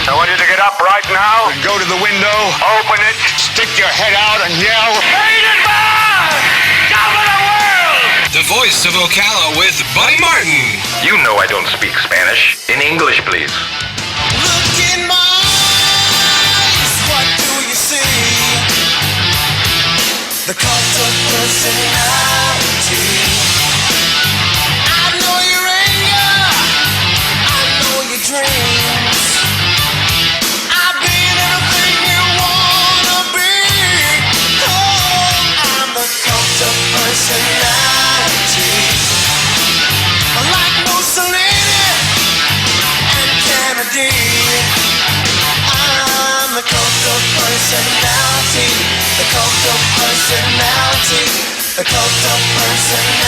I want you to get up right now. And go to the window. Open it. Stick your head out and yell. Hated man! Top of the world! The voice of Ocala with Buddy Martin. You know I don't speak Spanish. In English, please. Look in my eyes, what do you see? The cult of personality. I know your anger, I know your dreams. I've been everything you wanna be. Oh, I'm the cult of personality. Like Mussolini and Kennedy, I'm the cult of personality, the cult of personality, the cult of personality.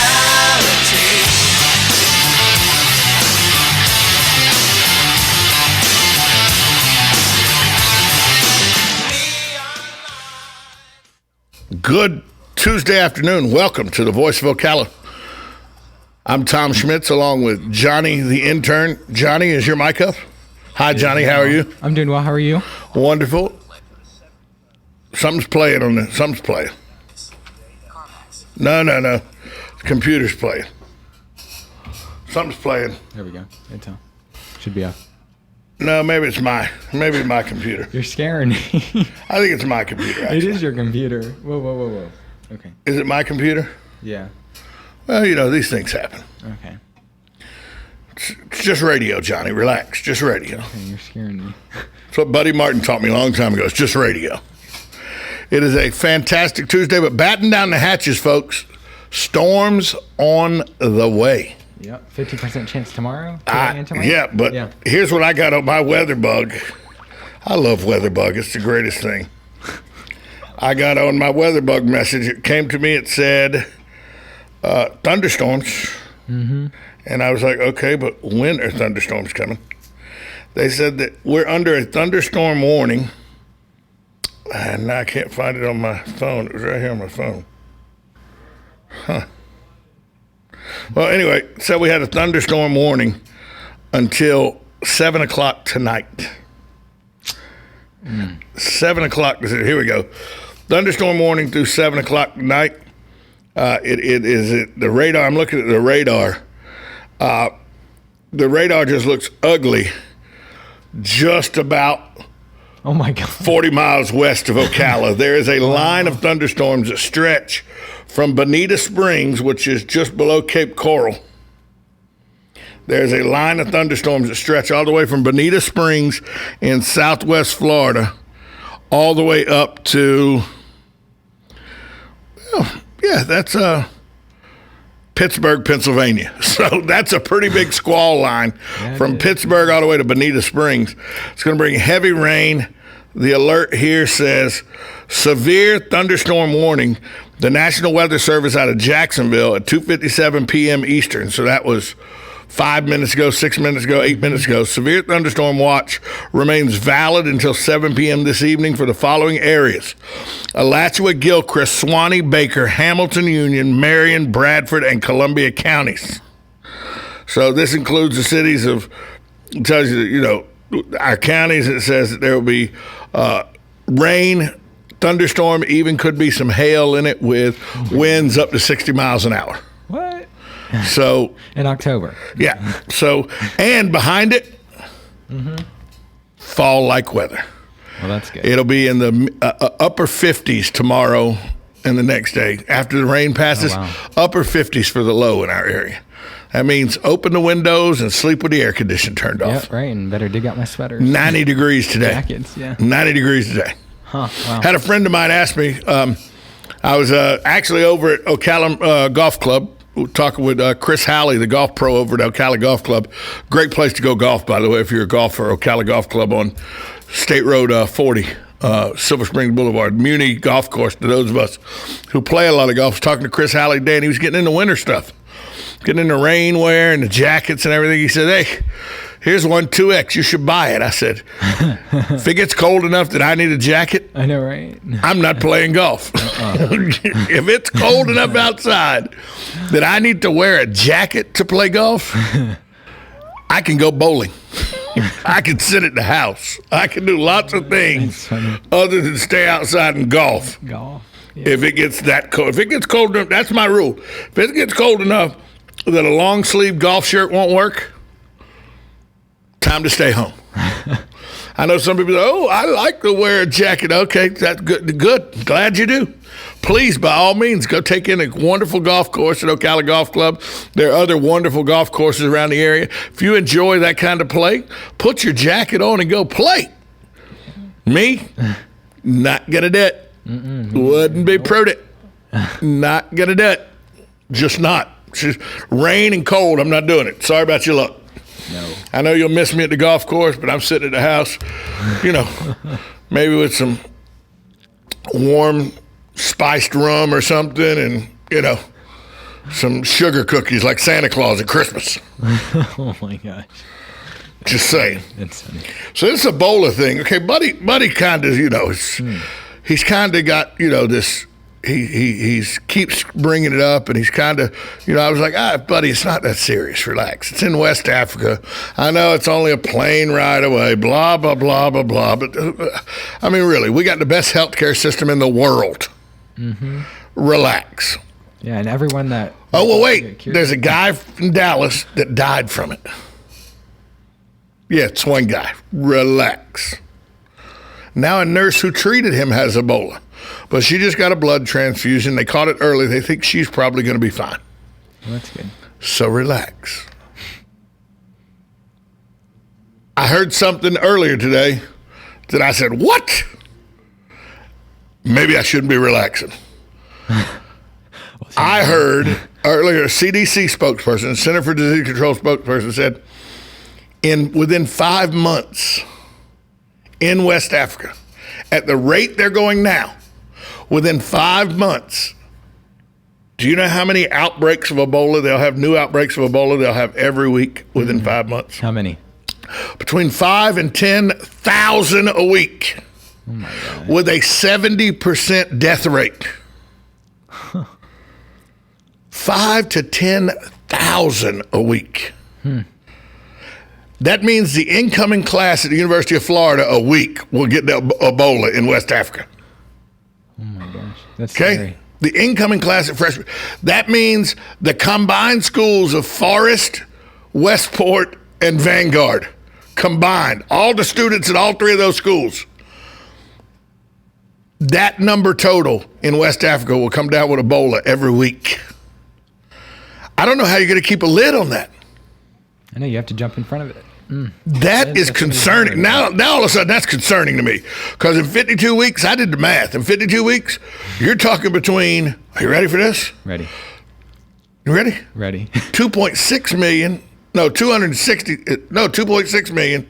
Good Tuesday afternoon. Welcome to the Voice of Ocala. I'm Tom Schmitz along with Johnny the intern. Johnny, is your mic up? Hi, Johnny. How are you? I'm doing well. How are you? Wonderful. Something's playing on the. Something's playing. No. The computer's playing. Something's playing. There we go. It's on. Should be up. No, maybe it's my computer. You're scaring me. I think it's my computer. Actually. It is your computer. Whoa. Okay. Is it my computer? Yeah. Well, you know, these things happen. Okay. It's just radio, Johnny. Relax. Just radio. Okay, you're scaring me. That's what Buddy Martin taught me a long time ago. It's just radio. It is a fantastic Tuesday, but batten down the hatches, folks. Storms on the way. Yep. 50% chance tomorrow. Today. Yeah, but here's what I got on my weather bug. I love weather bug. It's the greatest thing. I got on my weather bug message. It came to me. It said thunderstorms. Mm-hmm. And I was like, okay, but when are thunderstorms coming? They said that we're under a thunderstorm warning. And I can't find it on my phone. It was right here on my phone. Huh. Well, anyway, so we had a thunderstorm warning until 7 o'clock tonight. 7 o'clock. Here we go. Thunderstorm warning through 7 o'clock tonight. It is the radar. I'm looking at the radar. The radar just looks ugly. Just about. Oh my God. 40 miles west of Ocala. There is a line of thunderstorms that stretch from Bonita Springs, which is just below Cape Coral. There's a line of thunderstorms that stretch all the way from Bonita Springs in southwest Florida all the way up to, that's Pittsburgh, Pennsylvania. So that's a pretty big squall line from Pittsburgh all the way to Bonita Springs. It's going to bring heavy rain. The alert here says severe thunderstorm warning. The National Weather Service out of Jacksonville at 2:57 p.m. Eastern. So that was 5 minutes ago, 6 minutes ago, 8 minutes ago. Severe thunderstorm watch remains valid until 7 p.m. this evening for the following areas: Alachua, Gilchrist, Suwannee, Baker, Hamilton, Union, Marion, Bradford, and Columbia counties. So this includes the cities of, it tells you, our counties. It says that there will be rain, thunderstorm, even could be some hail in it with winds up to 60 miles an hour. What? So in October. Yeah. So, and behind it, fall-like weather. Well, that's good. It'll be in the upper 50s tomorrow and the next day. After the rain passes, upper 50s for the low in our area. That means open the windows and sleep with the air conditioner turned off. Yep, right, and better dig out my sweaters. 90 degrees today. Jackets, yeah. 90 degrees today. Huh, wow. Had a friend of mine ask me, I was actually over at Ocala Golf Club, talking with Chris Halley, the golf pro over at Ocala Golf Club. Great place to go golf, by the way, if you're a golfer. Ocala Golf Club on State Road 40, Silver Spring Boulevard, Muni Golf Course. To those of us who play a lot of golf, I was talking to Chris Halley today, and he was getting into winter stuff, getting into rain wear and the jackets and everything. He said, hey, here's one 2X. You should buy it. I said, if it gets cold enough that I need a jacket, I know, right? I'm not playing golf. If it's cold enough outside that I need to wear a jacket to play golf, I can go bowling. I can sit at the house. I can do lots of things other than stay outside and golf. Golf. Yeah. If it gets that cold. If it gets cold enough, that's my rule. If it gets cold enough that a long sleeve golf shirt won't work, time to stay home. I know some people say, oh, I like to wear a jacket. Okay, that's good. Good. Glad you do. Please, by all means, go take in a wonderful golf course at Ocala Golf Club. There are other wonderful golf courses around the area. If you enjoy that kind of play, put your jacket on and go play. Me, not going to do it. Wouldn't be prudent. Not going to do it. Just not. Just rain and cold, I'm not doing it. Sorry about your luck. No. I know you'll miss me at the golf course, but I'm sitting at the house, maybe with some warm spiced rum or something and, some sugar cookies like Santa Claus at Christmas. Oh, my gosh. Just saying. That's funny. So this Ebola thing. Okay, Buddy kind of, he's kind of got, this, he's keeps bringing it up, and he's kind of, I was like, buddy, it's not that serious. Relax. It's in West Africa. I know it's only a plane ride away, blah, blah, blah, blah, blah. But, I mean, really, we got the best healthcare system in the world. Mm-hmm. Relax. Yeah, and everyone that... Oh, well, wait. There's a guy from Dallas that died from it. Yeah, it's one guy. Relax. Now a nurse who treated him has Ebola. But she just got a blood transfusion. They caught it early. They think she's probably going to be fine. Well, that's good. So relax. I heard something earlier today that I said, what? Maybe I shouldn't be relaxing. I heard earlier a CDC spokesperson, Center for Disease Control spokesperson, said within 5 months in West Africa, at the rate they're going now, within 5 months, do you know how many outbreaks of Ebola they'll have? New outbreaks of Ebola they'll have every week within 5 months. How many? Between 5 and 10,000 a week. Oh my God. With a 70% death rate. 5 to 10,000 a week. That means the incoming class at the University of Florida a week will get the Ebola in West Africa. Oh my gosh. That's Okay? scary. The incoming class at freshman. That means the combined schools of Forest, Westport, and Vanguard. Combined. All the students at all three of those schools. That number total in West Africa will come down with Ebola every week. I don't know how you're going to keep a lid on that. I know you have to jump in front of it. That is concerning. Now all of a sudden, that's concerning to me. Because in 52 weeks, I did the math. In 52 weeks, you're talking between, are you ready for this? Ready. You ready? Ready. 2.6 million. No, 2.6 million.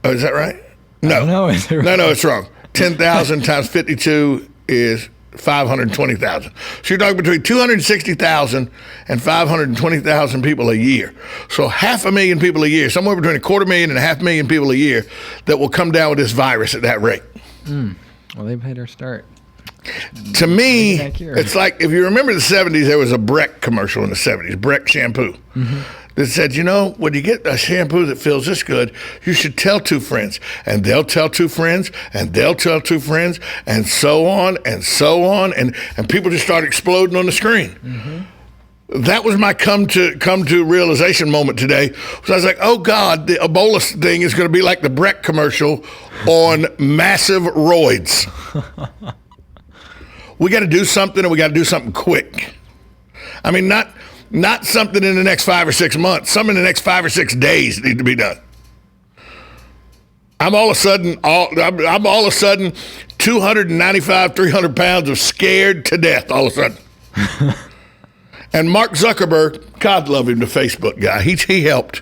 Oh, is that right? No. No, is it right? No, it's wrong. 10,000 times 52 is 520,000. So you're talking between 260,000 and 520,000 people a year. So 500,000 people a year, somewhere between 250,000 and 500,000 people a year that will come down with this virus at that rate. Well, they've had our start. To me, Back here. it's like, if you remember the 70s, there was a Breck commercial in the 70s, Breck shampoo. That said, when you get a shampoo that feels this good, you should tell 2 friends. And they'll tell 2 friends, and they'll tell 2 friends, and so on, and so on. And people just start exploding on the screen. That was my come to realization moment today. So I was like, oh, God, the Ebola thing is going to be like the Breck commercial on massive roids. We got to do something, and we got to do something quick. I mean, not something in the next 5 or 6 months. Something in the next 5 or 6 days need to be done. I'm all of a sudden 295, 300 pounds of scared to death all of a sudden. And Mark Zuckerberg, God love him, the Facebook guy, he helped.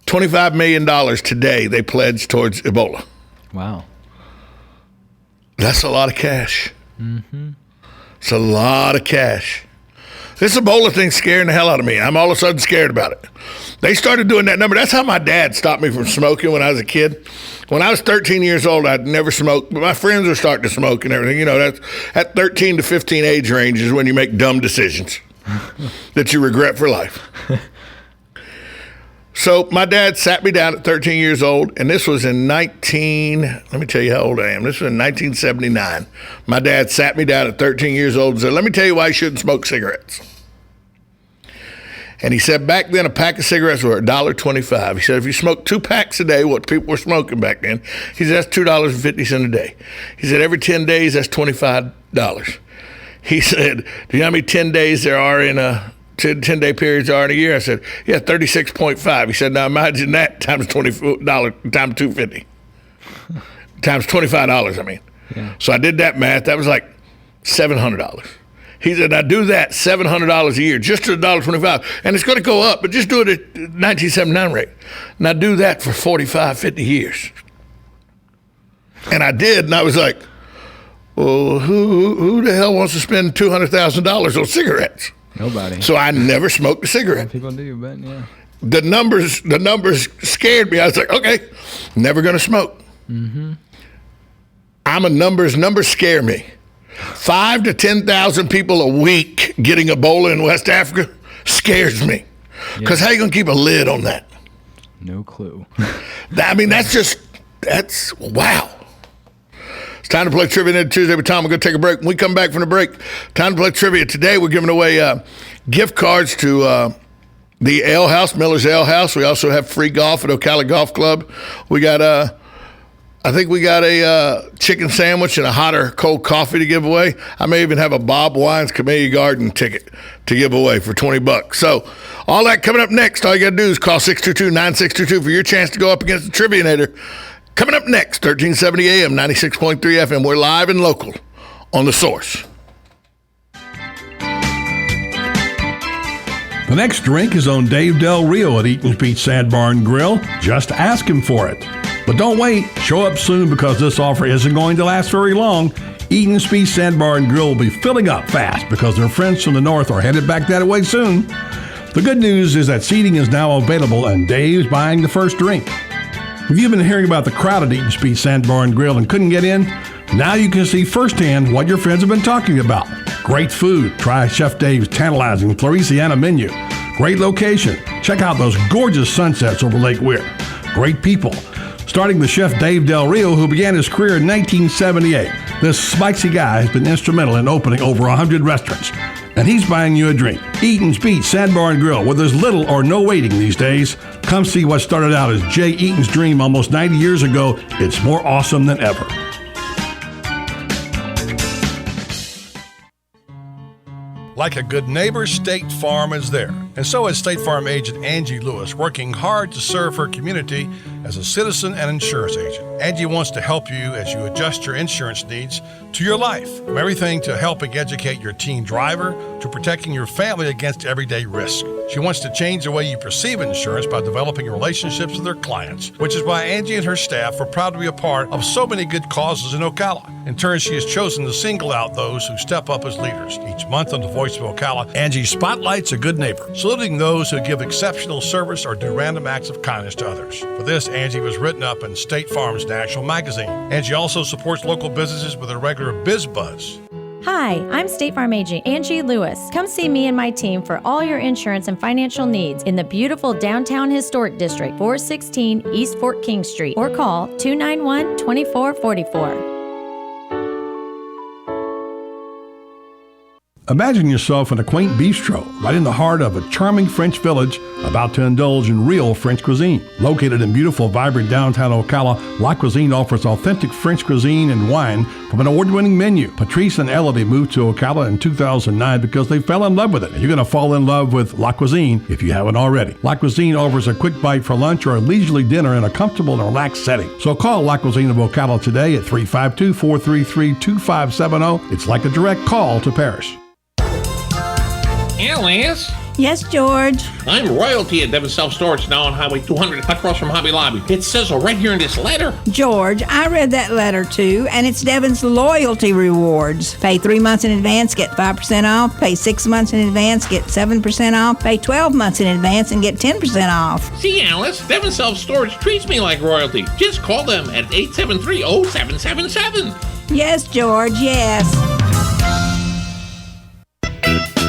$25 million today they pledged towards Ebola. Wow. That's a lot of cash. It's a lot of cash. This Ebola thing's scaring the hell out of me. I'm all of a sudden scared about it. They started doing that number. That's how my dad stopped me from smoking when I was a kid. When I was 13 years old, I'd never smoked, but my friends were starting to smoke and everything. That's at 13 to 15 age range is when you make dumb decisions that you regret for life. So my dad sat me down at 13 years old, and this was in let me tell you how old I am. This was in 1979. My dad sat me down at 13 years old and said, let me tell you why you shouldn't smoke cigarettes. And he said back then a pack of cigarettes were $1.25. He said if you smoke 2 packs a day, what people were smoking back then, he said that's $2.50 a day. He said every 10 days, that's $25. He said, do you know how many 10 days there are in a 10-day periods are in a year? I said, yeah, 36.5. He said, now imagine that times $20 times $2.50. Times $25, I mean. Yeah. So I did that math. That was like $700. He said, now do that $700 a year, just to $1.25. And it's going to go up, but just do it at 1979 rate. Now do that for 45, 50 years. And I did, and I was like, well, who the hell wants to spend $200,000 on cigarettes? Nobody. So I never smoked a cigarette. People do, but yeah. The numbers scared me. I was like, okay, never gonna smoke. Mm-hmm. I'm a numbers scare me. 5 to 10,000 people a week getting Ebola in West Africa scares me. Because how you gonna keep a lid on that? No clue. I mean, that's wow. It's time to play Trivia Tuesday with Tom. We're going to take a break. When we come back from the break, time to play trivia. Today, we're giving away gift cards to the Ale House, Miller's Ale House. We also have free golf at Ocala Golf Club. We got, I think we got a chicken sandwich and a hot or cold coffee to give away. I may even have a Bob Wine's Camellia Garden ticket to give away for $20. So all that coming up next. All you got to do is call 622-9622 for your chance to go up against the Trivianator. Coming up next, 1370 AM, 96.3 FM. We're live and local on The Source. The next drink is on Dave Del Rio at Eaton's Beach Sand Barn Grill. Just ask him for it. But don't wait. Show up soon because this offer isn't going to last very long. Eaton's Beach Sand Barn Grill will be filling up fast because their friends from the north are headed back that way soon. The good news is that seating is now available and Dave's buying the first drink. If you've been hearing about the crowd at Eaton's Beach Sand Barn Grill and couldn't get in, now you can see firsthand what your friends have been talking about. Great food. Try Chef Dave's tantalizing Floresiana menu. Great location. Check out those gorgeous sunsets over Lake Weir. Great people. Starting with Chef Dave Del Rio, who began his career in 1978. This spicy guy has been instrumental in opening over 100 restaurants. And he's buying you a drink. Eaton's Beach Sand Barn Grill, where there's little or no waiting these days. Come see what started out as Jay Eaton's dream almost 90 years ago. It's more awesome than ever. Like a good neighbor, State Farm is there. And so is State Farm agent Angie Lewis, working hard to serve her community as a citizen and insurance agent. Angie wants to help you as you adjust your insurance needs to your life. From everything to helping educate your teen driver to protecting your family against everyday risk. She wants to change the way you perceive insurance by developing relationships with her clients, which is why Angie and her staff are proud to be a part of so many good causes in Ocala. In turn, she has chosen to single out those who step up as leaders. Each month on the Voice of Ocala, Angie spotlights a good neighbor, saluting those who give exceptional service or do random acts of kindness to others. For this, Angie was written up in State Farm's National Magazine. Angie also supports local businesses with a regular Biz Buzz. Hi, I'm State Farm agent Angie Lewis. Come see me and my team for all your insurance and financial needs in the beautiful downtown historic district, 416 East Fort King Street, or call 291-2444. Imagine yourself in a quaint bistro right in the heart of a charming French village about to indulge in real French cuisine. Located in beautiful, vibrant downtown Ocala, La Cuisine offers authentic French cuisine and wine from an award-winning menu. Patrice and Elodie moved to Ocala in 2009 because they fell in love with it. You're going to fall in love with La Cuisine if you haven't already. La Cuisine offers a quick bite for lunch or a leisurely dinner in a comfortable and relaxed setting. So call La Cuisine of Ocala today at 352-433-2570. It's like a direct call to Paris. Alice? Yes, George? I'm royalty at Devon's Self-Storage now on Highway 200 across from Hobby Lobby. It says so right here in this letter. George, I read that letter too, and it's Devon's Loyalty Rewards. Pay 3 months in advance, get 5% off. Pay 6 months in advance, get 7% off. Pay 12 months in advance and get 10% off. See, Alice, Devon's Self-Storage treats me like royalty. Just call them at 873-0777. Yes, George, yes.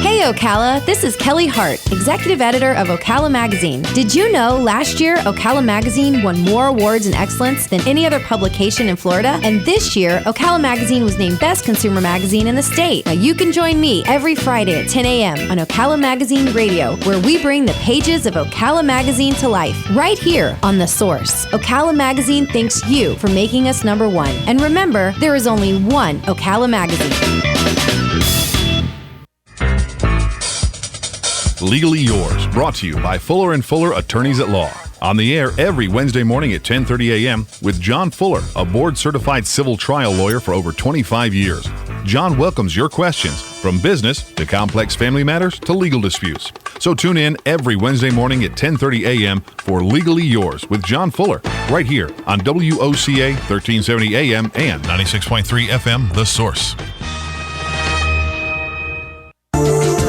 Hey Hey Ocala, this is Kelly Hart, Executive Editor of Ocala Magazine. Did you know last year Ocala Magazine won more awards in excellence than any other publication in Florida? And this year, Ocala Magazine was named Best Consumer Magazine in the state. Now you can join me every Friday at 10 a.m. on Ocala Magazine Radio, where we bring the pages of Ocala Magazine to life, right here on The Source. Ocala Magazine thanks you for making us number one. And remember, there is only one Ocala Magazine. Legally Yours, brought to you by Fuller & Fuller Attorneys at Law. On the air every Wednesday morning at 10:30 a.m. with John Fuller, a board-certified civil trial lawyer for over 25 years. John welcomes your questions, from business to complex family matters to legal disputes. So tune in every Wednesday morning at 10:30 a.m. for Legally Yours with John Fuller, right here on WOCA 1370 AM and 96.3 FM, The Source.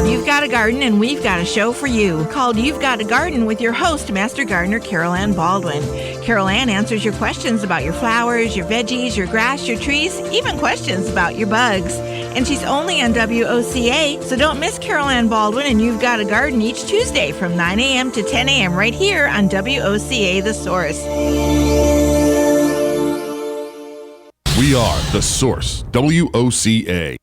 You've got a garden and we've got a show for you called You've Got a Garden with your host, Master Gardener Carol Ann Baldwin. Carol Ann answers your questions about your flowers, your veggies, your grass, your trees, even questions about your bugs. And she's only on WOCA, so don't miss Carol Ann Baldwin and You've Got a Garden each Tuesday from 9 a.m. to 10 a.m. right here on WOCA The Source. We are The Source, WOCA.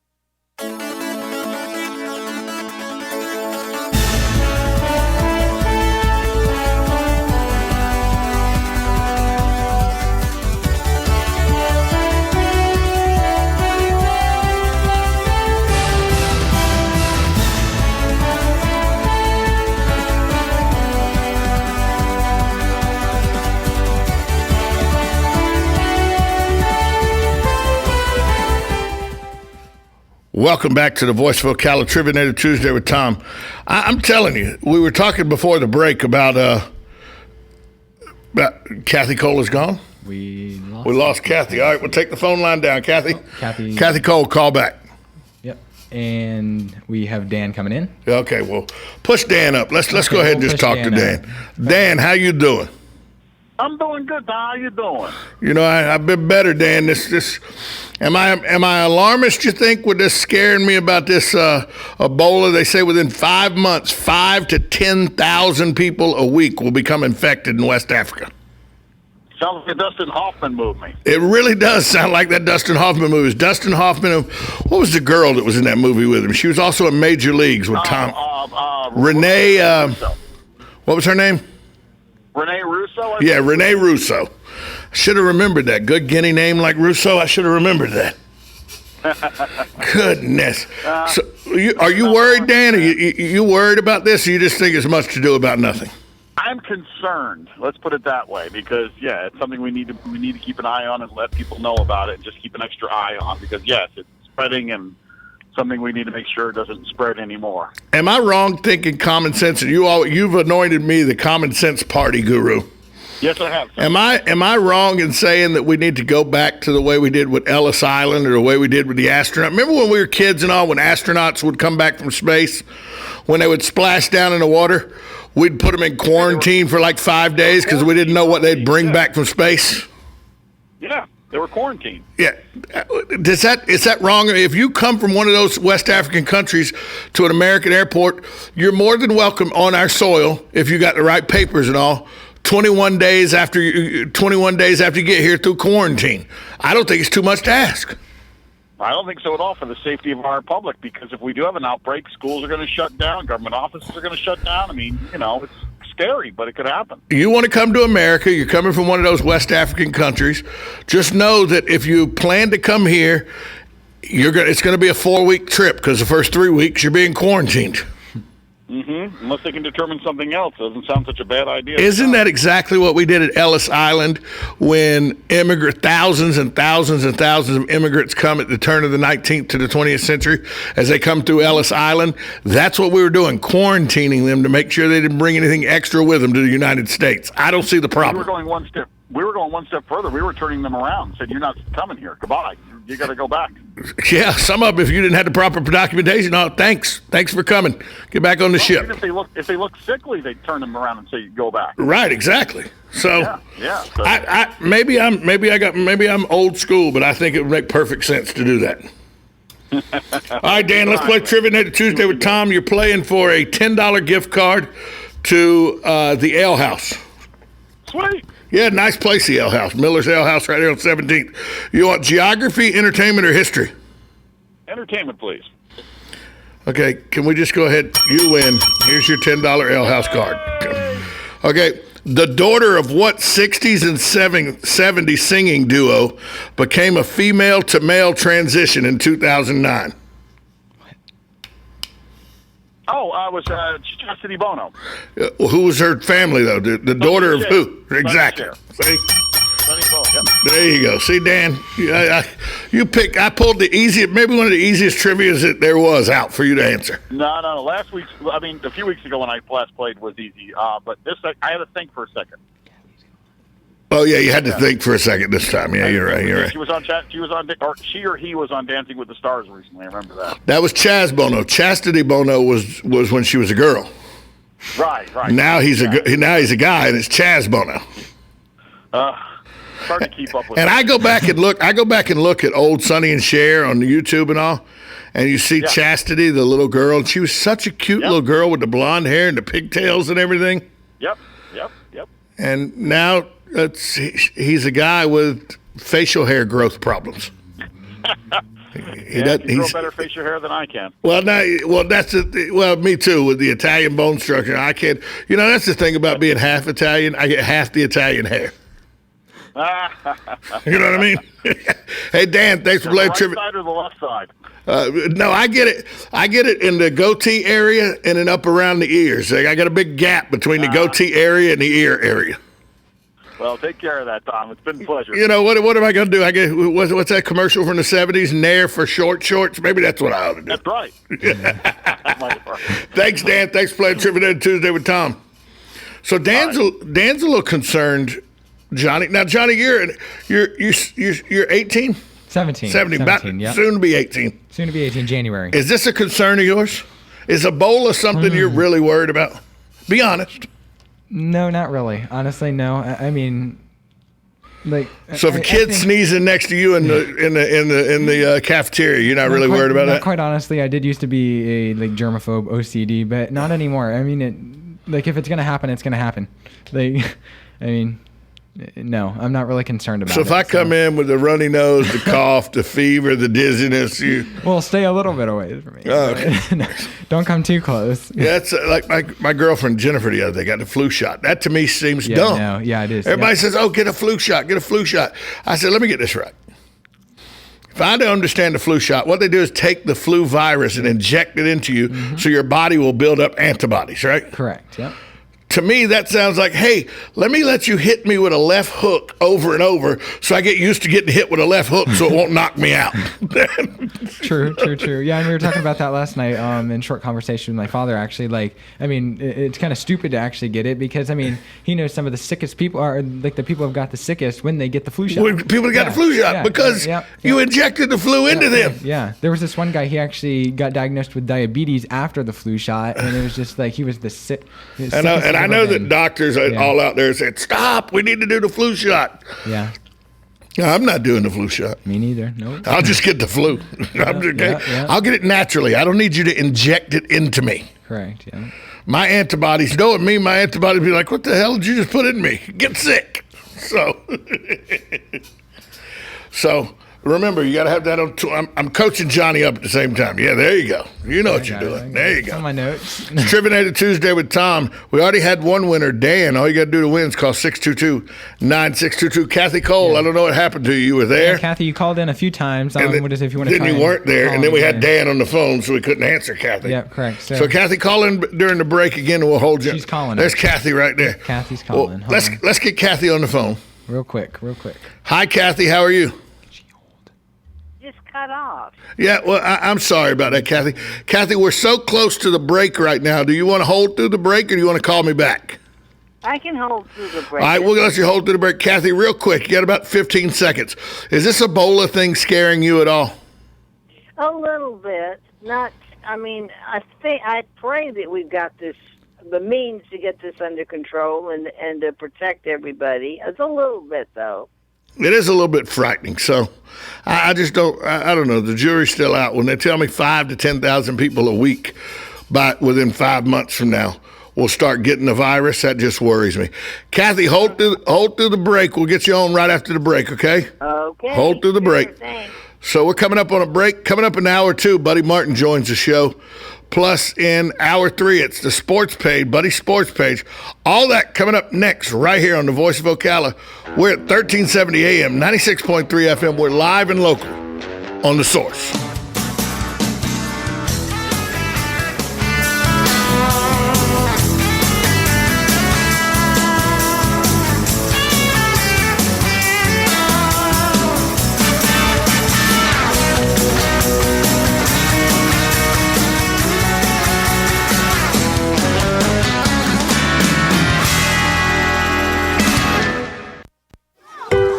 Welcome back to the Voice of Ocala Trivia Tuesday with Tom. I'm telling you, we were talking before the break about Kathy Cole is gone. We lost Kathy. All right, we'll take the phone line down. Kathy. Kathy Cole, call back. Yep. And we have Dan coming in. Okay, well, push Dan up. Let's go ahead and just talk to Dan. Dan, how you doing? I'm doing good. How you doing? You know, I've been better, Dan. Am I alarmist, you think, with this scaring me about this Ebola? They say within 5 months, 5,000 to 10,000 people a week will become infected in West Africa. Sounds like a Dustin Hoffman movie. It really does sound like that Dustin Hoffman movie. Dustin Hoffman, what was the girl that was in that movie with him? She was also in Major Leagues with Tom. Renee, what was her name? Renee Russo? Yeah, Renee Russo. Should have remembered that. Good Guinea name like Russo. I should have remembered that. Goodness. So, are you worried, Dan? Are you worried about this, or you just think it's much to do about nothing? I'm concerned. Let's put it that way, because it's something we need to keep an eye on and let people know about it, and just keep an extra eye on, because yes, it's spreading and something we need to make sure it doesn't spread anymore. Am I wrong thinking common sense? You've anointed me the common sense party guru. Yes, I have. Am I wrong in saying that we need to go back to the way we did with Ellis Island, or the way we did with the astronaut? Remember when we were kids and all, when astronauts would come back from space, when they would splash down in the water, we'd put them in quarantine for like 5 days because we didn't know what they'd bring back from space? Yeah. They were quarantined. Yeah. Is that wrong? If you come from one of those West African countries to an American airport, you're more than welcome on our soil if you got the right papers and all. 21 days after you get here through quarantine. I don't think it's too much to ask. I don't think so at all, for the safety of our public, because if we do have an outbreak, schools are going to shut down, government offices are going to shut down. I mean, it's scary, but it could happen. You want to come to America, you're coming from one of those West African countries, just know that if you plan to come here, it's going to be a 4-week trip, because the first 3 weeks you're being quarantined. Mm-hmm. Unless they can determine something else. It doesn't sound such a bad idea. Isn't that exactly what we did at Ellis Island when thousands and thousands and thousands of immigrants come at the turn of the 19th to the 20th century as they come through Ellis Island? That's what we were doing, quarantining them to make sure they didn't bring anything extra with them to the United States. I don't see the problem. We were going one step further. We were turning them around, said, you're not coming here. Goodbye. You got to go back. Yeah, some of them, if you didn't have the proper documentation, thanks for coming. Get back on the ship. Even if they look sickly, they turn them around and say, go back. Right, exactly. So, yeah. So maybe I'm old school, but I think it would make perfect sense to do that. All right, Dan, let's play Trivia Night Tuesday with Tom. You're playing for a $10 gift card to the Ale House. Sweet. Yeah, nice place, the Ale House. Miller's Ale House right here on 17th. You want geography, entertainment, or history? Entertainment, please. Okay, can we just go ahead? You win. Here's your $10 Ale House card. Okay, the daughter of what 60s and 70s singing duo became a female-to-male transition in 2009? Oh, I was Chastity Bono. Who was her family, though? The daughter of who? Exactly. See? Sonny Bono, yep. There you go. See, Dan, you pick. I pulled the easiest, maybe one of the easiest trivias that there was out for you to answer. No. Last week's, a few weeks ago when I last played was easy. But this, I had to think for a second. Oh yeah, you had to think for a second this time. Yeah, you're right. She was on, or she or he was on Dancing with the Stars recently. I remember that. That was Chaz Bono. Chastity Bono was when she was a girl. Right. Now he's a guy, and it's Chaz Bono. It's hard to keep up with. And I go back and look. At old Sonny and Cher on YouTube and all, and you see Chastity, the little girl. And she was such a cute little girl with the blonde hair and the pigtails and everything. Yep. And now he's a guy with facial hair growth problems. He grow better facial hair than I can. Well, me too. With the Italian bone structure, I can't. That's the thing about being half Italian. I get half the Italian hair. You know what I mean? Hey, Dan, thanks for playing trivia. Right side or the left side? No, I get it. I get it in the goatee area and then up around the ears. I got a big gap between the goatee area and the ear area. Well, take care of that, Tom. It's been a pleasure. What am I going to do? I get what's that commercial from the 70s? Nair for short shorts? Maybe that's what I ought to do. That's right. Thanks, Dan. Thanks for playing Trivia Tuesday with Tom. So Dan's a little concerned, Johnny. Now, Johnny, you're 18? 17. About yep. soon to be 18. Soon to be 18, January. Is this a concern of yours? Is Ebola something you're really worried about? Be honest. No, not really. Honestly, no. I mean, like. So if a kid's sneezing next to you in the cafeteria, you're not really worried about that? Quite honestly, I did used to be a germaphobe, OCD, but not anymore. I mean, if it's gonna happen, it's gonna happen. No, I'm not really concerned about it. So if I come in with the runny nose, the cough, the fever, the dizziness, well, stay a little bit away from me. Okay. No, don't come too close. Yeah, it's like my girlfriend Jennifer the other day got the flu shot. That to me seems dumb. No, yeah, it is. Everybody says, "Oh, get a flu shot, get a flu shot." I said, "Let me get this right. If I don't understand the flu shot, what they do is take the flu virus and inject it into you, so your body will build up antibodies, right?" Correct. Yep. To me, that sounds like, hey, let you hit me with a left hook over and over so I get used to getting hit with a left hook so it won't knock me out. True. Yeah, and we were talking about that last night in short conversation with my father, actually. It's kind of stupid to actually get it because, he knows some of the sickest people are, the people who've got the sickest when they get the flu shot. When people got the flu shot because you injected the flu into them. Yeah. There was this one guy, he actually got diagnosed with diabetes after the flu shot, and it was just he was the sick. I know that doctors are all out there said, "Stop! We need to do the flu shot." Yeah. No, I'm not doing the flu shot. Me neither. Nope. I'll just get the flu. I'll get it naturally. I don't need you to inject it into me. Correct. Yeah. My antibodies, knowing me, my antibodies be like, "What the hell did you just put in me? Get sick." So remember, you got to have that on. I'm coaching Johnny up at the same time. Yeah, there you go. You know what you're doing. There you go. On my notes. Trivia Tuesday with Tom. We already had one winner, Dan. All you got to do to win is call 622-9622. Kathy Cole, I don't know what happened to you. You were there. Yeah, Kathy, you called in a few times. If you want to try. Then you weren't there, and then we had Dan on the phone, so we couldn't answer Kathy. Yeah, correct. So Kathy, call in during the break again, and we'll hold you. She's calling. There's Kathy right there. Kathy's calling. Well, let's get Kathy on the phone. Real quick. Hi, Kathy. How are you? Just cut off. Yeah, well, I'm sorry about that, Kathy. Kathy, we're so close to the break right now. Do you want to hold through the break, or do you want to call me back? I can hold through the break. All right, we'll let you hold through the break. Kathy, real quick, you got about 15 seconds. Is this Ebola thing scaring you at all? A little bit. I pray that we've got the means to get this under control and to protect everybody. It's a little bit, though. It is a little bit frightening. So I just don't. I don't know. The jury's still out. When they tell me 5,000 to 10,000 people a week, within 5 months from now, will start getting the virus, that just worries me. Kathy, hold through the break. We'll get you on right after the break. Okay. Okay. Hold through the break. Thanks. So we're coming up on a break. Coming up in hour 2, Buddy Martin joins the show. Plus, in hour 3, it's the sports page, Buddy's sports page. All that coming up next, right here on the Voice of Ocala. We're at 1370 AM, 96.3 FM. We're live and local on The Source.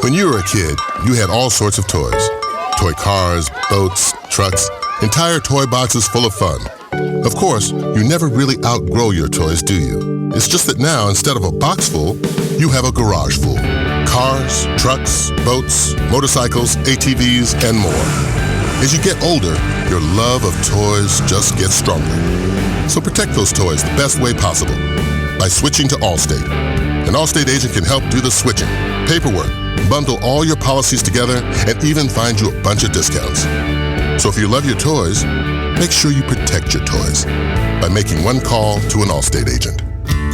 When you were a kid, you had all sorts of toys. Toy cars, boats, trucks, entire toy boxes full of fun. Of course, you never really outgrow your toys, do you? It's just that now, instead of a box full, you have a garage full. Cars, trucks, boats, motorcycles, ATVs, and more. As you get older, your love of toys just gets stronger. So protect those toys the best way possible by switching to Allstate. An Allstate agent can help do the switching, paperwork, bundle all your policies together, and even find you a bunch of discounts. So if you love your toys, make sure you protect your toys by making one call to an Allstate agent.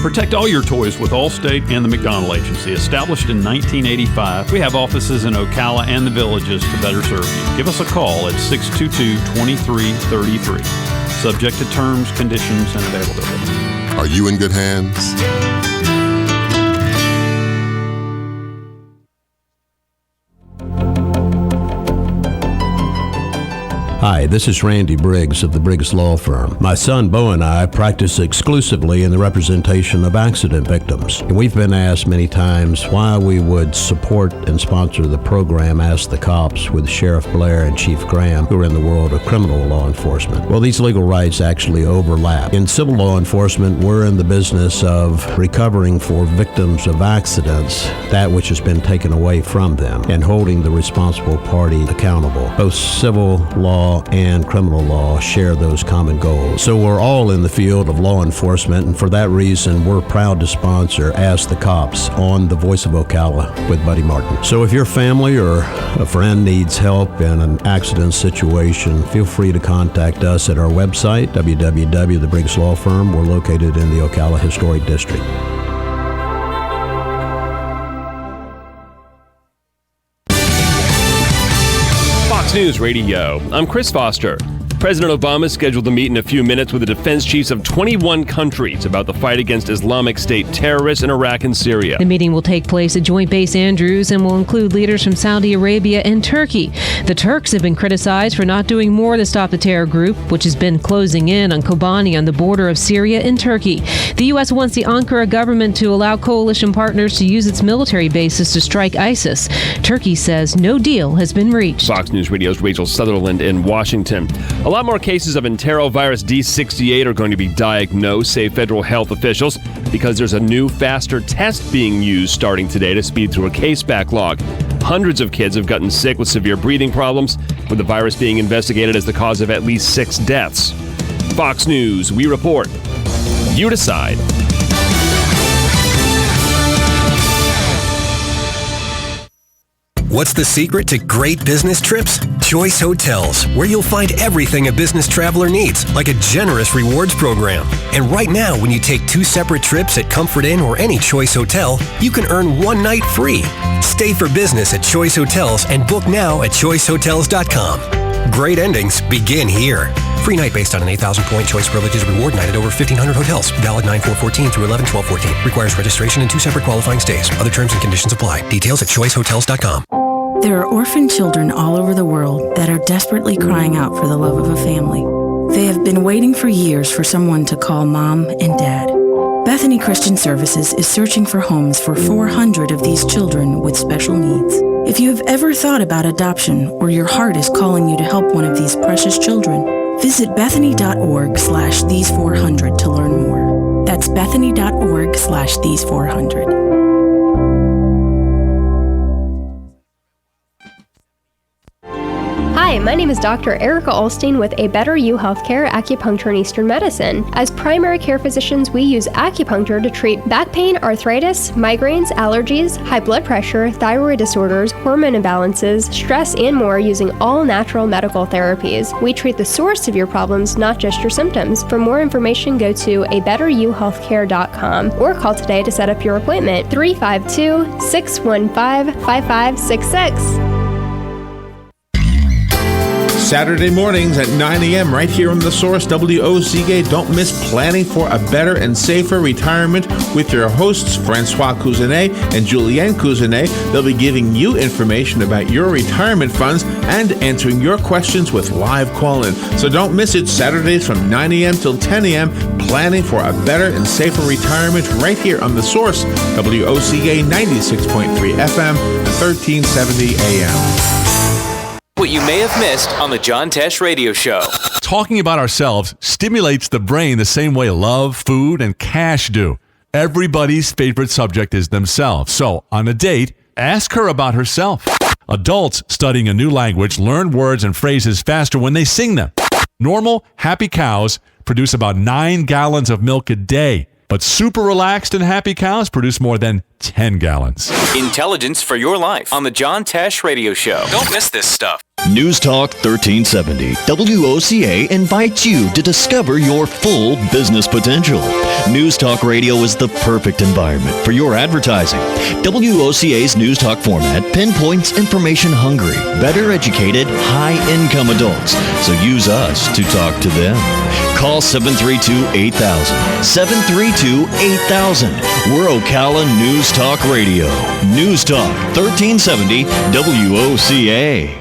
Protect all your toys with Allstate and the McDonald Agency. Established in 1985, we have offices in Ocala and the Villages to better serve you. Give us a call at 622-2333. Subject to terms, conditions, and availability. Are you in good hands? Hi, this is Randy Briggs of the Briggs Law Firm. My son Bo and I practice exclusively in the representation of accident victims. And we've been asked many times why we would support and sponsor the program Ask the Cops with Sheriff Blair and Chief Graham, who are in the world of criminal law enforcement. Well, these legal rights actually overlap. In civil law enforcement, we're in the business of recovering for victims of accidents that which has been taken away from them and holding the responsible party accountable. Both civil law and criminal law share those common goals. So we're all in the field of law enforcement, and for that reason, we're proud to sponsor Ask the Cops on the Voice of Ocala with Buddy Martin. So if your family or a friend needs help in an accident situation, feel free to contact us at our website, www.The Briggs Law Firm. We're located in the Ocala Historic District. Fox News Radio. I'm Chris Foster. President Obama scheduled to meet in a few minutes with the defense chiefs of 21 countries about the fight against Islamic State terrorists in Iraq and Syria. The meeting will take place at Joint Base Andrews and will include leaders from Saudi Arabia and Turkey. The Turks have been criticized for not doing more to stop the terror group, which has been closing in on Kobani on the border of Syria and Turkey. The U.S. wants the Ankara government to allow coalition partners to use its military bases to strike ISIS. Turkey says no deal has been reached. Fox News Radio's Rachel Sutherland in Washington. A lot more cases of enterovirus D68 are going to be diagnosed, say federal health officials, because there's a new, faster test being used starting today to speed through a case backlog. Hundreds of kids have gotten sick with severe breathing problems, with the virus being investigated as the cause of at least 6 deaths. Fox News, we report. You decide. What's the secret to great business trips? Choice Hotels, where you'll find everything a business traveler needs, like a generous rewards program. And right now, when you take 2 separate trips at Comfort Inn or any Choice Hotel, you can earn 1 night free. Stay for business at Choice Hotels and book now at choicehotels.com. Great endings begin here. Free night based on an 8,000-point Choice Privileges reward night at over 1,500 hotels. Valid 9/4/14 through 11/12/14. Requires registration and 2 separate qualifying stays. Other terms and conditions apply. Details at choicehotels.com. There are orphan children all over the world that are desperately crying out for the love of a family. They have been waiting for years for someone to call Mom and Dad. Bethany Christian Services is searching for homes for 400 of these children with special needs. If you have ever thought about adoption or your heart is calling you to help one of these precious children, visit bethany.org/these400 to learn more. That's bethany.org/these400. Hi, my name is Dr. Erica Olstein with A Better You Healthcare Acupuncture and Eastern Medicine. As primary care physicians, we use acupuncture to treat back pain, arthritis, migraines, allergies, high blood pressure, thyroid disorders, hormone imbalances, stress, and more using all natural medical therapies. We treat the source of your problems, not just your symptoms. For more information, go to abetteryouhealthcare.com or call today to set up your appointment. 352-615-5566. Saturday mornings at 9 a.m. right here on The Source, WOCA. Don't miss Planning for a Better and Safer Retirement with your hosts, Francois Cousinet and Julianne Cousinet. They'll be giving you information about your retirement funds and answering your questions with live call-in. So don't miss it, Saturdays from 9 a.m. till 10 a.m. Planning for a Better and Safer Retirement right here on The Source, WOCA 96.3 FM and 1370 AM. What you may have missed on the John Tesh Radio Show. Talking about ourselves stimulates the brain the same way love, food, and cash do. Everybody's favorite subject is themselves. So, on a date, ask her about herself. Adults studying a new language learn words and phrases faster when they sing them. Normal, happy cows produce about 9 gallons of milk a day. But super relaxed and happy cows produce more than 10 gallons. Intelligence for your life on the John Tesh Radio Show. Don't miss this stuff. News Talk 1370, WOCA invites you to discover your full business potential. News Talk Radio is the perfect environment for your advertising. WOCA's News Talk format pinpoints information-hungry, better educated, high-income adults. So use us to talk to them. Call 732-8000. 732-8000. We're Ocala News Talk Radio. News Talk 1370 WOCA.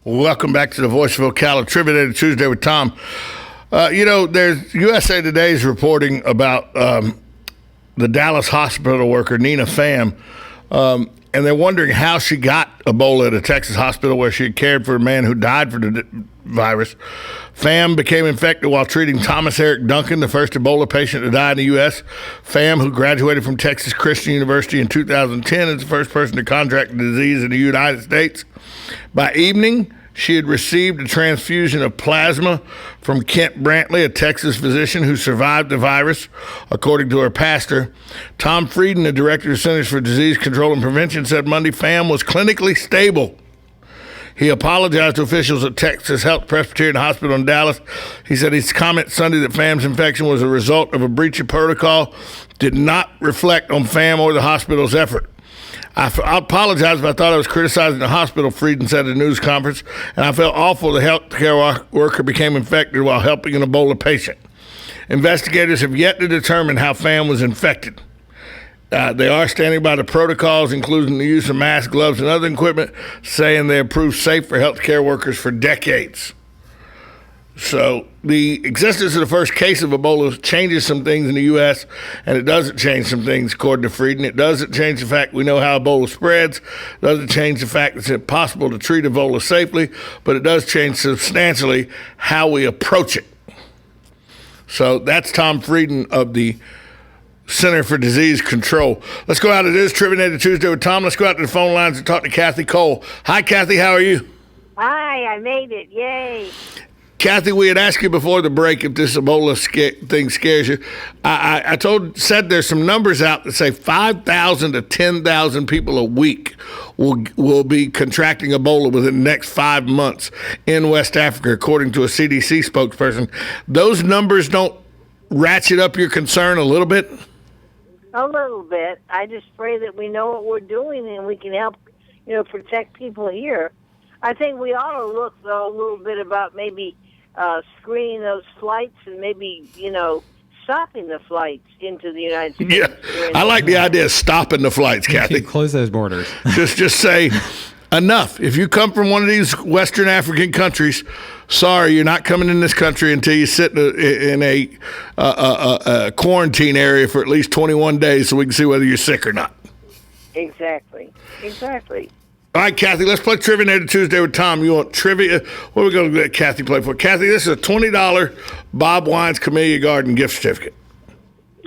Welcome back to the Voice of Ocala, Tribute Tuesday with Tom. There's USA Today is reporting about the Dallas hospital worker, Nina Pham, and they're wondering how she got Ebola at a Texas hospital where she had cared for a man who died from the virus. Pham became infected while treating Thomas Eric Duncan, the first Ebola patient to die in the U.S. Pham, who graduated from Texas Christian University in 2010, is the first person to contract the disease in the United States. By evening, she had received a transfusion of plasma from Kent Brantley, a Texas physician who survived the virus, according to her pastor. Tom Frieden, the director of Centers for Disease Control and Prevention, said Monday Pham was clinically stable. He apologized to officials at Texas Health Presbyterian Hospital in Dallas. He said his comment Sunday that Pham's infection was a result of a breach of protocol did not reflect on Pham or the hospital's effort. I apologize if I thought I was criticizing the hospital, Frieden said at a news conference, and I felt awful the healthcare worker became infected while helping an Ebola patient. Investigators have yet to determine how Pham was infected. They are standing by the protocols, including the use of masks, gloves, and other equipment, saying they have proved safe for healthcare workers for decades. So the existence of the first case of Ebola changes some things in the U.S., and it doesn't change some things, according to Frieden. It doesn't change the fact we know how Ebola spreads. It doesn't change the fact it's impossible to treat Ebola safely, but it does change substantially how we approach it. So that's Tom Frieden of the Center for Disease Control. Let's go out. It is Tribune Tuesday with Tom. Let's go out to the phone lines and talk to Kathy Cole. Hi, Kathy. How are you? Hi, I made it. Yay. Kathy, we had asked you before the break if this Ebola thing scares you. I said there's some numbers out that say 5,000 to 10,000 people a week will be contracting Ebola within the next 5 months in West Africa, according to a CDC spokesperson. Those numbers don't ratchet up your concern a little bit? A little bit. I just pray that we know what we're doing and we can help, protect people here. I think we ought to look, though, a little bit about maybe screening those flights and maybe, stopping the flights into the United States. Yeah, I like the idea of stopping the flights, Kathy. Close those borders. just say, enough. If you come from one of these Western African countries, sorry, you're not coming in this country until you sit in a quarantine area for at least 21 days so we can see whether you're sick or not. Exactly. All right, Kathy, let's play Trivia Native Tuesday with Tom. You want trivia? What are we going to let Kathy play for? Kathy, this is a $20 Bob Wine's Camellia Garden gift certificate.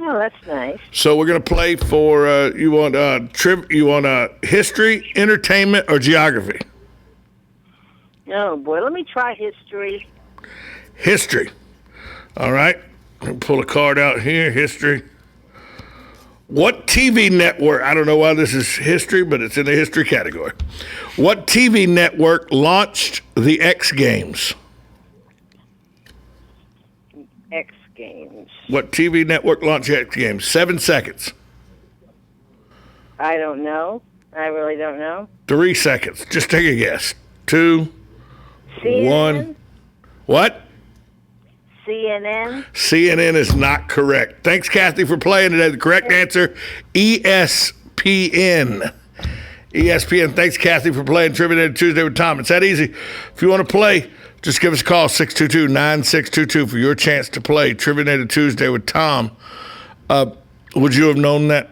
Oh, that's nice. So we're going to play for, you want history, entertainment, or geography? Oh, boy. Let me try history. History. All right. I'll pull a card out here. History. What TV network, I don't know why this is history, but it's in the history category. What TV network launched the X Games? X Games. What TV network launched the X Games? 7 seconds. I don't know. I really don't know. 3 seconds. Just take a guess. 2, CNN? 1. What? CNN? CNN is not correct. Thanks, Kathy, for playing today. The correct answer, ESPN. ESPN. Thanks, Kathy, for playing Trivia Native Tuesday with Tom. It's that easy. If you want to play, just give us a call, 622-9622, for your chance to play Trivia Native Tuesday with Tom. Would you have known that,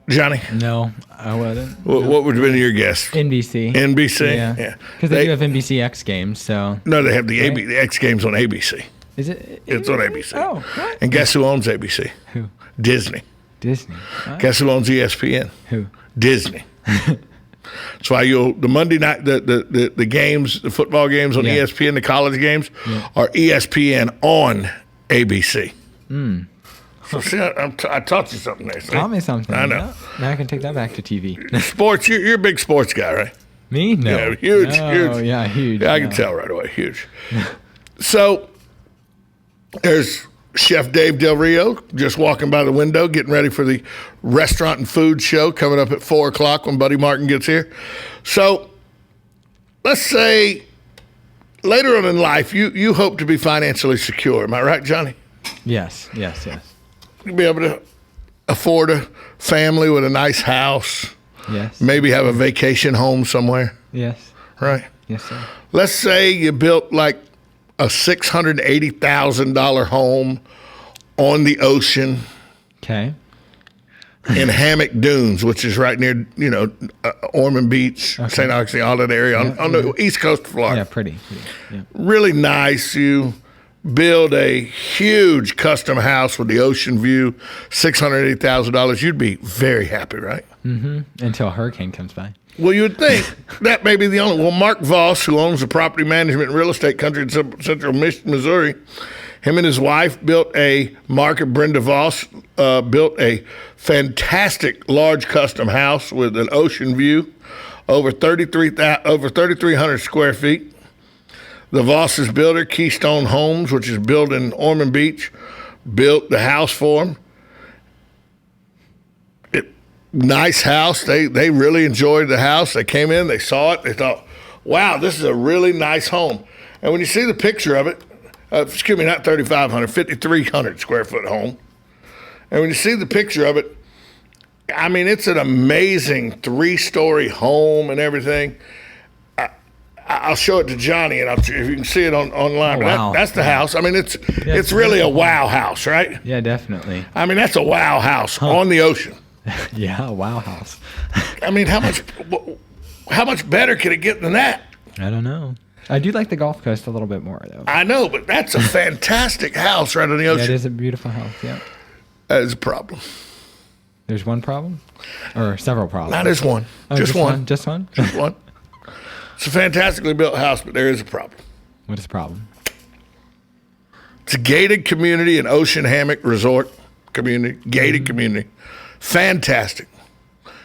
Johnny? No, I wouldn't. What would have been your guess? NBC. NBC? Yeah. Because they do have NBC X Games, so. No, they have the X Games on ABC. Is it? It's on ABC. Oh, what? And guess who owns ABC? Who? Disney. Disney. Guess who owns ESPN? Who? Disney. That's why the Monday night, the games, the football games on ESPN, the college games, are ESPN on ABC. So see, I taught you something there. See? Taught me something. I know. Yeah. Now I can take that back to TV. Sports, you're a big sports guy, right? Me? No. Yeah, huge. Yeah, huge. Yeah, I can tell right away. Huge. So there's Chef Dave Del Rio just walking by the window, getting ready for the restaurant and food show coming up at 4 o'clock when Buddy Martin gets here. So let's say later on in life, you hope to be financially secure. Am I right, Johnny? Yes. You'll be able to afford a family with a nice house. Yes. Maybe have a vacation home somewhere. Yes. Right? Yes, sir. Let's say you built like a $680,000 home on the ocean. Okay. In Hammock Dunes, which is right near, Ormond Beach, Okay. St. Augustine, all that area on the east coast of Florida. Yeah, pretty. Yeah. Really nice. You build a huge custom house with the ocean view, $680,000. You'd be very happy, right? Mm-hmm. Until a hurricane comes by. Well, you would think that may be the only. Well, Mark Voss, who owns the property management and real estate country in central Missouri, him and his wife Brenda Voss, built a fantastic large custom house with an ocean view, over 3,300 square feet. The Voss's builder, Keystone Homes, which is built in Ormond Beach, built the house for him. Nice house. They really enjoyed the house. They came in, they saw it, they thought, wow, this is a really nice home. And when you see the picture of it, not 3,500, 5,300 square foot home. And when you see the picture of it, I mean, it's an amazing 3-story home and everything. I'll show it to Johnny, and if you can see it online. Oh, wow. That's the house. I mean, it's really a wow house, right? Yeah, definitely. I mean, that's a wow house on the ocean. Yeah, wow house. I mean, how much better could it get than that? I don't know. I do like the Gulf Coast a little bit more, though. I know, but that's a fantastic house right on the ocean. Yeah, it is a beautiful house, yeah. That is a problem. There's one problem? Or several problems? Not as one. Oh, just one. Just one? Just one. It's a fantastically built house, but there is a problem. What is the problem? It's a gated community, an ocean hammock resort community, gated community. Fantastic.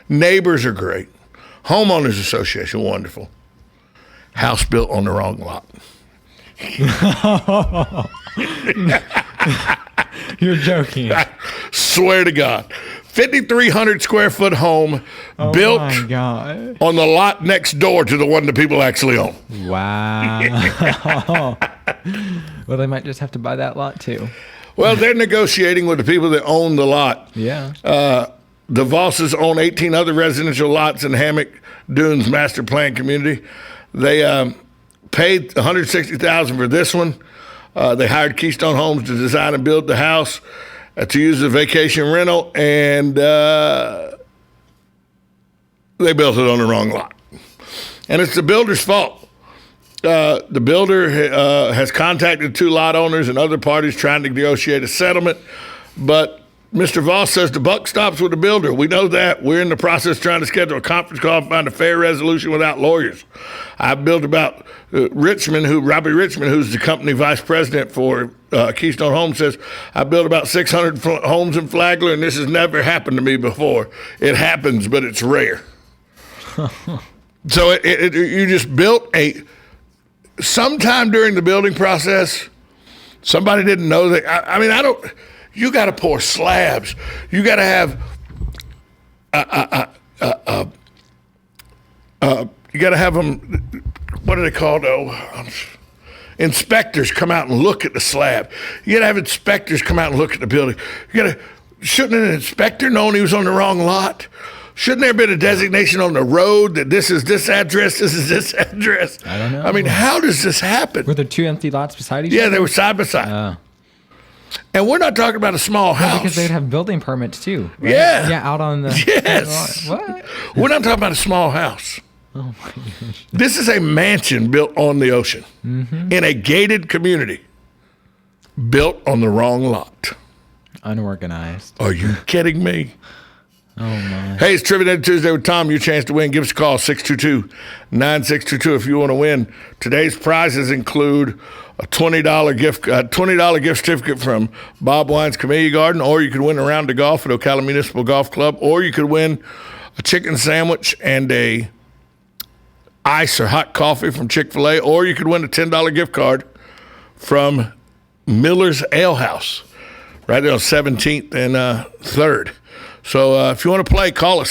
Neighbors are great. Homeowners association, wonderful. House built on the wrong lot. You're joking. I swear to God. 5,300 square foot home built my God. on the lot next door to the one that people actually own. Wow. Well, they might just have to buy that lot too. Well, they're negotiating with the people that own the lot. Yeah. The Vosses own 18 other residential lots in Hammock Dunes Master Plan Community. They paid $160,000 for this one. They hired Keystone Homes to design and build the house to use as a vacation rental, and they built it on the wrong lot. And it's the builder's fault. The builder has contacted 2 lot owners and other parties trying to negotiate a settlement, but Mr. Voss says the buck stops with the builder. We know that. We're in the process trying to schedule a conference call to find a fair resolution without lawyers. I built about Robbie Richmond, who's the company vice president for Keystone Homes, says, I built about 600 homes in Flagler, and this has never happened to me before. It happens, but it's rare. So you just built sometime during the building process, somebody didn't know that. You got to pour slabs. You got to have you got to have them. What are they called? Inspectors come out and look at the slab. You got to have inspectors come out and look at the building. Shouldn't an inspector known he was on the wrong lot? Shouldn't there have been a designation on the road that this is this address, this is this address? I don't know. I mean, how does this happen? Were there 2 empty lots beside each other? Yeah, they were side by side. And we're not talking about a small house. Because they'd have building permits too. Right? Yeah. Yeah, out on the. Yes. What? We're not talking about a small house. Oh my gosh. This is a mansion built on the ocean in a gated community, built on the wrong lot. Unorganized. Are you kidding me? Oh my. Hey, it's Trivia Day Tuesday with Tom. Your chance to win. Give us a call, 622-9622 if you want to win. Today's prizes include a $20 gift certificate from Bob Wine's Camellia Garden, or you could win a round of golf at Ocala Municipal Golf Club, or you could win a chicken sandwich and a ice or hot coffee from Chick-fil-A, or you could win a $10 gift card from Miller's Ale House right there on 17th and 3rd. So if you want to play, call us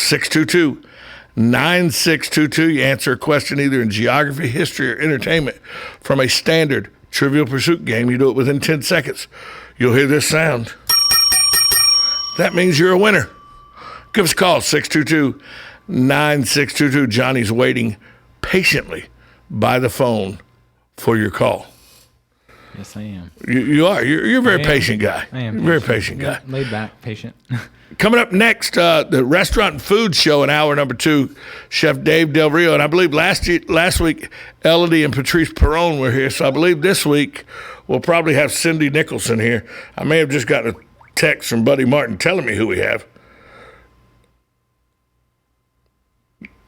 622-9622. You answer a question either in geography, history, or entertainment from a standard Trivial Pursuit game. You do it within 10 seconds. You'll hear this sound. That means you're a winner. Give us a call, 622-9622. Johnny's waiting patiently by the phone for your call. Yes, I am. You are. You're a very patient guy. I am. You're a very patient guy. Laid back, patient. Coming up next, the Restaurant and Food Show in hour number 2, Chef Dave Del Rio. And I believe last week, Elodie and Patrice Perron were here. So I believe this week we'll probably have Cindy Nicholson here. I may have just gotten a text from Buddy Martin telling me who we have.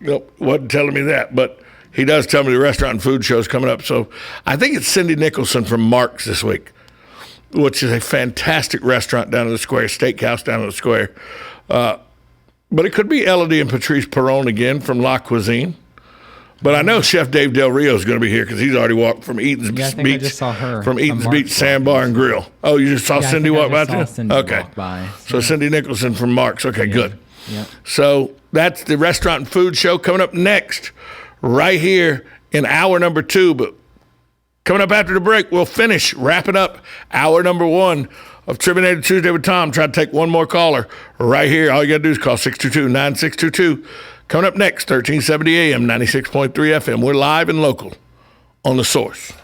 Nope, wasn't telling me that, but he does tell me the Restaurant and Food Show is coming up. So I think it's Cindy Nicholson from Mark's this week, which is a fantastic restaurant down in the square, steakhouse down in the square. But it could be Elodie and Patrice Perron again from La Cuisine. But I know Chef Dave Del Rio is going to be here because he's already walked from Eaton's Beach. I just saw her from Eaton's Beach Sandbar and Grill. Oh, you just saw Cindy walk by too? Okay. Walk by, so Cindy Nicholson from Mark's. Okay, good. Yep. So that's the Restaurant and Food Show coming up next, right here in hour number 2. But coming up after the break, we'll finish wrapping up hour number 1 of Tribune Tuesday with Tom. Try to take one more caller right here. All you got to do is call 622-9622. Coming up next, 1370 AM, 96.3 FM. We're live and local on The Source.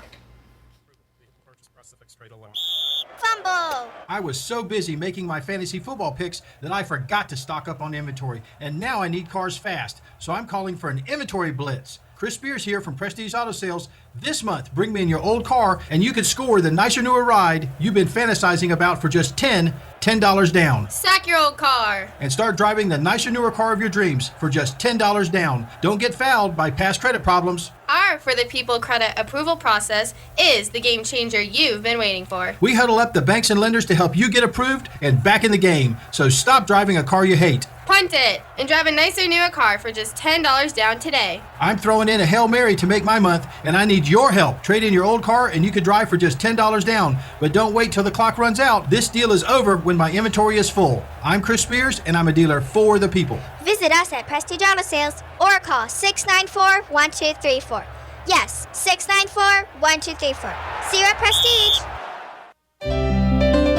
I was so busy making my fantasy football picks that I forgot to stock up on inventory, and now I need cars fast, so I'm calling for an inventory blitz. Chris Spears here from Prestige Auto Sales. This month, bring me in your old car, and you can score the nicer, newer ride you've been fantasizing about for just $10 down. Sack your old car. And start driving the nicer, newer car of your dreams for just $10 down. Don't get fouled by past credit problems. Our For the People credit approval process is the game changer you've been waiting for. We huddle up the banks and lenders to help you get approved and back in the game. So stop driving a car you hate. Punt it and drive a nicer, newer car for just $10 down today. I'm throwing in a Hail Mary to make my month, and I need your help. Trade in your old car, and you can drive for just $10 down. But don't wait till the clock runs out. This deal is over when my inventory is full. I'm Chris Spears, and I'm a dealer for the people. Visit us at Prestige Auto Sales or call 694-1234. Yes, 694-1234. See you at Prestige.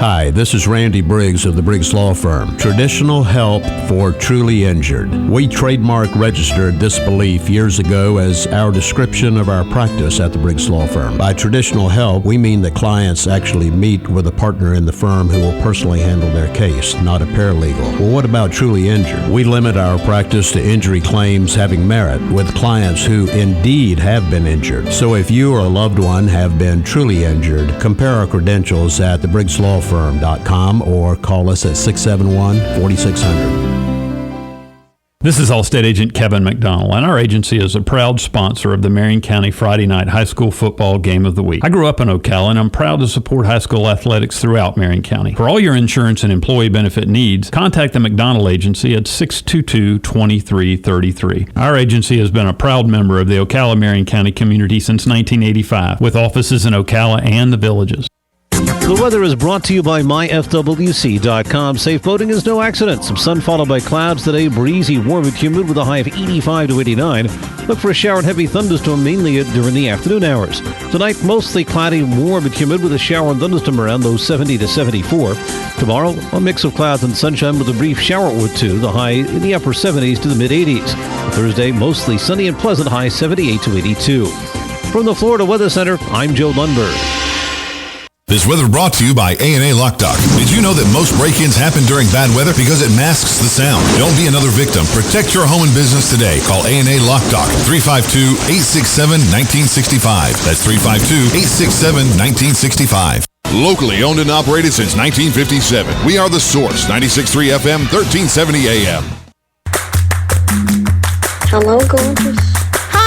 Hi, this is Randy Briggs of the Briggs Law Firm. Traditional help for truly injured. We trademark registered this belief years ago as our description of our practice at the Briggs Law Firm. By traditional help, we mean that clients actually meet with a partner in the firm who will personally handle their case, not a paralegal. Well, what about truly injured? We limit our practice to injury claims having merit with clients who indeed have been injured. So if you or a loved one have been truly injured, compare our credentials at thebriggslawfirm.com or call us at 671-4600. This is Allstate Agent Kevin McDonald, and our agency is a proud sponsor of the Marion County Friday Night High School Football Game of the Week. I grew up in Ocala, and I'm proud to support high school athletics throughout Marion County. For all your insurance and employee benefit needs, contact the McDonald Agency at 622-2333. Our agency has been a proud member of the Ocala-Marion County community since 1985, with offices in Ocala and the Villages. The weather is brought to you by myfwc.com. Safe boating is no accident. Some sun followed by clouds today. Breezy, warm and humid with a high of 85 to 89. Look for a shower and heavy thunderstorm mainly during the afternoon hours. Tonight, mostly cloudy, warm and humid with a shower and thunderstorm around those 70 to 74. Tomorrow, a mix of clouds and sunshine with a brief shower or two. The high in the upper 70s to the mid 80s. Thursday, mostly sunny and pleasant, high 78 to 82. From the Florida Weather Center, I'm Joe Lundberg. This weather brought to you by A&A Lockdock. Did you know that most break-ins happen during bad weather because it masks the sound? Don't be another victim. Protect your home and business today. Call A&A Lockdock, 352-867-1965. That's 352-867-1965. Locally owned and operated since 1957. We are The Source, 96.3 FM, 1370 AM. Hello, gorgeous.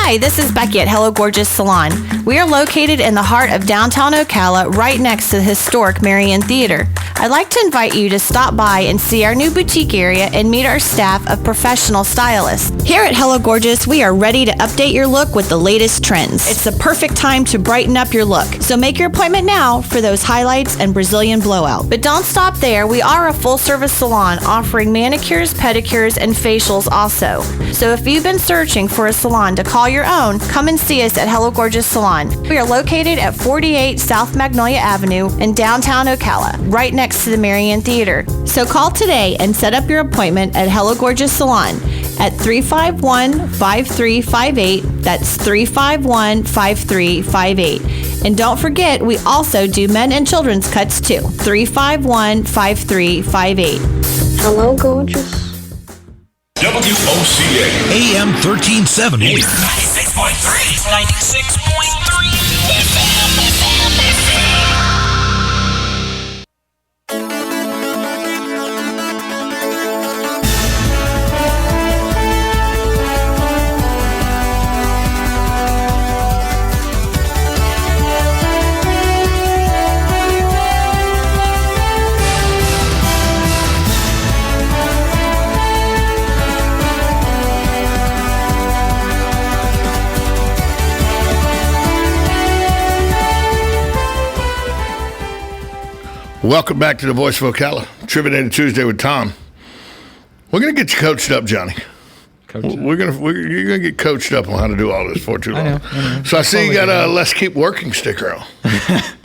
Hi, this is Becky at Hello Gorgeous Salon. We are located in the heart of downtown Ocala, right next to the historic Marion Theater. I'd like to invite you to stop by and see our new boutique area and meet our staff of professional stylists. Here at Hello Gorgeous, we are ready to update your look with the latest trends. It's the perfect time to brighten up your look. So make your appointment now for those highlights and Brazilian blowout. But don't stop there. We are a full-service salon offering manicures, pedicures, and facials also. So if you've been searching for a salon to call your own, come and see us at Hello Gorgeous Salon. We are located at 48 South Magnolia Avenue in downtown Ocala, right next to the Marion Theater. So call today and set up your appointment at Hello Gorgeous Salon at 351-5358. That's 351-5358. And don't forget, we also do men and children's cuts too. 351-5358. Hello, gorgeous. WOCA AM 1370 96.3 96.3 Welcome back to the Voice of Ocala. Trivia Tuesday with Tom. We're gonna get you coached up, Johnny. You're gonna get coached up on how to do all this for too long. I know. So I see you got a "Let's Keep Working" sticker on.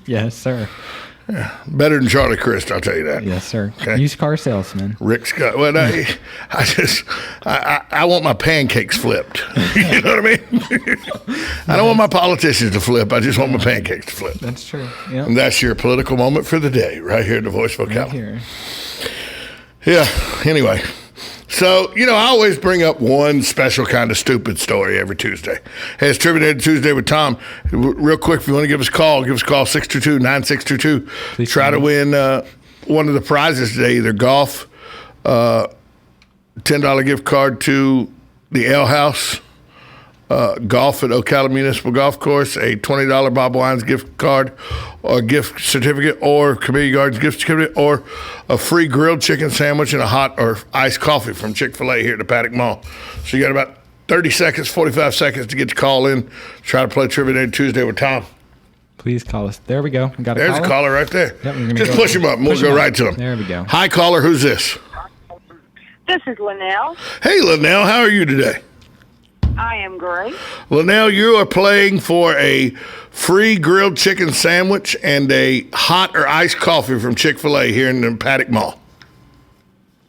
Yes, sir. Yeah, better than Charlie Crist, I'll tell you that. Yes, sir. Okay. Used car salesman. Rick Scott. Well, I want my pancakes flipped. You know what I mean? I don't want my politicians to flip. I just want my pancakes to flip. That's true. Yep. And that's your political moment for the day, right here at the Voice of Ocala. Right here. Yeah. Anyway, so I always bring up one special kind of stupid story every Tuesday. Hey, it's Trivia Tuesday with Tom. Real quick, if you want to give us a call 622-9622. Try to win one of the prizes today, either golf, $10 gift card to the Ale House, golf at Ocala Municipal Golf Course, a $20 Bob Wines gift card or gift certificate, or Community Gardens gift certificate, or a free grilled chicken sandwich and a hot or iced coffee from Chick-fil-A here at the Paddock Mall. So you got about 30 seconds, 45 seconds to get your call in. Try to play Trivia Tuesday with Tom. Please call us. There we go. There's a caller right there. Yep, just push him up and we'll go right to him. There we go. Hi, caller. Who's this? This is Linnell. Hey, Linnell. How are you today? I am great. Linnell, you are playing for a free grilled chicken sandwich and a hot or iced coffee from Chick-fil-A here in the Paddock Mall.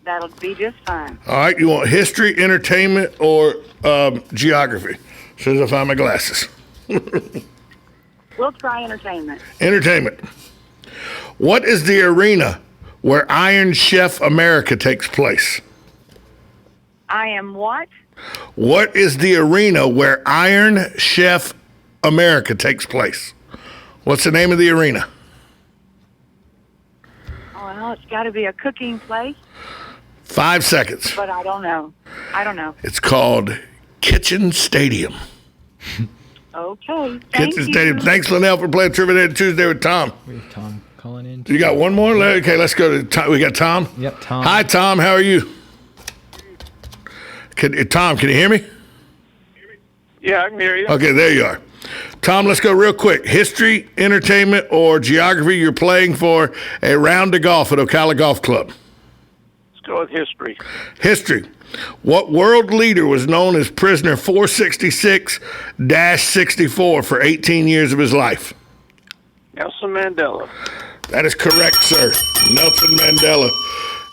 That'll be just fine. All right, you want history, entertainment, or geography? As soon as I find my glasses. We'll try entertainment. Entertainment. What is the arena where Iron Chef America takes place? I am what? What is the arena where Iron Chef America takes place? What's the name of the arena? Well, it's got to be a cooking place. 5 seconds. But I don't know. It's called Kitchen Stadium. Okay. Kitchen Stadium. Thanks, Linnell, for playing Trivia Tuesday with Tom. We have Tom calling in. You got one more? Okay, let's go to Tom. We got Tom? Yep, Tom. Hi, Tom. How are you? Tom, can you hear me? Yeah, I can hear you. Okay, there you are. Tom, let's go real quick. History, entertainment, or geography? You're playing for a round of golf at Ocala Golf Club. Let's go with history. History. What world leader was known as prisoner 466-64 for 18 years of his life? Nelson Mandela. That is correct, sir. Nelson Mandela.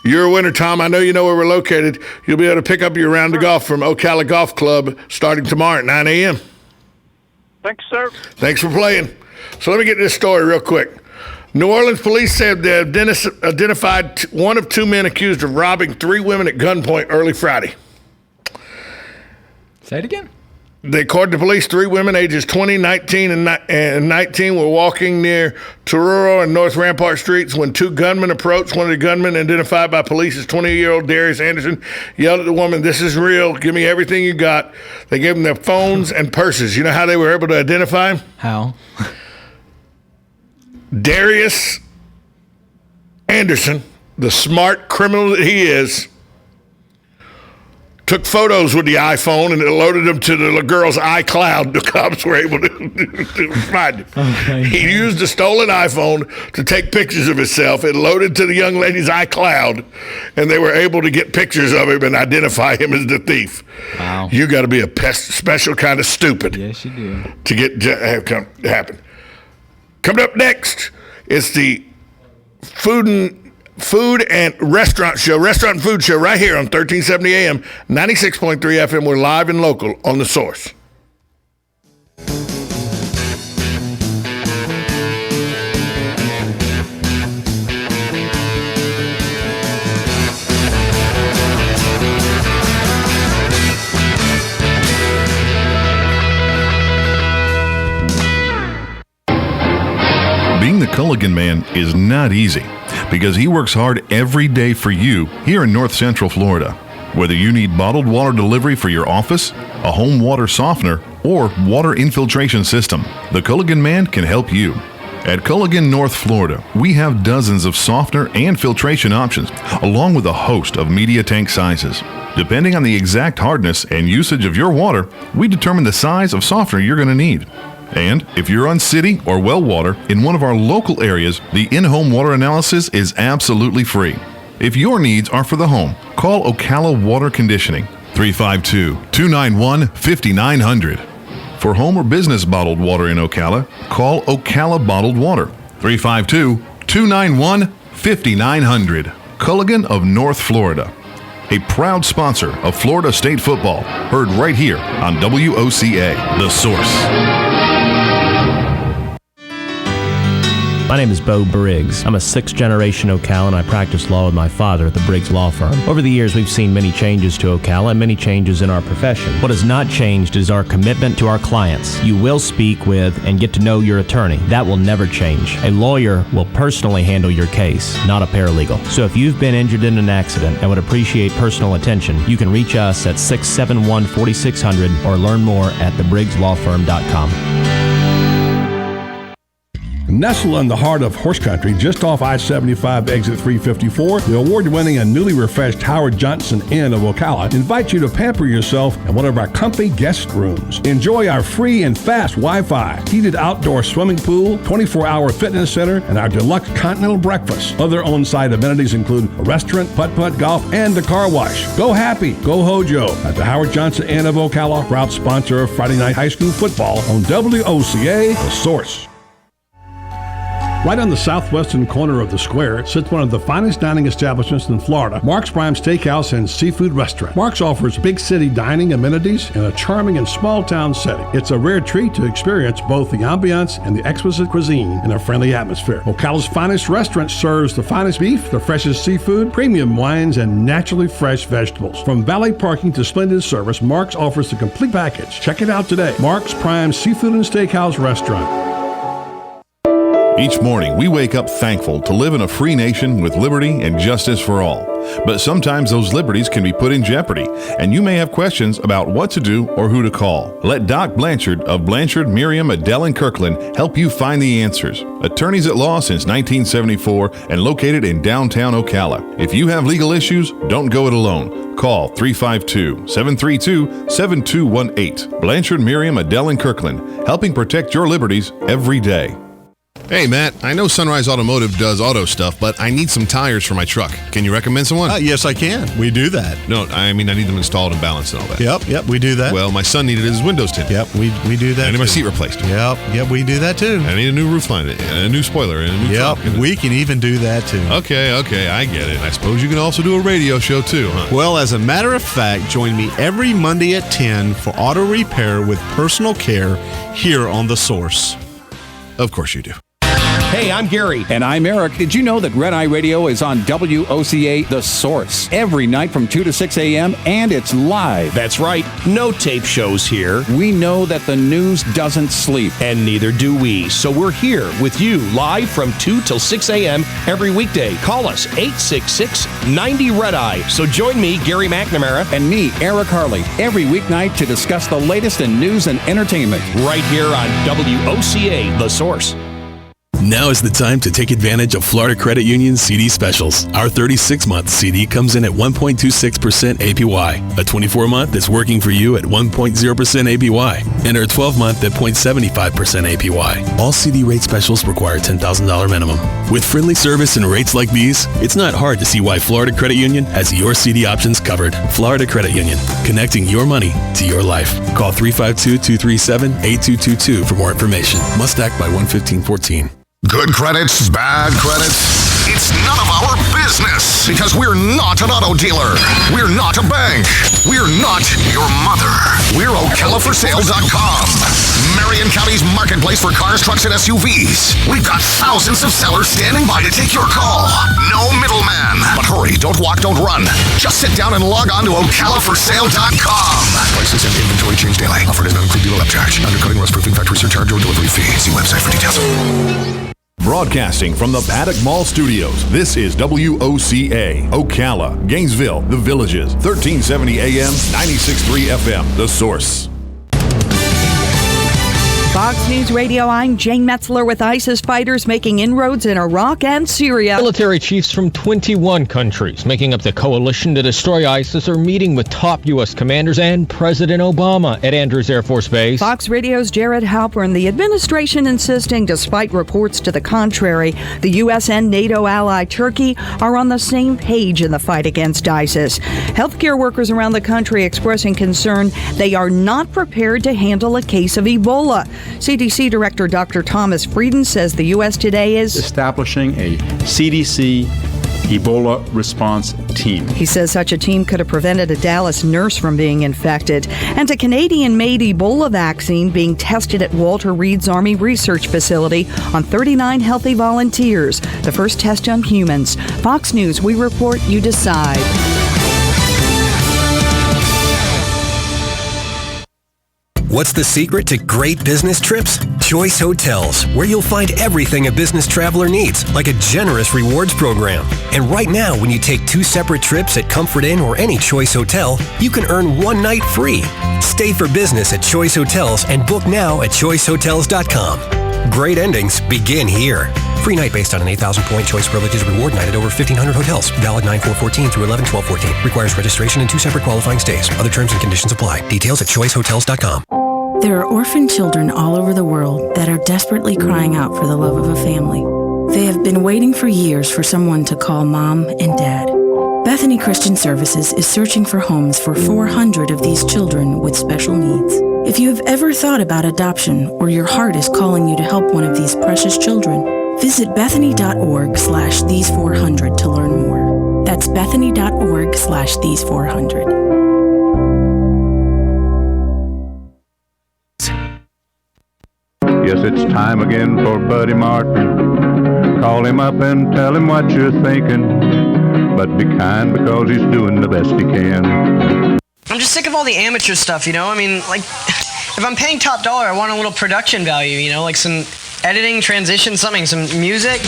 You're a winner, Tom. I know you know where we're located. You'll be able to pick up your round of golf from Ocala Golf Club starting tomorrow at 9 a.m. Thanks, sir. Thanks for playing. So let me get this story real quick. New Orleans police said they identified one of two men accused of robbing 3 women at gunpoint early Friday. Say it again. According to police, 3 women ages 20, 19, and 19 were walking near Truro and North Rampart Streets when 2 gunmen approached. One of the gunmen, identified by police as 20-year-old Darius Anderson, yelled at the woman, "This is real. Give me everything you got." They gave them their phones and purses. You know how they were able to identify him? How? Darius Anderson, the smart criminal that he is, took photos with the iPhone and it loaded them to the girl's iCloud. The cops were able to find him. Okay. He used a stolen iPhone to take pictures of himself. It loaded to the young lady's iCloud, and they were able to get pictures of him and identify him as the thief. Wow. You got to be a special kind of stupid. Yes, you do. To get happen. Coming up next, it's the food and restaurant and food show right here on 1370 AM, 96.3 FM. We're live and local on The Source. Being the Culligan Man is not easy, because he works hard every day for you here in North Central Florida. Whether you need bottled water delivery for your office, a home water softener, or water infiltration system, the Culligan Man can help you. At Culligan, North Florida, we have dozens of softener and filtration options, along with a host of media tank sizes. Depending on the exact hardness and usage of your water, we determine the size of softener you're going to need. And if you're on city or well water in one of our local areas, the in-home water analysis is absolutely free. If your needs are for the home, call Ocala Water Conditioning, 352-291-5900. For home or business bottled water in Ocala, call Ocala Bottled Water, 352-291-5900. Culligan of North Florida, a proud sponsor of Florida State football, heard right here on WOCA, The Source. My name is Bo Briggs. I'm a 6th-generation Ocalan. I practice law with my father at the Briggs Law Firm. Over the years, we've seen many changes to Ocala and many changes in our profession. What has not changed is our commitment to our clients. You will speak with and get to know your attorney. That will never change. A lawyer will personally handle your case, not a paralegal. So if you've been injured in an accident and would appreciate personal attention, you can reach us at 671-4600 or learn more at thebriggslawfirm.com. Nestled in the heart of horse country, just off I-75 exit 354, the award-winning and newly refreshed Howard Johnson Inn of Ocala invites you to pamper yourself in one of our comfy guest rooms. Enjoy our free and fast Wi-Fi, heated outdoor swimming pool, 24-hour fitness center, and our deluxe continental breakfast. Other on-site amenities include a restaurant, putt-putt golf, and a car wash. Go happy, go Hojo at the Howard Johnson Inn of Ocala, proud sponsor of Friday Night High School Football on WOCA, The Source. Right on the southwestern corner of the square sits one of the finest dining establishments in Florida, Mark's Prime Steakhouse and Seafood Restaurant. Mark's offers big city dining amenities in a charming and small town setting. It's a rare treat to experience both the ambiance and the exquisite cuisine in a friendly atmosphere. Ocala's finest restaurant serves the finest beef, the freshest seafood, premium wines, and naturally fresh vegetables. From valet parking to splendid service, Mark's offers the complete package. Check it out today. Mark's Prime Seafood and Steakhouse Restaurant. Each morning, we wake up thankful to live in a free nation with liberty and justice for all. But sometimes those liberties can be put in jeopardy, and you may have questions about what to do or who to call. Let Doc Blanchard of Blanchard, Miriam, Adele, and Kirkland help you find the answers. Attorneys at law since 1974 and located in downtown Ocala. If you have legal issues, don't go it alone. Call 352-732-7218. Blanchard, Miriam, Adele, and Kirkland, helping protect your liberties every day. Hey, Matt, I know Sunrise Automotive does auto stuff, but I need some tires for my truck. Can you recommend someone? Yes, I can. We do that. No, I mean, I need them installed and balanced and all that. Yep, we do that. Well, my son needed his windows tinted. Yep, we do that. I need my seat replaced. Yep, we do that too. I need a new roof line, and a new spoiler, and a new trunk. We can even do that too. Okay, I get it. I suppose you can also do a radio show too, huh? Well, as a matter of fact, join me every Monday at 10 for auto repair with personal care here on The Source. Of course you do. Hey, I'm Gary. And I'm Eric. Did you know that Red Eye Radio is on WOCA The Source every night from 2 to 6 a.m. and it's live? That's right. No tape shows here. We know that the news doesn't sleep. And neither do we. So we're here with you live from 2 till 6 a.m. every weekday. Call us 866-90-RED-EYE. So join me, Gary McNamara. And me, Eric Harley, every weeknight to discuss the latest in news and entertainment. Right here on WOCA The Source. Now is the time to take advantage of Florida Credit Union's CD specials. Our 36-month CD comes in at 1.26% APY. A 24-month is working for you at 1.0% APY. And our 12-month at 0.75% APY. All CD rate specials require $10,000 minimum. With friendly service and rates like these, it's not hard to see why Florida Credit Union has your CD options covered. Florida Credit Union, connecting your money to your life. Call 352-237-8222 for more information. Must act by 1/15/14. Good credits, bad credits. It's none of our business because we're not an auto dealer. We're not a bank. We're not your mother. We're OcalaForSale.com. Marion County's marketplace for cars, trucks, and SUVs. We've got thousands of sellers standing by to take your call. No middleman. But hurry, don't walk, don't run. Just sit down and log on to OcalaForSale.com. Prices and inventory change daily. Offer does not include dealer upcharge. Undercutting, rust-proofing, factory surcharge, or delivery fee. See website for details. Broadcasting from the Paddock Mall Studios, this is WOCA, Ocala, Gainesville, The Villages, 1370 AM, 96.3 FM, The Source. Fox News Radio, I'm Jane Metzler with ISIS fighters making inroads in Iraq and Syria. Military chiefs from 21 countries making up the coalition to destroy ISIS are meeting with top U.S. commanders and President Obama at Andrews Air Force Base. Fox Radio's Jared Halpern, the administration insisting, despite reports to the contrary, the U.S. and NATO ally Turkey are on the same page in the fight against ISIS. Healthcare workers around the country expressing concern they are not prepared to handle a case of Ebola. CDC Director Dr. Thomas Frieden says the U.S. today is establishing a CDC Ebola response team. He says such a team could have prevented a Dallas nurse from being infected. And a Canadian-made Ebola vaccine being tested at Walter Reed's Army Research Facility on 39 healthy volunteers. The first test on humans. Fox News, we report, you decide. What's the secret to great business trips? Choice Hotels, where you'll find everything a business traveler needs, like a generous rewards program. And right now, when you take 2 separate trips at Comfort Inn or any Choice Hotel, you can earn 1 night free. Stay for business at Choice Hotels and book now at choicehotels.com. Great endings begin here. Free night based on an 8,000-point Choice Privileges reward night at over 1,500 hotels. Valid 9/4/14 through 11/12/14. Requires registration in 2 separate qualifying stays. Other terms and conditions apply. Details at choicehotels.com. There are orphan children all over the world that are desperately crying out for the love of a family. They have been waiting for years for someone to call Mom and Dad. Bethany Christian Services is searching for homes for 400 of these children with special needs. If you have ever thought about adoption or your heart is calling you to help one of these precious children, visit bethany.org/these400 to learn more. That's bethany.org/these400. Yes, it's time again for Buddy Martin. Call him up and tell him what you're thinking. But be kind because he's doing the best he can. I'm just sick of all the amateur stuff, you know? I mean, like, if I'm paying top dollar, I want a little production value, you know? Like some editing, transition, something, some music.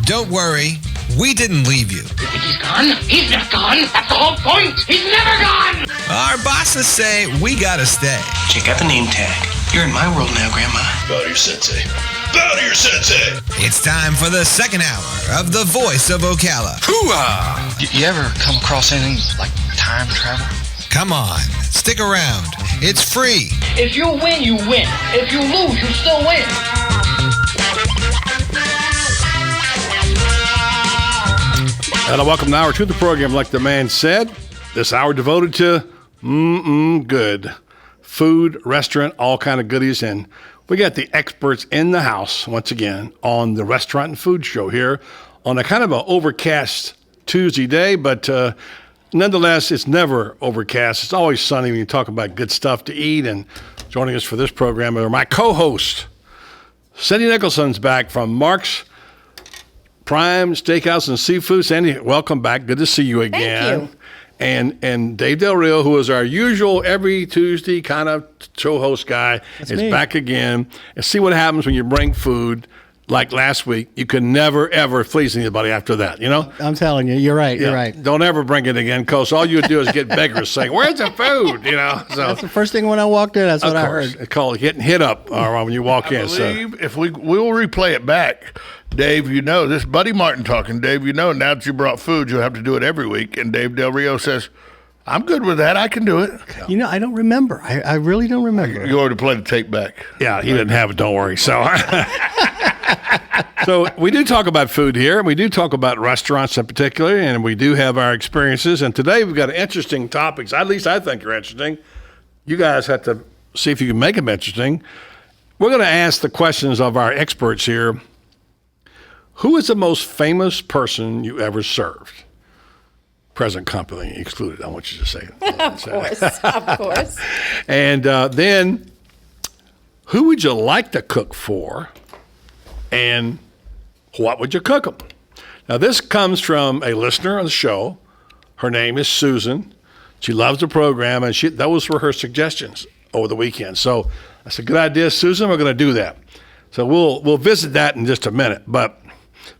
Don't worry, we didn't leave you. He's gone? He's not gone. That's the whole point. He's never gone. Our bosses say we gotta stay. Check out the name tag. You're in my world now, Grandma. Bow to your sensei. Bow to your sensei. It's time for the second hour of The Voice of Ocala. Hoo-ah! You ever come across anything like time travel? Come on, stick around. It's free. If you win, you win. If you lose, you still win. And welcome to hour 2 of the program. Like the man said, this hour devoted to good food, restaurant, all kind of goodies. And we got the experts in the house once again on the Restaurant and Food Show here on a kind of an overcast Tuesday day, but nonetheless, it's never overcast. It's always sunny when you talk about good stuff to eat. And joining us for this program are my co-host, Cindy Nicholson's back from Mark's Prime Steakhouse and Seafood. Sandy, welcome back. Good to see you again. Thank you. And Dave Del Rio, who is our usual every Tuesday kind of show host guy, is back again. And see what happens when you bring food. Like last week, you could never, ever please anybody after that, you know? I'm telling you, you're right, you're right. Don't ever bring it again, because all you would do is get beggars saying, where's the food, you know? So that's the first thing when I walked in, that's what I heard. It's called getting hit up when you walk in. Believe if we will replay it back, Dave, you know, this Buddy Martin talking, Dave, you know, now that you brought food, you'll have to do it every week. And Dave Del Rio says, I'm good with that. I can do it. You know, I don't remember. I really don't remember. You already played the tape back. Yeah, he didn't have it. Don't worry. So, so we do talk about food here. We do talk about restaurants in particular, and we do have our experiences. And today we've got interesting topics. At least I think they're interesting. You guys have to see if you can make them interesting. We're going to ask the questions of our experts here. Who is the most famous person you ever served? Present company excluded. I want you to say it. Of course. And then, who would you like to cook for, and what would you cook them? Now, this comes from a listener on the show. Her name is Susan. She loves the program, and those were her suggestions over the weekend. So that's a good idea, Susan. We're going to do that. So we'll visit that in just a minute. But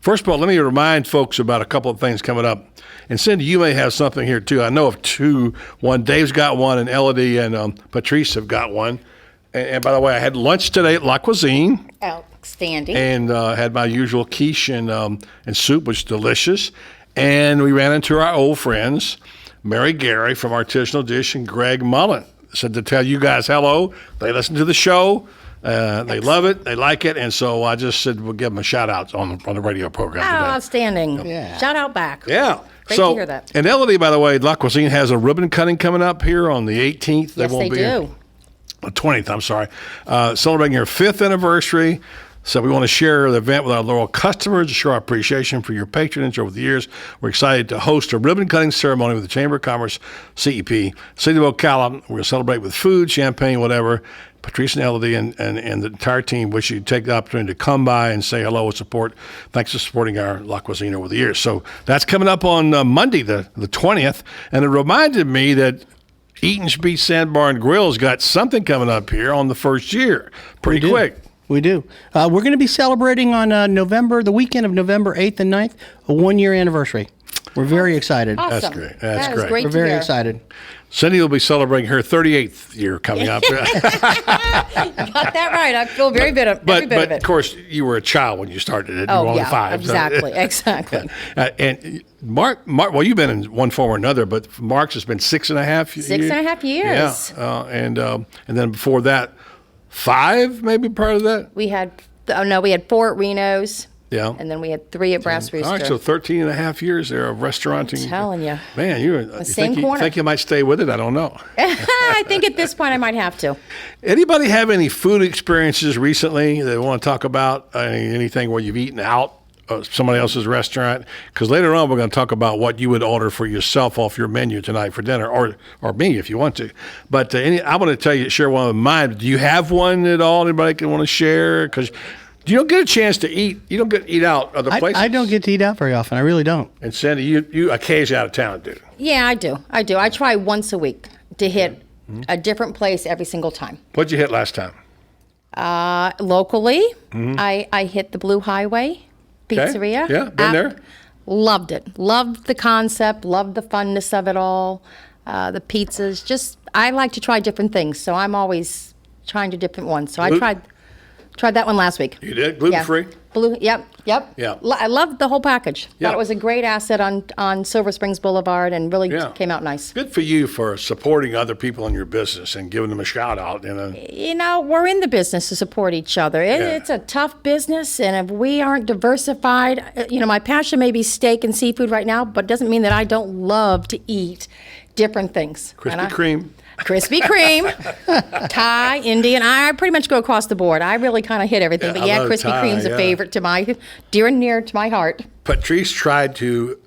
first of all, let me remind folks about a couple of things coming up. And Cindy, you may have something here too. I know of two. One, Dave's got one, and Elodie and Patrice have got one. And by the way, I had lunch today at La Cuisine. Outstanding. And had my usual quiche and soup, which is delicious. And we ran into our old friends, Mary Gary from Artisanal Dish and Greg Mullen. Said to tell you guys hello. They listen to the show. They love it. They like it. And so I just said we'll give them a shout out on the radio program today. Outstanding. Yeah. Shout out back. Yeah. Great to hear that. And Elodie, by the way, La Cuisine has a ribbon cutting coming up here on the 18th. Yes, they do. The 20th, I'm sorry. Celebrating our 5th anniversary. So we want to share the event with our loyal customers to show our appreciation for your patronage over the years. We're excited to host a ribbon cutting ceremony with the Chamber of Commerce, CEP, City of Ocala. We're going to celebrate with food, champagne, whatever. Patrice and Elodie and the entire team wish you take the opportunity to come by and say hello and support. Thanks for supporting our La Cuisine over the years. So that's coming up on Monday, the 20th. And it reminded me that Eaton's Beach Sandbar and Grill's got something coming up here on the first year. Pretty quick. We do. We're going to be celebrating on the weekend of November 8th and 9th, a 1-year anniversary. We're very excited. Awesome. That's great. That's great. We're very excited. Cindy will be celebrating her 38th year coming up. You got that right. I feel very bit of every bit of it. Of course, you were a child when you started it. You were only 5. Exactly, So. exactly. And Mark, well, you've been in one form or another, but Mark's has been 6.5 years. 6.5 years. Yeah, and then before that, 5 maybe part of that. We had 4 at Reno's. Yeah. And then we had 3 at Brass Rooster. All right, so 13.5 years there of restauranting. I'm telling you. Man, you corner. think you might stay with it? I don't know. I think at this point I might have to. Anybody have any food experiences recently that they want to talk about? Anything where you've eaten out of somebody else's restaurant? Because later on we're going to talk about what you would order for yourself off your menu tonight for dinner, or me if you want to. But I want to share one of mine. Do you have one at all? Anybody can want to share? Because you don't get a chance to eat. You don't get to eat out other places. I don't get to eat out very often. I really don't. And Sandy, you occasionally out of town, do? Yeah, I do. I try once a week to hit a different place every single time. What'd you hit last time? Locally, I hit the Blue Highway Pizzeria. Okay. Yeah, been there. Loved it. Loved the concept. Loved the funness of it all. The pizzas. I like to try different things, so I'm always trying to different ones. So I tried that one last week. You did? Gluten-free? Yep. Yeah. I loved the whole package. Yeah. Thought it was a great asset on Silver Springs Boulevard and really came out nice. Good for you for supporting other people in your business and giving them a shout out. We're in the business to support each other. It's a tough business, and if we aren't diversified, my passion may be steak and seafood right now, but it doesn't mean that I don't love to eat different things. Krispy Kreme. Krispy Kreme, Thai, Indian. I pretty much go across the board. I really kind of hit everything. But Krispy Kreme's a favorite to my dear and near to my heart. Patrice tried to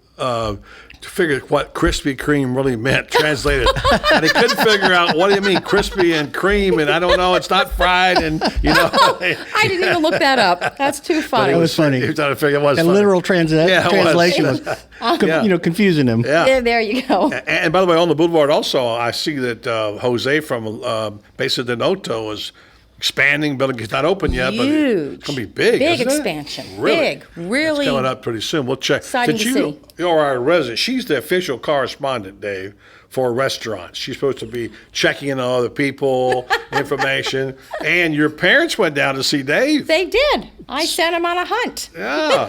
figure what Krispy Kreme really meant, translated, and he couldn't figure out what do you mean crispy and cream, and I don't know, it's not fried, and I didn't even look that up. That's too funny. It was funny. He was trying to figure it was a funny. literal translation was confusing him. Yeah. There you go. And by the way, on the boulevard also, I see that Jose from Besa de Noto is expanding. Building not open yet, but it's going to be big. Big isn't expansion. It? Really? Really. It's coming up pretty soon. We'll check. Exciting Since to see. You're our resident. She's the official correspondent, Dave, for restaurants. She's supposed to be checking in on other people, information. And your parents went down to see Dave. They did. I sent them on a hunt. Yeah.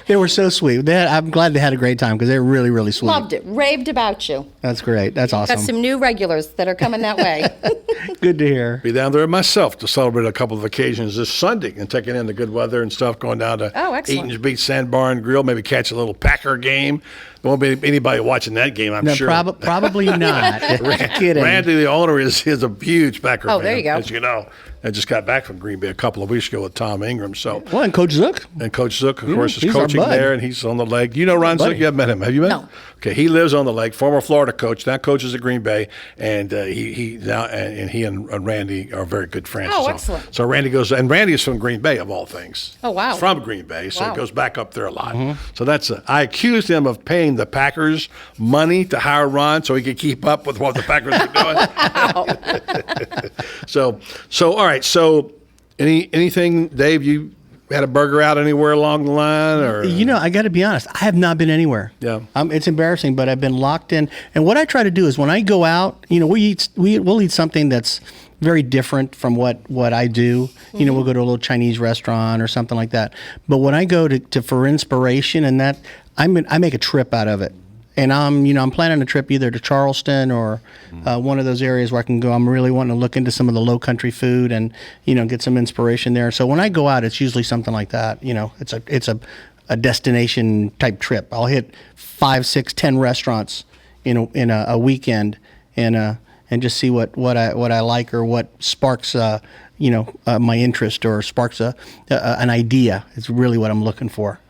They were so sweet. I'm glad they had a great time because they're really, really sweet. Loved it. Raved about you. That's great. That's awesome. Got some new regulars that are coming that way. Good to hear. Be down there myself to celebrate a couple of occasions this Sunday and taking in the good weather and stuff, going down to Eaton's Beach Sandbar and Grill, maybe catch a little Packer game. There won't be anybody watching that game, I'm sure. Probably not. Kidding. Randy, the owner, is a huge Packer fan. Oh, there you go. As you know. I just got back from Green Bay a couple of weeks ago with Tom Ingram. Well, and Coach Zook. And Coach Zook, of course, is coaching there, and he's on the leg. You know Ron Zook? You haven't met him. Have you met him? No. Okay, he lives on the lake, former Florida coach, now coaches at Green Bay, and he and Randy are very good friends. Oh, excellent. So Randy goes, and Randy is from Green Bay, of all things. Oh, wow. He's from Green Bay, so he goes back up there a lot. So I accused him of paying the Packers money to hire Ron so he could keep up with what the Packers are doing. So all right, so anything, Dave, you had a burger out anywhere along the line, or I got to be honest, I have not been anywhere. Yeah, it's embarrassing, but I've been locked in. And what I try to do is when I go out, we'll eat something that's very different from what I do. We'll go to a little Chinese restaurant or something like that. But when I go to for inspiration and that, I make a trip out of it. And I'm planning a trip either to Charleston or one of those areas where I can go. I'm really wanting to look into some of the low country food and get some inspiration there. So when I go out, it's usually something like that. It's a destination type trip. I'll hit 5, 6, 10 restaurants in a weekend and just see what I like or what sparks my interest or sparks an idea. It's really what I'm looking for.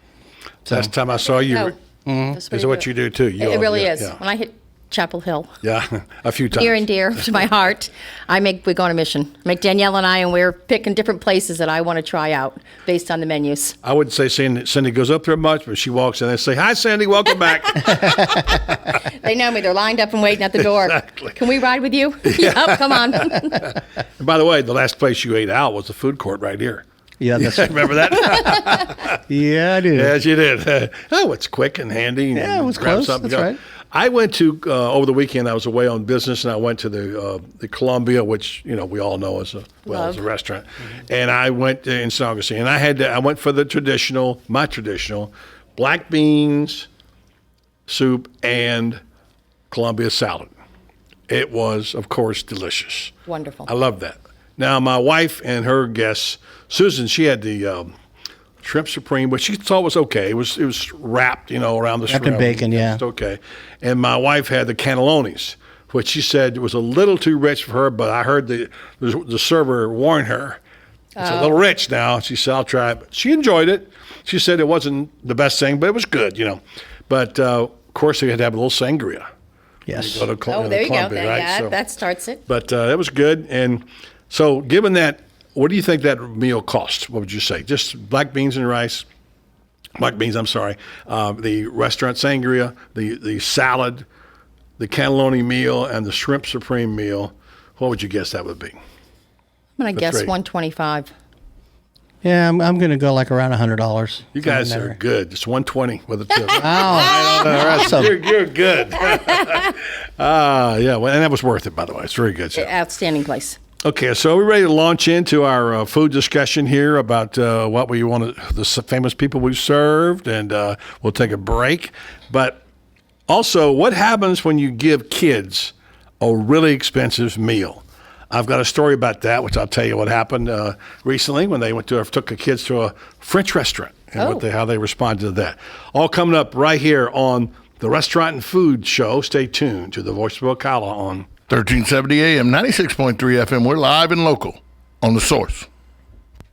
So. Last time I saw you. Is it what you do too? It really is. Yeah. When I hit Chapel Hill. Yeah, a few times. Near and dear to my heart. We go on a mission. Danielle and I, and we're picking different places that I want to try out based on the menus. I wouldn't say Cindy goes up there much, but she walks in and say, "Hi, Cindy, welcome back." They know me. They're lined up and waiting at the door. Exactly. Can we ride with you? Yep, come on. And by the way, the last place you ate out was the food court right here. Yeah, that's remember that? Yeah, I do. Yes, you did. It's quick and handy. Yeah, it was close. That's right. I went to over the weekend. I was away on business, and I went to the Columbia, which we all know as a restaurant. Mm-hmm. And I went in St. Augustine, and I went for the traditional black beans soup and Columbia salad. It was, of course, delicious. Wonderful. I love that. Now, my wife and her guests, Susan, she had the shrimp supreme, which she thought was okay. It was wrapped, around the shrimp. Wrapped in bacon, yeah. It's okay. And my wife had the cannellonis, which she said was a little too rich for her, but I heard the server warn her. It's a little rich now. She said, I'll try it. But she enjoyed it. She said it wasn't the best thing, but it was good, But, of course, they had to have a little sangria. Yes. There you go. Right? Yeah, that starts it. But it was good. And so given that, what do you think that meal cost? What would you say? Just black beans and rice. Black beans, I'm sorry. The restaurant sangria, the salad, the cannelloni meal, and the shrimp supreme meal. What would you guess that would be? I'm going to guess $125. Yeah, I'm going to go like around $100. You guys are good. It's $120 with a tip. Awesome. You're good. Yeah, and that was worth it, by the way. It's very good. Outstanding place. Okay, so we're ready to launch into our food discussion here about what we want to, the famous people we've served, and we'll take a break. But also, what happens when you give kids a really expensive meal? I've got a story about that, which I'll tell you what happened recently when they took the kids to a French restaurant and how they responded to that. All coming up right here on the Restaurant and Food Show. Stay tuned to the Voice of Ocala on 1370 AM, 96.3 FM. We're live and local on The Source.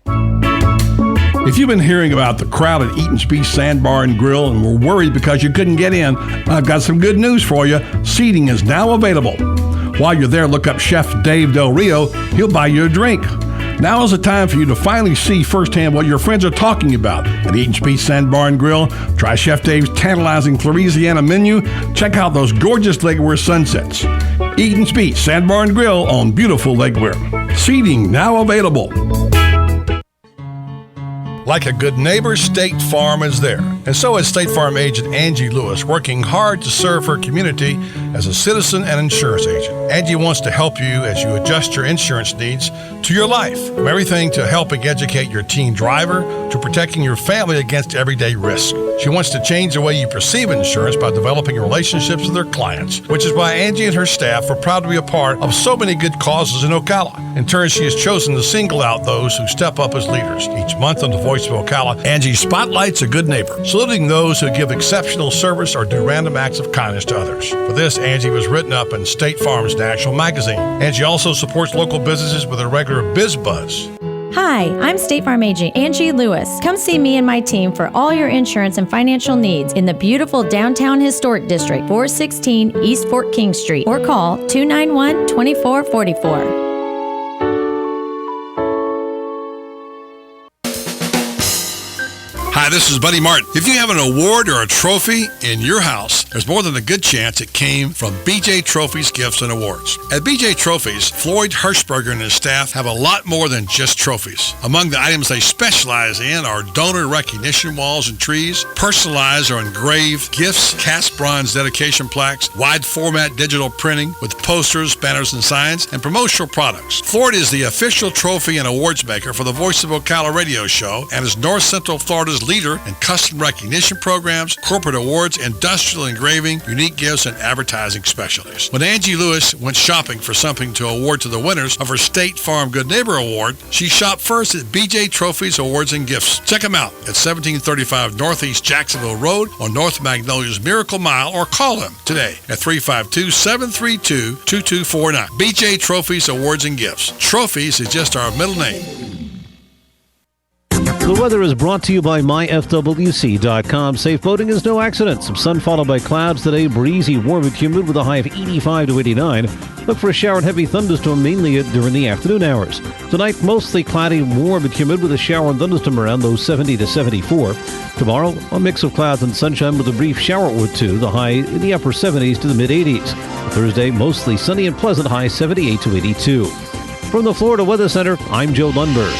If you've been hearing about the crowd at Eaton's Beach Sandbar and Grill and were worried because you couldn't get in, I've got some good news for you. Seating is now available. While you're there, look up Chef Dave Del Rio. He'll buy you a drink. Now is the time for you to finally see firsthand what your friends are talking about at Eaton's Beach Sandbar and Grill. Try Chef Dave's tantalizing Louisiana menu. Check out those gorgeous Lake Weir sunsets. Eaton's Beach Sandbar and Grill on beautiful Lake Weir. Seating now available. Like a good neighbor, State Farm is there. And so is State Farm agent Angie Lewis, working hard to serve her community as a citizen and insurance agent. Angie wants to help you as you adjust your insurance needs to your life, from everything to helping educate your teen driver to protecting your family against everyday risk. She wants to change the way you perceive insurance by developing relationships with her clients, which is why Angie and her staff are proud to be a part of so many good causes in Ocala. In turn, she has chosen to single out those who step up as leaders. Each month on the Voice of Ocala, Angie spotlights a good neighbor, saluting those who give exceptional service or do random acts of kindness to others. For this, Angie was written up in State Farm's National Magazine. Angie also supports local businesses with a regular Biz Buzz. Hi, I'm State Farm agent Angie Lewis. Come see me and my team for all your insurance and financial needs in the beautiful downtown historic district, 416 East Fort King Street, or call 291-2444. Hi, this is Buddy Martin. If you have an award or a trophy in your house, there's more than a good chance it came from BJ Trophies Gifts and Awards. At BJ Trophies, Floyd Hirschberger and his staff have a lot more than just trophies. Among the items they specialize in are donor recognition walls and trees, personalized or engraved gifts, cast bronze dedication plaques, wide format digital printing with posters, banners, and signs, and promotional products. Floyd is the official trophy and awards maker for the Voice of Ocala radio show and is North Central Florida's leader in custom recognition programs, corporate awards, industrial engraving, unique gifts, and advertising specialties. When Angie Lewis went shopping for something to award to the winners of her State Farm Good Neighbor Award, she shopped first at BJ Trophies Awards and Gifts. Check them out at 1735 Northeast Jacksonville Road on North Magnolia's Miracle Mile, or call them today at 352-732-2249. BJ Trophies Awards and Gifts. Trophies is just our middle name. The weather is brought to you by myfwc.com. Safe boating is no accident. Some sun followed by clouds today. Breezy, warm and humid with a high of 85 to 89. Look for a shower and heavy thunderstorm mainly during the afternoon hours. Tonight, mostly cloudy, warm and humid with a shower and thunderstorm around those 70 to 74. Tomorrow, a mix of clouds and sunshine with a brief shower or two. The high in the upper 70s to the mid 80s. Thursday, mostly sunny and pleasant, high 78 to 82. From the Florida Weather Center, I'm Joe Lundberg.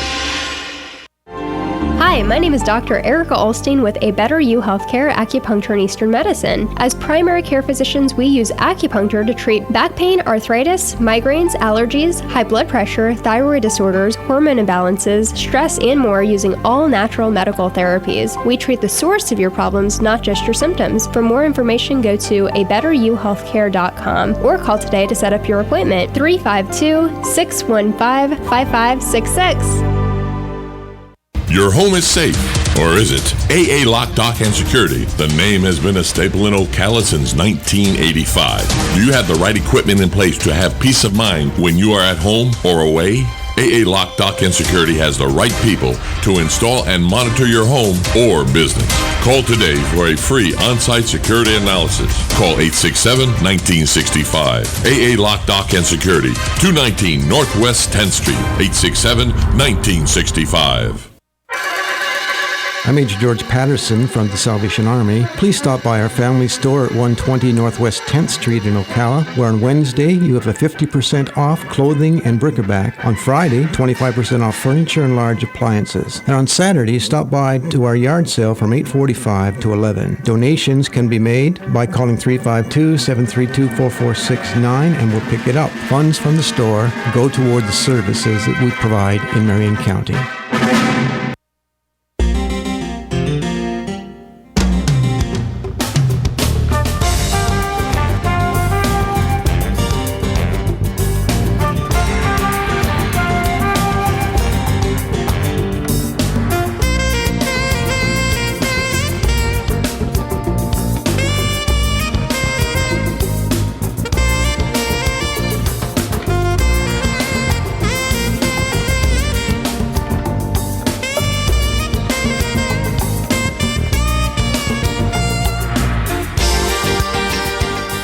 Hi, my name is Dr. Erica Olstein with A Better You Healthcare Acupuncture and Eastern Medicine. As primary care physicians, we use acupuncture to treat back pain, arthritis, migraines, allergies, high blood pressure, thyroid disorders, hormone imbalances, stress, and more using all natural medical therapies. We treat the source of your problems, not just your symptoms. For more information, go to abetteryouhealthcare.com or call today to set up your appointment. 352-615-5566. Your home is safe, or is it? AA Lock, Dock, and Security. The name has been a staple in Ocala since 1985. Do you have the right equipment in place to have peace of mind when you are at home or away? AA Lock, Dock, and Security has the right people to install and monitor your home or business. Call today for a free on-site security analysis. Call 867-1965. AA Lock, Dock, and Security, 219 Northwest 10th Street, 867-1965. I'm Major George Patterson from the Salvation Army. Please stop by our family store at 120 Northwest 10th Street in Ocala, where on Wednesday you have a 50% off clothing and bric-a-brac. On Friday, 25% off furniture and large appliances. And on Saturday, stop by to our yard sale from 8:45 to 11. Donations can be made by calling 352-732-4469 and we'll pick it up. Funds from the store go toward the services that we provide in Marion County.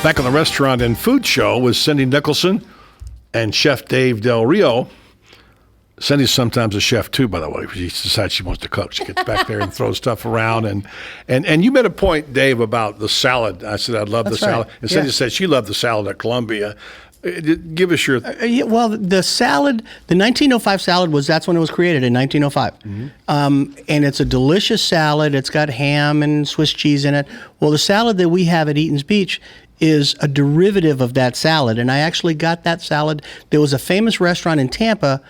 Back on the restaurant and food show with Cindy Nicholson and Chef Dave Del Rio. Cindy's sometimes a chef too, by the way. She decides she wants to cook. She gets back there and throws stuff around. And you made a point, Dave, about the salad. I said, I love the salad. And Cindy said she loved the salad at Columbia. Give us your... well, the salad, the 1905 salad that's when it was created, in 1905. Mm-hmm. And it's a delicious salad. It's got ham and Swiss cheese in it. Well, the salad that we have at Eaton's Beach is a derivative of that salad. And I actually got that salad. There was a famous restaurant in Tampa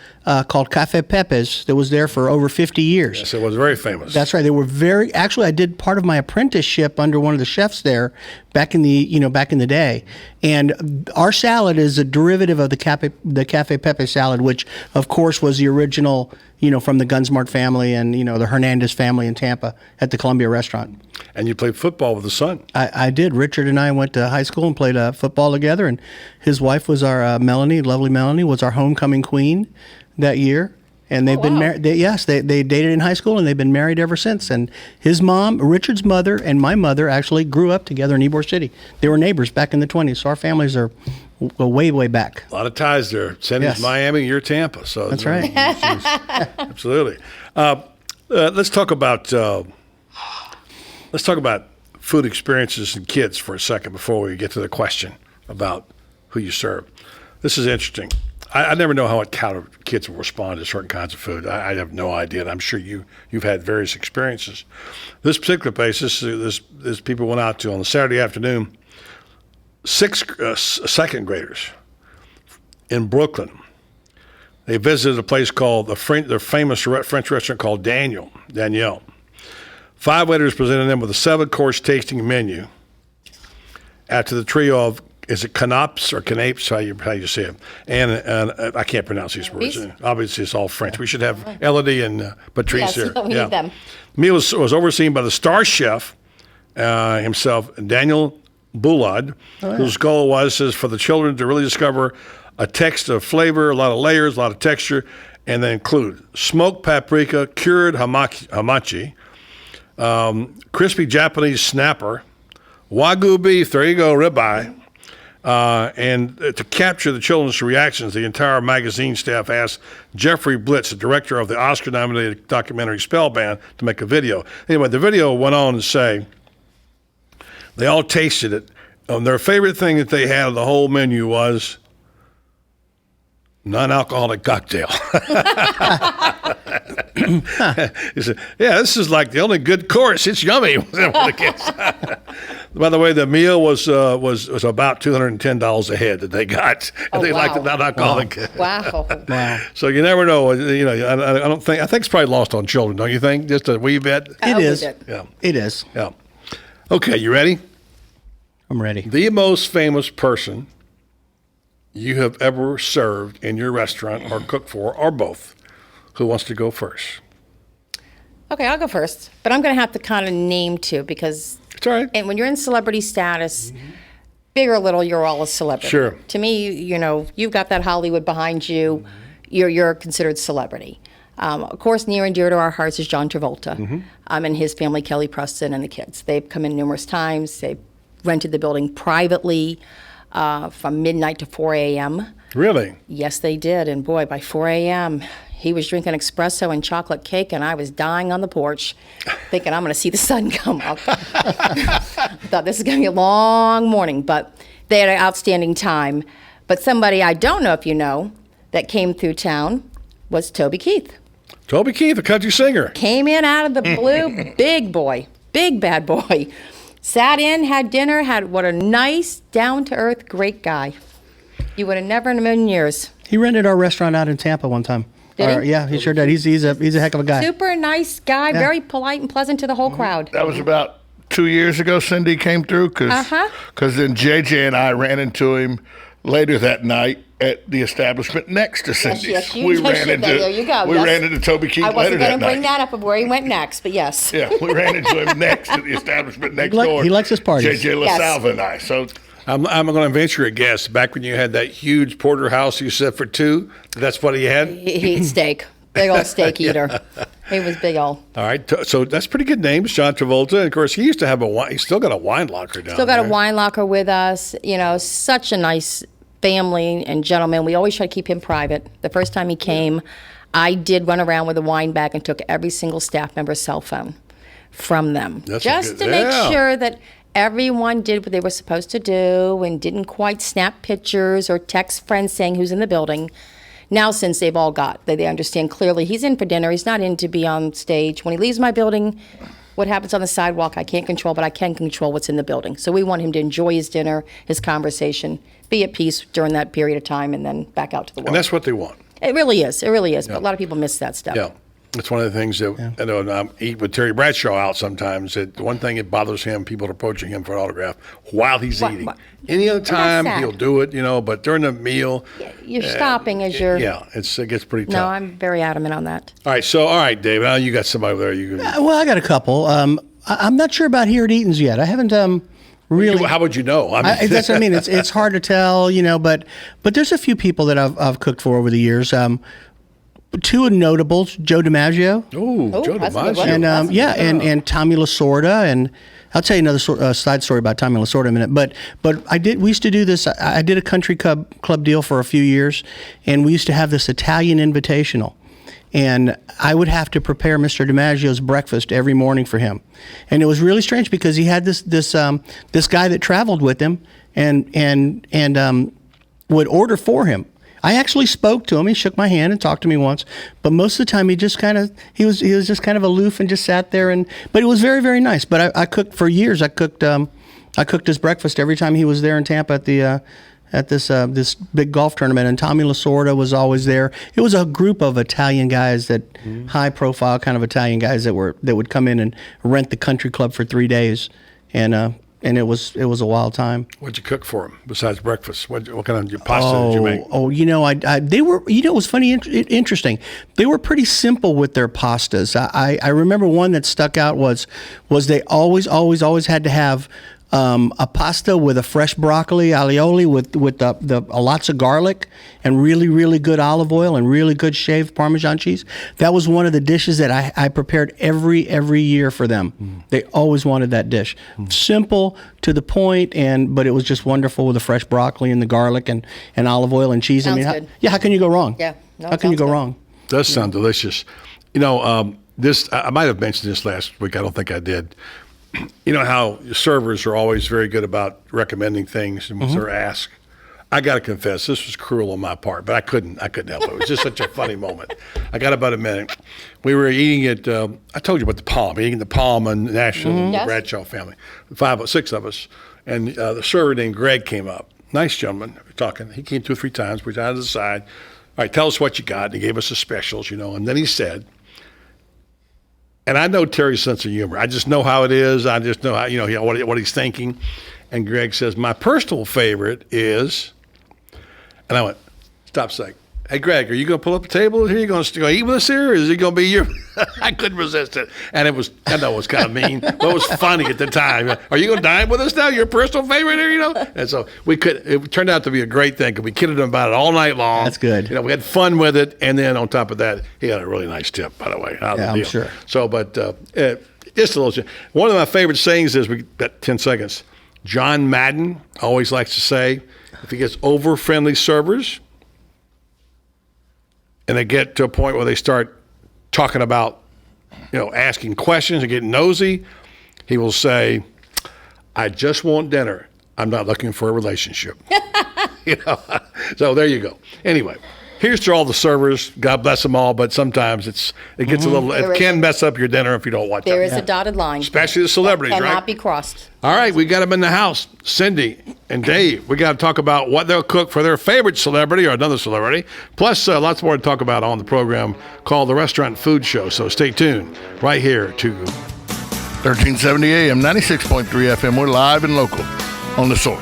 called Cafe Pepe's that was there for over 50 years. Yes, it was very famous. That's right. They were actually, I did part of my apprenticeship under one of the chefs there back in the day. And our salad is a derivative of the Cafe Pepe salad, which of course was the original, from the Gunsmart family and, the Hernandez family in Tampa at the Columbia restaurant. And you played football with the son. I did. Richard and I went to high school and played football together, and his wife was our Melanie, lovely Melanie, was our homecoming queen that year. And they've been married. They dated in high school, and they've been married ever since. And his mom, Richard's mother, and my mother actually grew up together in Ybor City. They were neighbors back in the 20s, so our families are way, way back. A lot of ties there. Cindy's Miami, you're Tampa. So that's right. Absolutely. Let's talk about food experiences and kids for a second before we get to the question about who you serve. This is interesting. I never know how kids will respond to certain kinds of food. I have no idea, and I'm sure you've had various experiences. This particular place, this people went out to on a Saturday afternoon. 6 second graders in Brooklyn. They visited a place called their famous French restaurant called Danielle. 5 waiters presented them with a 7-course tasting menu. After the trio of, is it canapes or canapes? How you say it? And I can't pronounce these words. Obviously, it's all French. We should have Elodie and Patrice here. We need them. The meal was overseen by the star chef himself, Daniel Boulad, whose goal was for the children to really discover a text of flavor, a lot of layers, a lot of texture, and they include smoked paprika, cured hamachi, crispy Japanese snapper, Wagyu beef, there you go, ribeye. And to capture the children's reactions, the entire magazine staff asked Jeffrey Blitz, the director of the Oscar-nominated documentary Spellbound, to make a video. Anyway, the video went on to say they all tasted it. Their favorite thing that they had on the whole menu was non-alcoholic cocktail. He said, "Yeah, this is like the only good course. It's yummy." By the way, the meal was about $210 a head that they got. Oh, They liked wow. the non-alcoholic. Wow. So you never know. You know, I don't think. I think it's probably lost on children. Don't you think? Just a wee bit. It is. Yeah. It is. Yeah. Okay, you ready? I'm ready. The most famous person you have ever served in your restaurant or cooked for, or both. Who wants to go first? Okay, I'll go first, but I'm going to have to kind of name two because it's all right. And when you're in celebrity status, big or little, you're all a celebrity. Sure. To me, you know, you've got that Hollywood behind you. You're considered celebrity. Of course, near and dear to our hearts is John Travolta and his family, Kelly Preston, and the kids. They've come in numerous times. They rented the building privately from midnight to 4 a.m. Really? Yes, they did. And boy, by 4 a.m., he was drinking espresso and chocolate cake, and I was dying on the porch, thinking I'm going to see the sun come up. I thought this is going to be a long morning, but they had an outstanding time. But somebody I don't know if you know that came through town was Toby Keith. Toby Keith, a country singer. Came in out of the blue, big boy, big bad boy. Sat in, had dinner, what a nice, down-to-earth, great guy. You would have never in a million years. He rented our restaurant out in Tampa one time. Did he? Yeah, he sure did. He's a heck of a guy. Super nice guy, Yeah. very polite and pleasant to the whole crowd. That was about 2 years ago Cindy came through, because then JJ and I ran into him later that night at the establishment next to Cindy's. Yes, there you go. We ran into Toby Keith I later wasn't that going to bring night. that up of where he went next, but yes. Yeah, we ran into him next at the establishment next door. He likes his parties. JJ LaSalva and I. So I'm going to venture a guess. Back when you had that huge porterhouse you said for two, that's what he had? He ate steak. Big old steak eater. He was big old. All right, so that's pretty good names, John Travolta. And of course, he used to have he's still got a wine locker down Still got there. a wine locker with us. You know, such a nice family and gentleman. We always try to keep him private. The first time he came, I did run around with a wine bag and took every single staff member's cell phone from them. Just to make sure that everyone did what they were supposed to do and didn't quite snap pictures or text friends saying who's in the building. Now, since they've all they understand clearly he's in for dinner. He's not in to be on stage. When he leaves my building, what happens on the sidewalk, I can't control, but I can control what's in the building. So we want him to enjoy his dinner, his conversation, be at peace during that period of time, and then back out to the world. And that's what they want. It really is. It really is. But a lot of people miss that stuff. Yeah. It's one of the things that I know. I eat with Terry Bradshaw out sometimes. That one thing that bothers him, people are approaching him for an autograph while he's eating. Any other time sad. he'll do it, but during the meal, You're stopping as you're. Yeah, it gets pretty tough. No, I'm very adamant on that. All right, Dave. Now you got somebody over there. You can. Well, I got a couple. I'm not sure about here at Eaton's yet. I haven't really. How would you know? That's what I mean. It's hard to tell, but there's a few people that I've cooked for over the years. Two notables, Joe DiMaggio. Oh, Joe DiMaggio. And and Tommy Lasorda, and I'll tell you another side story about Tommy Lasorda in a minute. But we used to do this. I did a country club deal for a few years, and we used to have this Italian invitational. And I would have to prepare Mr. DiMaggio's breakfast every morning for him, and it was really strange because he had this guy that traveled with him and would order for him. I actually spoke to him. He shook my hand and talked to me once, but most of the time he was just kind of aloof and just sat there. But it was very, very nice. But I cooked for years. I cooked his breakfast every time he was there in Tampa at this big golf tournament, and Tommy Lasorda was always there. It was a group of Italian guys high profile kind of Italian guys that would come in and rent the country club for 3 days, and it was a wild time. What'd you cook for them besides breakfast? What kind of pasta did you make? They were, it was funny, interesting. They were pretty simple with their pastas. I remember one that stuck out was they always had to have a pasta with a fresh broccoli, alioli with lots of garlic and really, really good olive oil and really good shaved Parmesan cheese. That was one of the dishes that I prepared every year for them. They always wanted that dish. Simple, to the point, but it was just wonderful with the fresh broccoli and the garlic and olive oil and cheese. Sounds good. How can you go wrong? Yeah. No, how can you go wrong? Does sound delicious. This I might have mentioned this last week. I don't think I did. You know how servers are always very good about recommending things once they're asked. I got to confess, this was cruel on my part, but I couldn't help it. It was just such a funny moment. I got about a minute. We were eating at, I told you about the Palm, eating the Palm in Nashville, the Bradshaw family, 6 of us. And the server named Greg came up. Nice gentleman, talking. He came 2 or 3 times. We were down to the side. All right, tell us what you got. And he gave us the specials, And then he said, and I know Terry's sense of humor. I just know how it is. I just know how, what he's thinking. And Greg says, my personal favorite is, and I went, stop a sec. Hey, Greg, are you going to pull up a table here? Are you going to eat with us here? Or is it going to be your? I couldn't resist it. And I know it was kind of mean, but it was funny at the time. Are you going to dine with us now? Your personal favorite here, And so it turned out to be a great thing because we kidded him about it all night long. That's good. We had fun with it. And then on top of that, he had a really nice tip, by the way. I'm sure. So, but just a little. One of my favorite sayings is, we got 10 seconds. John Madden always likes to say, if he gets over friendly servers, and they get to a point where they start talking about, asking questions and getting nosy, he will say, I just want dinner. I'm not looking for a relationship. So there you go. Anyway, here's to all the servers. God bless them all, but sometimes it gets a little, it can mess up your dinner if you don't watch it. There is a dotted line. Especially the celebrities, that right? cannot be crossed. All right, we got them in the house. Cindy and Dave, we got to talk about what they'll cook for their favorite celebrity or another celebrity. Plus, lots more to talk about on the program called The Restaurant Food Show. So stay tuned right here to 1370 AM, 96.3 FM. We're live and local on The Source.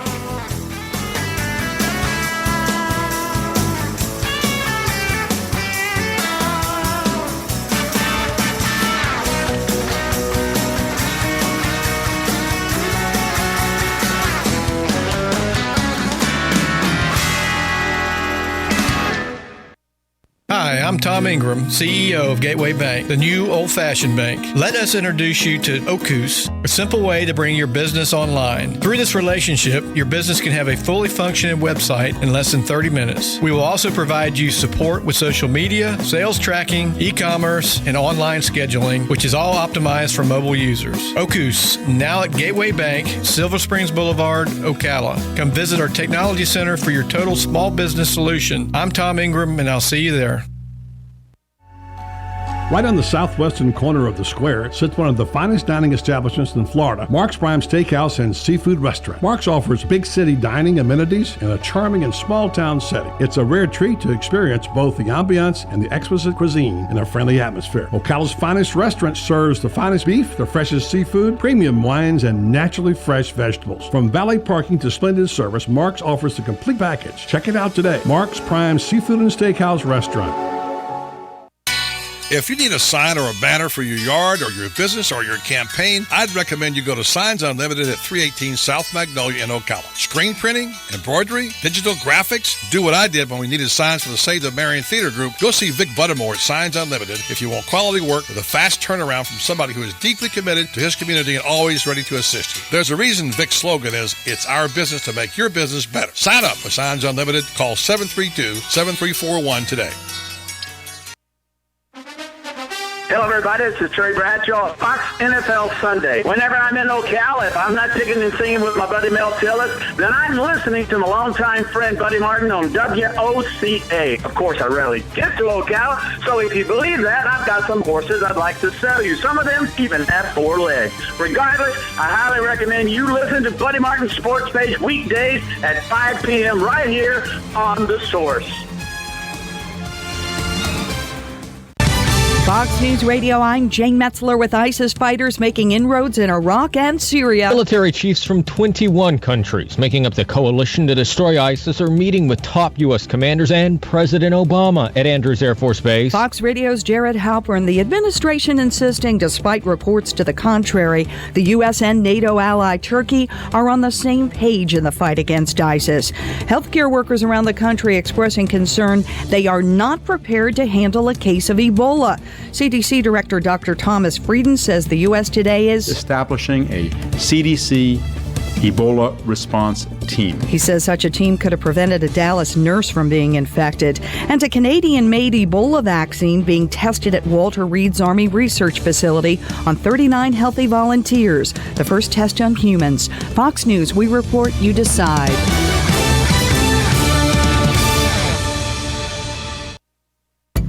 Hi, I'm Tom Ingram, CEO of Gateway Bank, the new old-fashioned bank. Let us introduce you to Ocus, a simple way to bring your business online. Through this relationship, your business can have a fully functioning website in less than 30 minutes. We will also provide you support with social media, sales tracking, e-commerce, and online scheduling, which is all optimized for mobile users. Ocus, now at Gateway Bank, Silver Springs Boulevard, Ocala. Come visit our technology center for your total small business solution. I'm Tom Ingram, and I'll see you there. Right on the southwestern corner of the square sits one of the finest dining establishments in Florida, Mark's Prime Steakhouse and Seafood Restaurant. Mark's offers big city dining amenities in a charming and small town setting. It's a rare treat to experience both the ambiance and the exquisite cuisine in a friendly atmosphere. Ocala's finest restaurant serves the finest beef, the freshest seafood, premium wines, and naturally fresh vegetables. From valet parking to splendid service, Mark's offers the complete package. Check it out today. Mark's Prime Seafood and Steakhouse Restaurant. If you need a sign or a banner for your yard or your business or your campaign, I'd recommend you go to Signs Unlimited at 318 South Magnolia in Ocala. Screen printing, embroidery, digital graphics. Do what I did when we needed signs for the Save the Marion Theater Group. Go see Vic Buttermore at Signs Unlimited if you want quality work with a fast turnaround from somebody who is deeply committed to his community and always ready to assist you. There's a reason Vic's slogan is, it's our business to make your business better. Sign up with Signs Unlimited. Call 732-7341 today. Hello, everybody. This is Terry Bradshaw of Fox NFL Sunday. Whenever I'm in Ocala, if I'm not singing and singing with my buddy Mel Tillis, then I'm listening to my longtime friend Buddy Martin on WOCA. Of course, I rarely get to Ocala, so if you believe that, I've got some horses I'd like to sell you. Some of them even have 4 legs. Regardless, I highly recommend you listen to Buddy Martin's Sports Page weekdays at 5 p.m. right here on The Source. Fox News Radio, I'm Jane Metzler with ISIS fighters making inroads in Iraq and Syria. Military chiefs from 21 countries making up the coalition to destroy ISIS are meeting with top U.S. commanders and President Obama at Andrews Air Force Base. Fox Radio's Jared Halpern, the administration insisting, despite reports to the contrary, the U.S. and NATO ally Turkey are on the same page in the fight against ISIS. Healthcare workers around the country expressing concern they are not prepared to handle a case of Ebola. CDC Director Dr. Thomas Frieden says the U.S. today is establishing a CDC Ebola response team. He says such a team could have prevented a Dallas nurse from being infected. And a Canadian-made Ebola vaccine being tested at Walter Reed's Army Research Facility on 39 healthy volunteers. The first test on humans. Fox News, we report, you decide.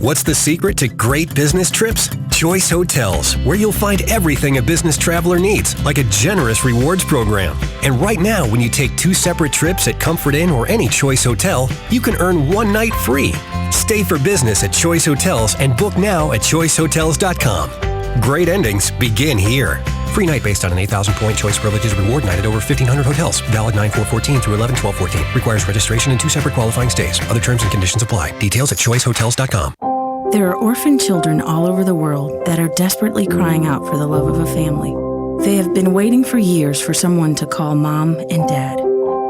What's the secret to great business trips? Choice Hotels, where you'll find everything a business traveler needs, like a generous rewards program. And right now, when you take 2 separate trips at Comfort Inn or any Choice Hotel, you can earn 1 night free. Stay for business at Choice Hotels and book now at choicehotels.com. Great endings begin here. Free night based on an 8,000-point Choice Privileges reward night at over 1,500 hotels. Valid 9/4/14 through 11/12/14. Requires registration and 2 separate qualifying stays. Other terms and conditions apply. Details at choicehotels.com. There are orphan children all over the world that are desperately crying out for the love of a family. They have been waiting for years for someone to call mom and dad.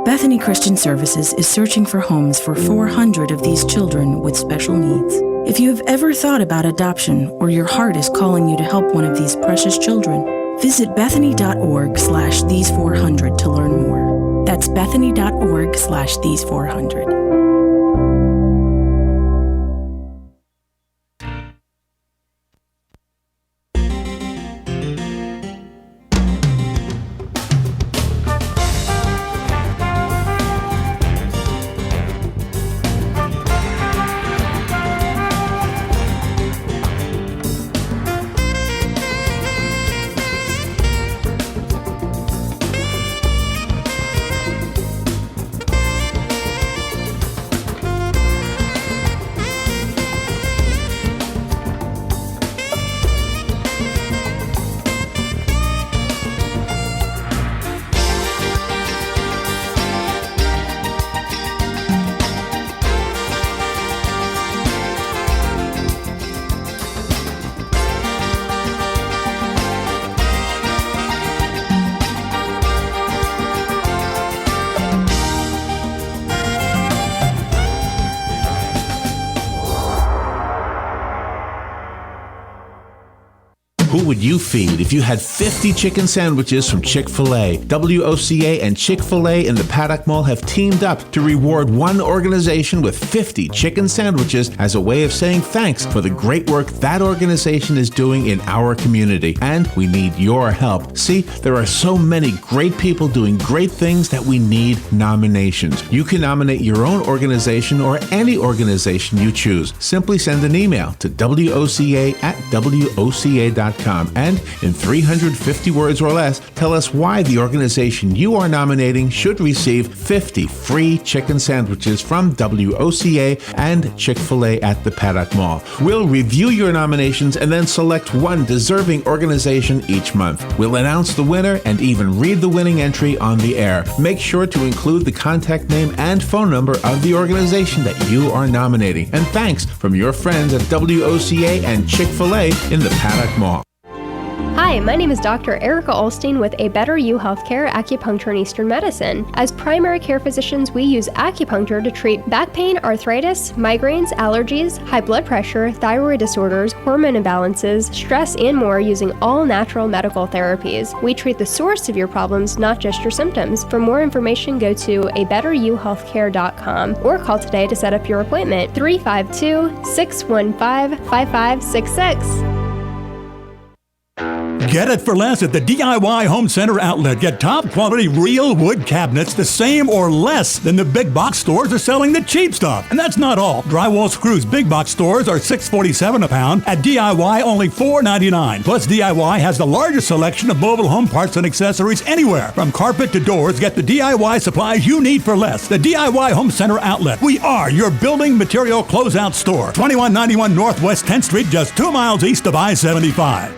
Bethany Christian Services is searching for homes for 400 of these children with special needs. If you have ever thought about adoption or your heart is calling you to help one of these precious children, visit bethany.org/these400 to learn more. That's bethany.org/these400. Who would you feed if you had 50 chicken sandwiches from Chick-fil-A? WOCA and Chick-fil-A in the Paddock Mall have teamed up to reward one organization with 50 chicken sandwiches as a way of saying thanks for the great work that organization is doing in our community. And we need your help. See, there are so many great people doing great things that we need nominations. You can nominate your own organization or any organization you choose. Simply send an email to WOCA@WOCA.com. And in 350 words or less, tell us why the organization you are nominating should receive 50 free chicken sandwiches from WOCA and Chick-fil-A at the Paddock Mall. We'll review your nominations and then select one deserving organization each month. We'll announce the winner and even read the winning entry on the air. Make sure to include the contact name and phone number of the organization that you are nominating. And thanks from your friends at WOCA and Chick-fil-A in the Paddock Mall. Hi, my name is Dr. Erica Olstein with A Better You Healthcare Acupuncture and Eastern Medicine. As primary care physicians, we use acupuncture to treat back pain, arthritis, migraines, allergies, high blood pressure, thyroid disorders, hormone imbalances, stress, and more using all natural medical therapies. We treat the source of your problems, not just your symptoms. For more information, go to abetteryouhealthcare.com or call today to set up your appointment. 352-615-5566. Get it for less at the DIY Home Center outlet. Get top quality real wood cabinets the same or less than the big box stores are selling the cheap stuff. And that's not all. Drywall screws big box stores are $6.47 a pound. At DIY only $4.99. Plus DIY has the largest selection of mobile home parts and accessories anywhere. From carpet to doors, get the DIY supplies you need for less. The DIY Home Center outlet. We are your building material closeout store. 2191 Northwest 10th Street, just 2 miles east of I-75.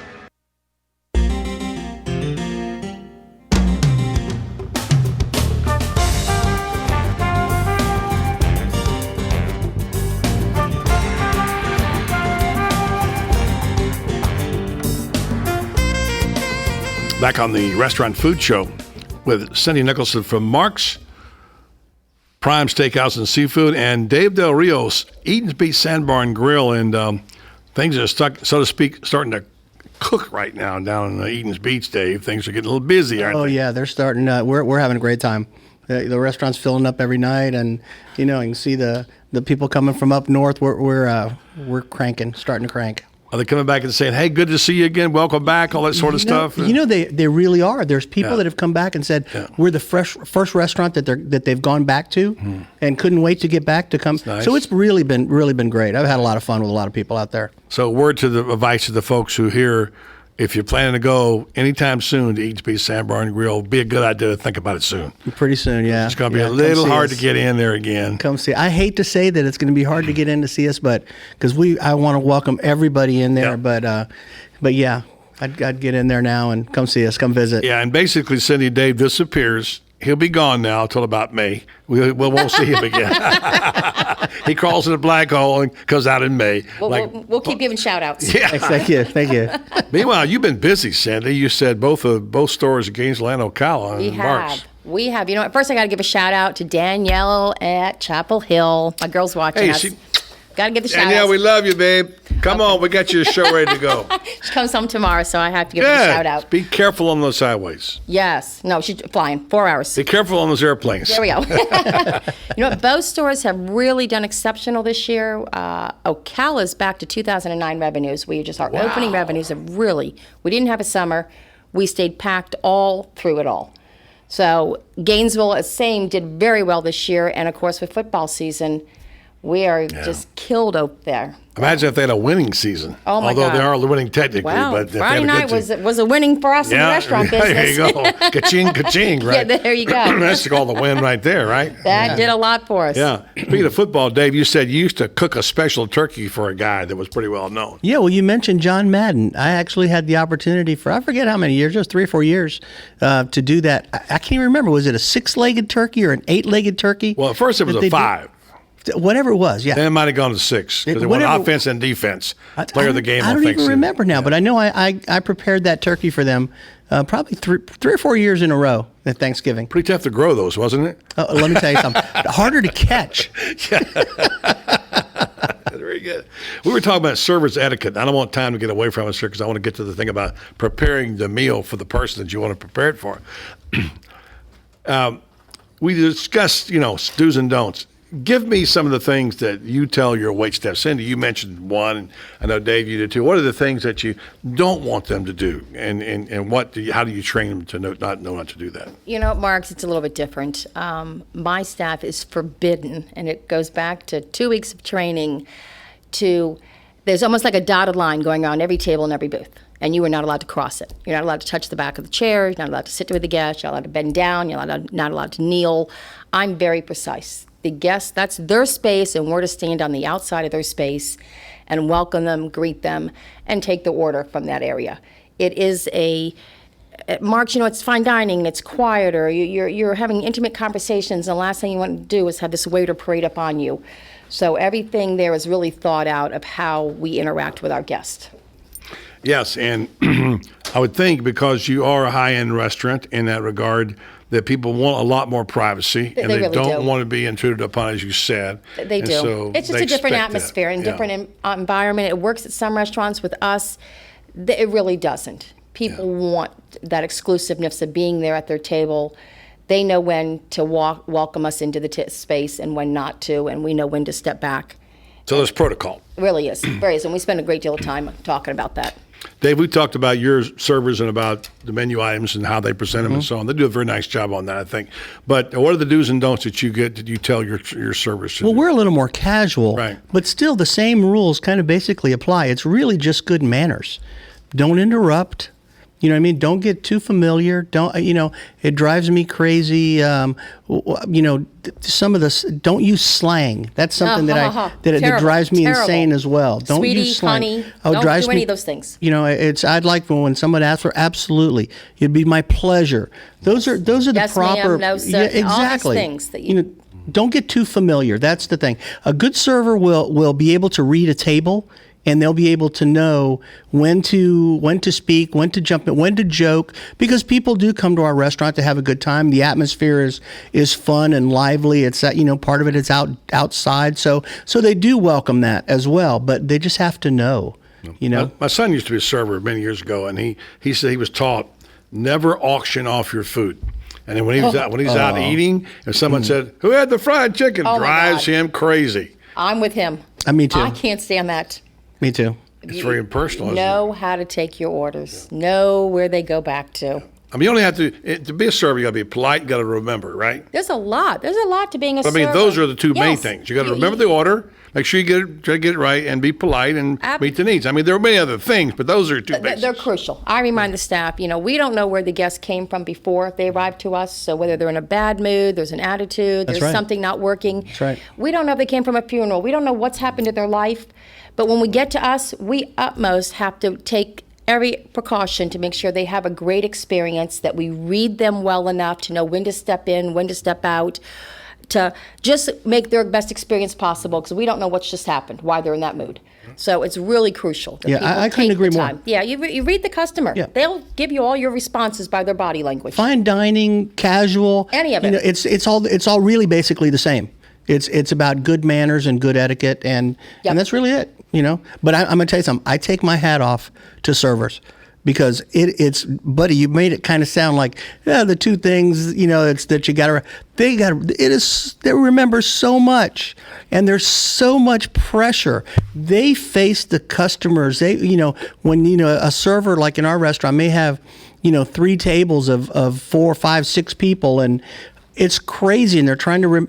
Back on the Restaurant Food Show with Cindy Nicholson from Mark's Prime Steakhouse and Seafood and Dave Del Rio's Eaton's Beach Sandbar and Grill. And things are, so to speak, starting to cook right now down in Eaton's Beach, Dave. Things are getting a little busy, aren't they? Oh, yeah, they're starting. We're having a great time. The restaurant's filling up every night, and you can see the people coming from up north. We're cranking, starting to crank. Are they coming back and saying, hey, good to see you again, welcome back, all that sort of stuff? They really are. There's people that have come back and said, we're the first restaurant that they've gone back to and couldn't wait to get back to come. Nice. So it's really been great. I've had a lot of fun with a lot of people out there. So word to the advice to the folks who hear, if you're planning to go anytime soon to Eat to Be Sand Bar and Grill, be a good idea to think about it soon. Pretty soon, yeah. It's going to be a little hard to get in there again. Come see. I hate to say that it's going to be hard to get in to see us, but because I want to welcome everybody in there. But yeah, I'd get in there now and come see us, come visit. Yeah, and basically, Cindy, Dave disappears. He'll be gone now until about May. We won't see him again. He crawls in a black hole and comes out in May. We'll keep giving shout-outs. Yeah. Thank you. Meanwhile, you've been busy, Cindy. You said both stores at Gainesville and Ocala. We have. You know, first I got to give a shout-out to Danielle at Chapel Hill. My girl's watching us. Got to get the shout-out. Danielle, we love you, babe. Come on, we got your show ready to go. She comes home tomorrow, so I have to give her a shout-out. Be careful on those highways. Yes. No, she's flying 4 hours. Be careful on those airplanes. There we go. You know what? Both stores have really done exceptional this year. Ocala's back to 2009 revenues. Our opening revenues have really, we didn't have a summer. We stayed packed all through it all. So Gainesville, same, did very well this year. And of course, with football season, we are just killed out there. Imagine if they had a winning season. Oh my God. Although they are winning technically. Wow. But Friday night was a winning for us in the restaurant business. There you go. Ka-ching, ka-ching, right? Yeah, there you go. That's called the win right there, right? That did a lot for us. Yeah. Speaking of football, Dave, you said you used to cook a special turkey for a guy that was pretty well known. Yeah, well, you mentioned John Madden. I actually had the opportunity for, I forget how many years, just 3 or 4 years, to do that. I can't even remember. Was it a 6-legged turkey or an 8-legged turkey? Well, at first it was a 5. Whatever it was, yeah. Then it might have gone to 6 because it went offense and defense. Player of the game on Thanksgiving. I don't even remember now, but I know I prepared that turkey for them probably 3 or 4 years in a row at Thanksgiving. Pretty tough to grow those, wasn't it? Let me tell you something. Harder to catch. Very good. We were talking about servers etiquette. I don't want time to get away from us here because I want to get to the thing about preparing the meal for the person that you want to prepare it for. We discussed, do's and don'ts. Give me some of the things that you tell your waitstaff. Cindy, you mentioned one, and I know Dave, you did too. What are the things that you don't want them to do, and how do you train them to not know not to do that? You know, Marks, it's a little bit different. My staff is forbidden, and it goes back to 2 weeks of training. There's almost like a dotted line going on every table and every booth, and you are not allowed to cross it. You're not allowed to touch the back of the chair. You're not allowed to sit with the guest. You're not allowed to bend down. You're not allowed to kneel. I'm very precise. The guests, that's their space, and we're to stand on the outside of their space and welcome them, greet them, and take the order from that area. It is Mark, it's fine dining, and it's quieter. You're having intimate conversations, and the last thing you want to do is have this waiter parade up on you. So everything there is really thought out of how we interact with our guests. Yes, and I would think because you are a high-end restaurant in that regard, that people want a lot more privacy, and they really don't want to be intruded upon, as you said. They do. So it's just a different atmosphere and different environment. It works at some restaurants. With us, it really doesn't. People want that exclusiveness of being there at their table. They know when to welcome us into the space and when not to, and we know when to step back. So there's protocol. It really is. Very is, and we spend a great deal of time talking about that. Dave, we talked about your servers and about the menu items and how they present them and so on. They do a very nice job on that, I think. But what are the do's and don'ts that you tell your servers to do? Well, we're a little more casual, right, but still the same rules kind of basically apply. It's really just good manners. Don't interrupt. You know what I mean? Don't get too familiar. Don't, it drives me crazy. Some of this, don't use slang. That's something that drives me insane as well. Don't Sweetie, use slang. honey, don't do any of those things. I'd like when someone asks for absolutely. It'd be my pleasure. Those are the yes, proper. Ma'am, no, sir, exactly. All these things that don't get too familiar. That's the thing. A good server will be able to read a table, and they'll be able to know when to speak, when to jump in, when to joke, because people do come to our restaurant to have a good time. The atmosphere is fun and lively. It's part of it is outside, so they do welcome that as well. But they just have to know. My son used to be a server many years ago, and he said he was taught never auction off your food. And then when he's out eating, and someone said, "Who had the fried chicken?" drives him crazy. I'm with him. Me too. I can't stand that. Me too. It's very impersonal. Know how to take your orders. Know where they go back to. I mean, you only have to be a server. You got to be polite. You got to remember, right? There's a lot. There's a lot to being a server. I mean, those are the two main Yes. things. You got to remember the order. Make sure you try to get it right, and be polite and meet the needs. I mean, there are many other things, but those are two basics. They're crucial. I remind the staff, we don't know where the guests came from before they arrived to us. So whether they're in a bad mood, there's an attitude, That's there's right. something not working. That's right. We don't know if they came from a funeral. We don't know what's happened in their life. But when we get to us, we utmost have to take every precaution to make sure they have a great experience, that we read them well enough to know when to step in, when to step out, to just make their best experience possible, because we don't know what's just happened, why they're in that mood. So it's really crucial that Yeah, people I couldn't take agree the more. time. Yeah, you read the customer. Yeah. They'll give you all your responses by their body language. Fine dining, casual, Any of it. It's all really basically the same. It's about good manners and good etiquette, and that's really it. But I'm gonna tell you something. I take my hat off to servers, because it's buddy. You made it kind of sound like the two things. It's that they remember so much, and there's so much pressure. They face the customers. When a server like in our restaurant may have 3 tables of 4, 5, 6 people, and it's crazy, and they're trying to.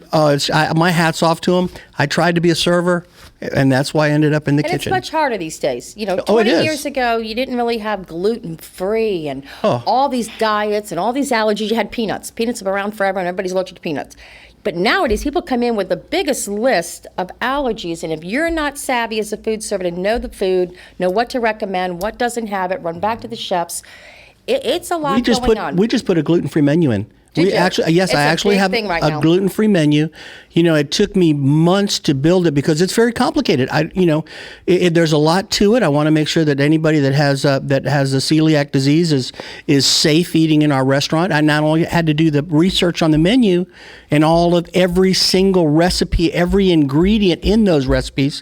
My hat's off to them. I tried to be a server, and that's why I ended up in the and kitchen. it's much harder these days. 20 it is. years ago, you didn't really have gluten-free and all these diets and all these allergies. You had peanuts. Peanuts have been around forever, and everybody's allergic to peanuts. But nowadays, people come in with the biggest list of allergies, and if you're not savvy as a food server to know the food, know what to recommend, what doesn't have it, run back to the chefs, it's a lot going on. We just put a gluten-free menu in. Did you? Yes, It's I a actually big have thing right a now. gluten-free menu. It took me months to build it because it's very complicated. There's a lot to it. I want to make sure that anybody that has a celiac disease is safe eating in our restaurant. I not only had to do the research on the menu and all of every single recipe, every ingredient in those recipes,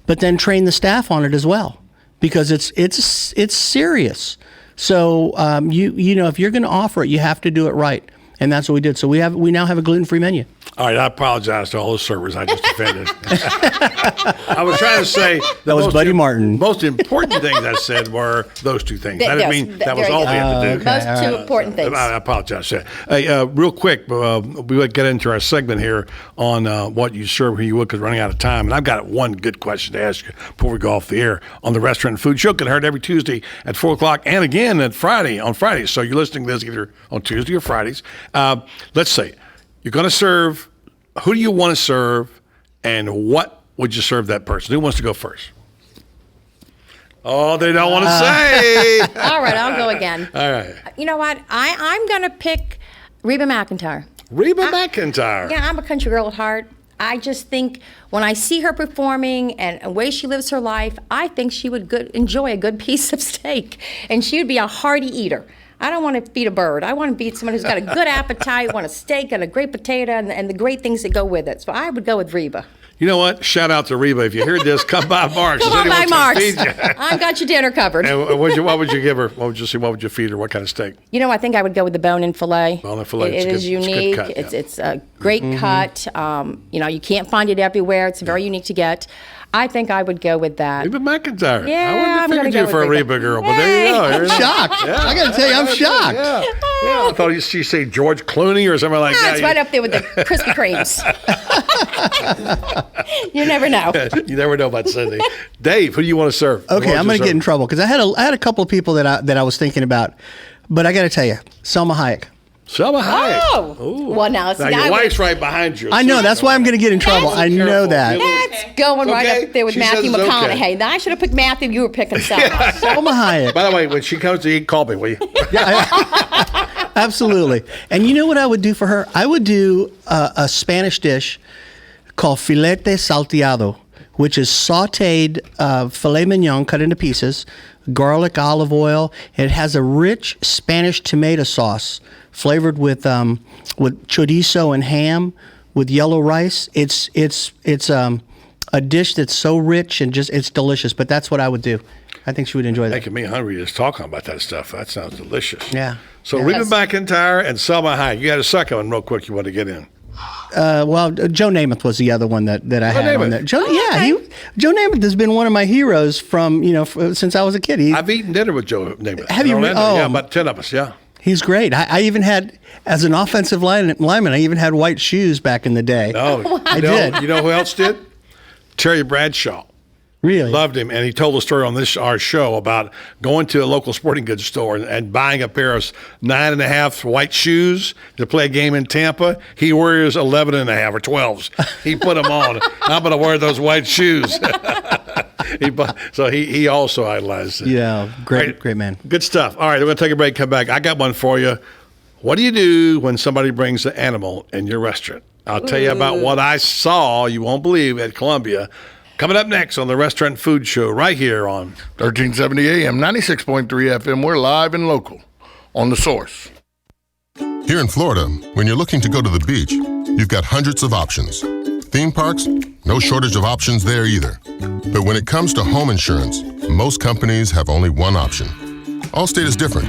but then train the staff on it as well, because it's serious. So if you're going to offer it, you have to do it right. And that's what we did. So we now have a gluten-free menu. All right, I apologize to all those servers I just offended. I was trying to say that was Buddy Martin. Most important things I said were those two things. I didn't mean that was all they had to do. Most two important things. I apologize. Hey, real quick, we would get into our segment here on what you serve, who you would, because we're running out of time. And I've got one good question to ask you before we go off the air on the Restaurant and Food Show. Can heard every Tuesday at 4 o'clock and again on Fridays. So you're listening to this either on Tuesday or Fridays. Let's say you're going to serve. Who do you want to serve, and what would you serve that person? Who wants to go first? Oh, they don't want to say. All right, I'll go again. All right. You know what? I'm going to pick Reba McEntire. McEntire. Yeah, I'm a country girl at heart. I just think when I see her performing and the way she lives her life, I think she would enjoy a good piece of steak, and she would be a hearty eater. I don't want to feed a bird. I want to feed someone who's got a good appetite, want a steak and a great potato and the great things that go with it. So I would go with Reba. You know what? Shout out to Reba. If you heard this, come by Mark's. Come on by Mark's. Feed you. I've got your dinner covered. And what would you give her? What would you feed her? What kind of steak? I think I would go with the bone-in filet. Bone-in filet. It is unique. It's a great cut. You can't find it everywhere. It's very unique to get. I think I would go with that. Reba McEntire. Yeah, I wouldn't have figured you for a Reba girl, but there you go. I'm shocked. Yeah. I got to tell you, I'm shocked. Yeah. I thought you say George Clooney or something like that. It's right up there with the Krispy Kremes. You never know. You never know about Cindy. Dave, who do you want to serve? Okay, I'm going to get in trouble because I had a couple of people that I was thinking about, but I got to tell you, Selma Hayek. Selma Hayek. Oh, well now your wife's right behind you. I know that's why I'm going to get in trouble. I know that. That's going right up there with Matthew McConaughey. Now, I should have picked Matthew. You were picking Selma. Selma Hayek. By the way, when she comes to eat, call me, will you? Absolutely. And you know what I would do for her? I would do a Spanish dish called filete salteado, which is sautéed filet mignon cut into pieces, garlic, olive oil. It has a rich Spanish tomato sauce flavored with chorizo and ham with yellow rice. It's a dish that's so rich and it's delicious. But that's what I would do. I think she would enjoy that. Making me hungry just talking about that stuff. That sounds delicious. Yeah. So Reba McEntire and Selma Hayek. You got a second one real quick you want to get in. Well, Joe Namath was the other one that I had Namath. on there. Joe Namath has been one of my heroes from since I was a kid. I've eaten dinner with Joe Namath. Have you? Yeah, about 10 of us. Yeah. He's great. I even had, as an offensive lineman, I even had white shoes back in the day. No, I did. You know who else did? Terry Bradshaw. Really? Loved him. And he told a story on our show about going to a local sporting goods store and buying a pair of 9.5 white shoes to play a game in Tampa. He wears 11.5 or 12s. He put them on. I'm going to wear those white shoes. He also idolized it. Yeah, great man. Good stuff. All right, we're going to take a break, come back. I got one for you. What do you do when somebody brings an animal in your restaurant? I'll tell you about what I saw, you won't believe, at Columbia. Coming up next on the Restaurant Food Show right here on 1370 AM, 96.3 FM. We're live and local on The Source. Here in Florida, when you're looking to go to the beach, you've got hundreds of options. Theme parks, no shortage of options there either. But when it comes to home insurance, most companies have only one option. Allstate is different.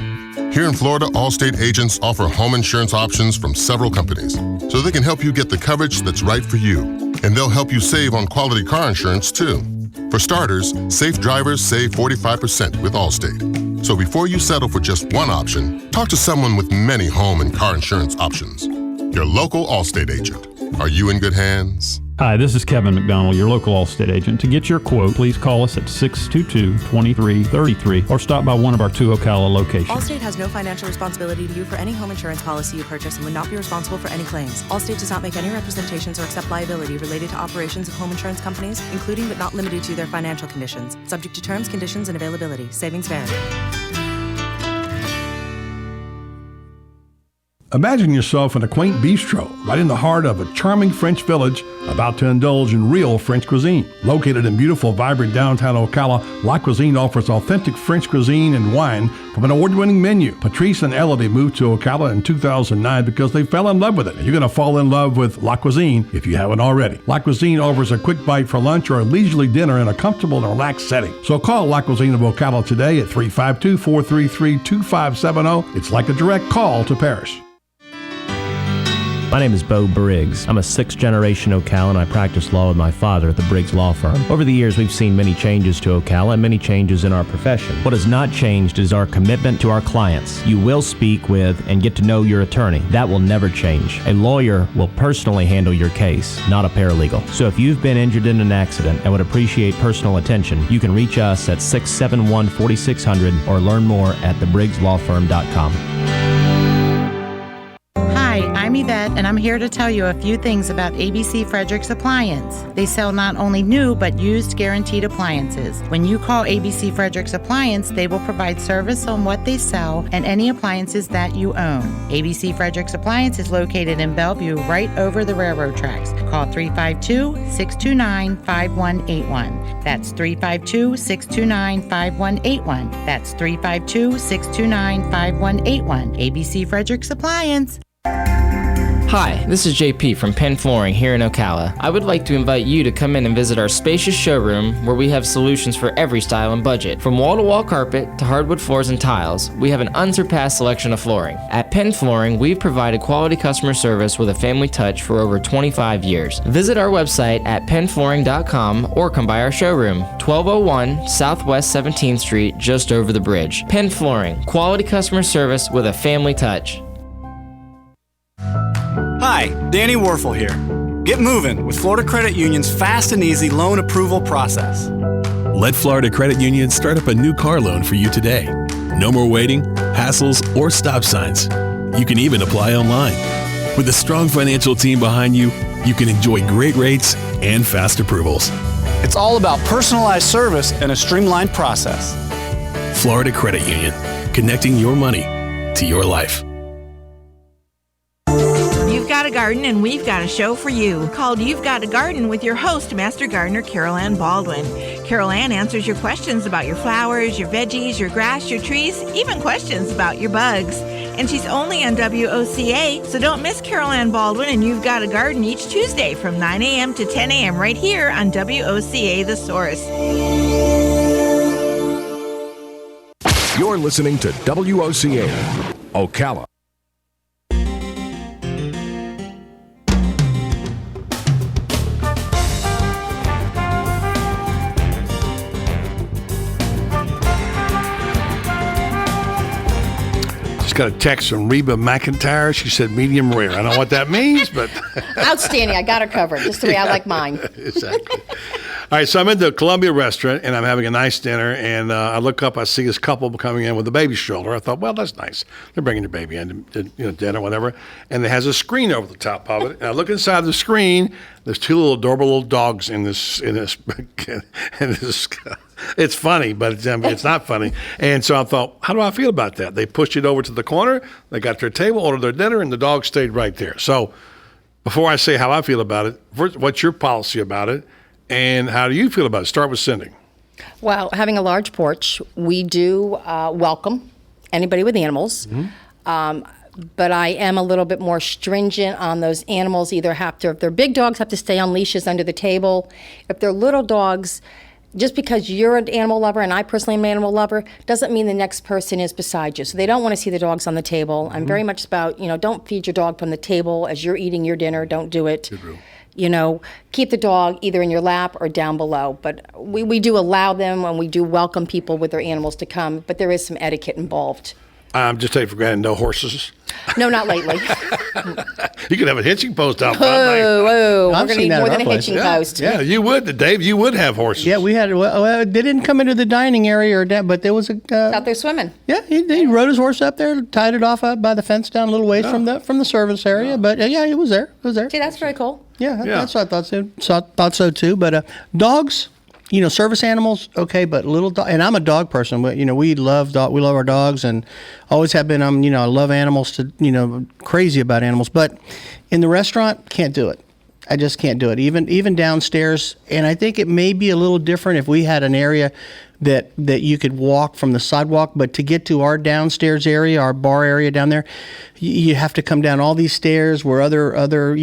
Here in Florida, Allstate agents offer home insurance options from several companies, so they can help you get the coverage that's right for you. And they'll help you save on quality car insurance, too. For starters, safe drivers save 45% with Allstate. So before you settle for just one option, talk to someone with many home and car insurance options. Your local Allstate agent. Are you in good hands? Hi, this is Kevin McDonald, your local Allstate agent. To get your quote, please call us at 622-2333 or stop by one of our 2 Ocala locations. Allstate has no financial responsibility to you for any home insurance policy you purchase and would not be responsible for any claims. Allstate does not make any representations or accept liability related to operations of home insurance companies, including but not limited to their financial conditions. Subject to terms, conditions, and availability. Savings vary. Imagine yourself in a quaint bistro right in the heart of a charming French village about to indulge in real French cuisine. Located in beautiful, vibrant downtown Ocala, La Cuisine offers authentic French cuisine and wine from an award-winning menu. Patrice and Elodie moved to Ocala in 2009 because they fell in love with it. And you're going to fall in love with La Cuisine if you haven't already. La Cuisine offers a quick bite for lunch or a leisurely dinner in a comfortable and relaxed setting. So call La Cuisine of Ocala today at 352-433-2570. It's like a direct call to Paris. My name is Bo Briggs. I'm a 6th-generation Ocalan, and I practice law with my father at the Briggs Law Firm. Over the years, we've seen many changes to Ocala and many changes in our profession. What has not changed is our commitment to our clients. You will speak with and get to know your attorney. That will never change. A lawyer will personally handle your case, not a paralegal. So if you've been injured in an accident and would appreciate personal attention, you can reach us at 671-4600 or learn more at thebriggslawfirm.com. Hi, I'm Yvette, and I'm here to tell you a few things about ABC Fredericks Appliance. They sell not only new, but used guaranteed appliances. When you call ABC Fredericks Appliance, they will provide service on what they sell and any appliances that you own. ABC Fredericks Appliance is located in Bellevue, right over the railroad tracks. Call 352-629-5181. That's 352-629-5181. That's 352-629-5181. ABC Fredericks Appliance. Hi, this is JP from Penn Flooring here in Ocala. I would like to invite you to come in and visit our spacious showroom where we have solutions for every style and budget. From wall-to-wall carpet to hardwood floors and tiles, we have an unsurpassed selection of flooring. At Penn Flooring, we've provided quality customer service with a family touch for over 25 years. Visit our website at pennflooring.com or come by our showroom, 1201 Southwest 17th Street, just over the bridge. Penn Flooring, quality customer service with a family touch. Hi, Danny Warfel here. Get moving with Florida Credit Union's fast and easy loan approval process. Let Florida Credit Union start up a new car loan for you today. No more waiting, hassles, or stop signs. You can even apply online. With a strong financial team behind you, you can enjoy great rates and fast approvals. It's all about personalized service and a streamlined process. Florida Credit Union, connecting your money to your life. You've got a garden and we've got a show for you called You've Got a Garden with your host, Master Gardener Carol Ann Baldwin. Carol Ann answers your questions about your flowers, your veggies, your grass, your trees, even questions about your bugs. And she's only on WOCA, so don't miss Carol Ann Baldwin and You've Got a Garden each Tuesday from 9 a.m. to 10 a.m. right here on WOCA The Source. You're listening to WOCA, Ocala. got a text from Reba McIntyre. She said medium rare. I don't know what that means, but Outstanding. I got her covered, just the way I like mine. Exactly. All right, so I'm at the Columbia restaurant, and I'm having a nice dinner, and I look up, I see this couple coming in with a baby stroller. I thought, well, that's nice. They're bringing their baby in to dinner, whatever, and it has a screen over the top of it. And I look inside the screen, there's two little adorable little dogs in this. It's funny, but it's not funny. And so I thought, how do I feel about that? They pushed it over to the corner, they got their table, ordered their dinner, and the dog stayed right there. So before I say how I feel about it, first, what's your policy about it? And how do you feel about it? Start with Cindy. Well, having a large porch, we do welcome anybody with animals. But I am a little bit more stringent on those animals. Either if they're big dogs, have to stay on leashes under the table. If they're little dogs, just because you're an animal lover and I personally am an animal lover, doesn't mean the next person is beside you. So they don't want to see the dogs on the table. I'm very much about, don't feed your dog from the table as you're eating your dinner. Don't do it. Good rule. Keep the dog either in your lap or down below. But we do allow them and we do welcome people with their animals to come, but there is some etiquette involved. I'm just taking for granted no horses. No, not lately. You could have a hitching post out front. Whoa. We're going to need more than a hitching post. Yeah, you would, Dave. You would have horses. Yeah, we had. Well, they didn't come into the dining area but there was a. Out there swimming. Yeah, he rode his horse up there, tied it off by the fence down a little ways from the service area. But yeah, it was there. It was there. See, that's very cool. Yeah, that's what I thought so. Thought so too. But dogs. Service animals, okay, but little dog, and I'm a dog person. But we love our dogs, and always have been. I love animals to crazy about animals. But in the restaurant, can't do it. I just can't do it. Even downstairs, and I think it may be a little different if we had an area that you could walk from the sidewalk, but to get to our downstairs area, our bar area down there, you have to come down all these stairs where other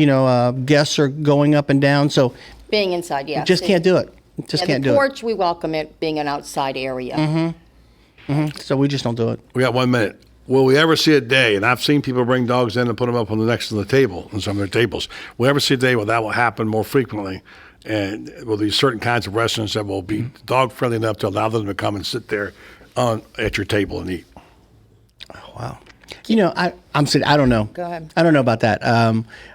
guests are going up and down. So being inside, yeah, just can't do it. Can't do it. The porch, we welcome it being an outside area. So we just don't do it. We got 1 minute. Will we ever see a day, and I've seen people bring dogs in and put them up on the next to the table, on some of their tables. Will we ever see a day where that will happen more frequently? And will there be certain kinds of restaurants that will be dog-friendly enough to allow them to come and sit there at your table and eat? Oh, wow. I'm saying I don't know. Go ahead. I don't know about that.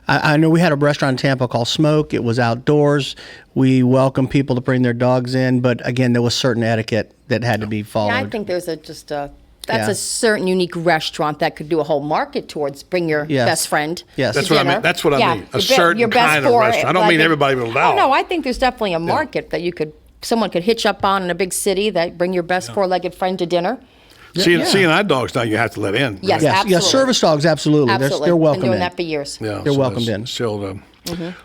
I know we had a restaurant in Tampa called Smoke. It was outdoors. We welcomed people to bring their dogs in, but again, there was certain etiquette that had to be followed. Yeah, I think there's a certain unique restaurant that could do a whole market towards bring your best friend. Yes, that's what I mean. That's what I mean. A certain kind of restaurant. I don't mean everybody will allow. Oh no, I think there's definitely a market that someone could hitch up on in a big city that bring your best four-legged friend to dinner. Seeing our dogs now, you have to let in. Yes, absolutely. Yes, service dogs, absolutely. They're welcome in. Been doing that for years. Yeah, they're welcomed in.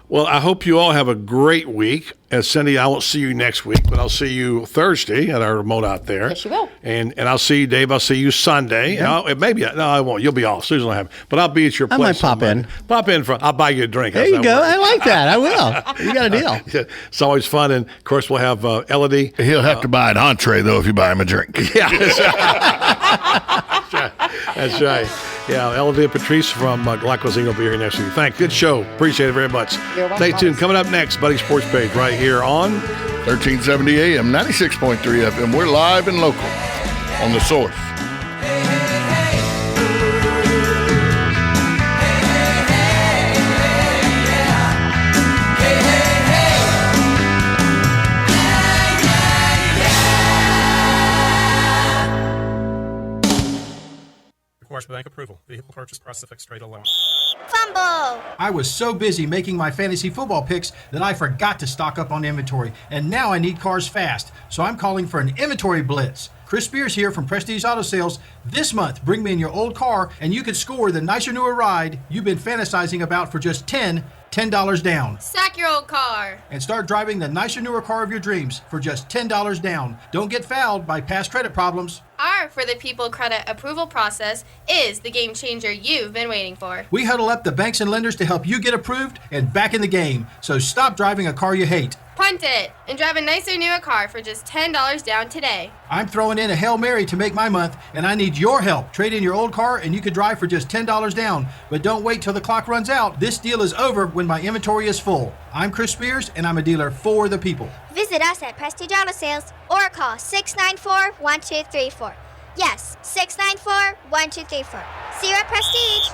Well, I hope you all have a great week. Cindy, I won't see you next week, but I'll see you Thursday at our remote out there. Yes, you will. And I'll see you, Dave. I'll see you Sunday. Yeah. I won't. You'll be off. Susan will have. But I'll be at your place. I might pop in. Pop in. I'll buy you a drink. There you go. I like that. I will. You got a deal. It's always fun. And, of course, we'll have Elodie. He'll have to buy an entree, though, if you buy him a drink. Yeah. That's right. Yeah, Elodie and Patrice from La Cuisine will be here next week. Good show. Appreciate it very much. Stay tuned. Coming up next, Buddy Sports Page right here on 1370 AM, 96.3 FM. We're live and local on The Source. Requires bank approval. Vehicle purchase process affects trade allowance. Fumble! I was so busy making my fantasy football picks that I forgot to stock up on inventory, and now I need cars fast, so I'm calling for an inventory blitz. Chris Spears here from Prestige Auto Sales. This month, bring me in your old car, and you could score the nicer, newer ride you've been fantasizing about for just $10 down. Sack your old car. And start driving the nicer, newer car of your dreams for just $10 down. Don't get fouled by past credit problems. Our For the People credit approval process is the game changer you've been waiting for. We huddle up the banks and lenders to help you get approved and back in the game. So stop driving a car you hate. Punt it and drive a nicer, newer car for just $10 down today. I'm throwing in a Hail Mary to make my month, and I need your help. Trade in your old car, and you could drive for just $10 down. But don't wait till the clock runs out. This deal is over when my inventory is full. I'm Chris Spears, and I'm a dealer for the people. Visit us at Prestige Auto Sales or call 694-1234. Yes, 694-1234. See you at Prestige.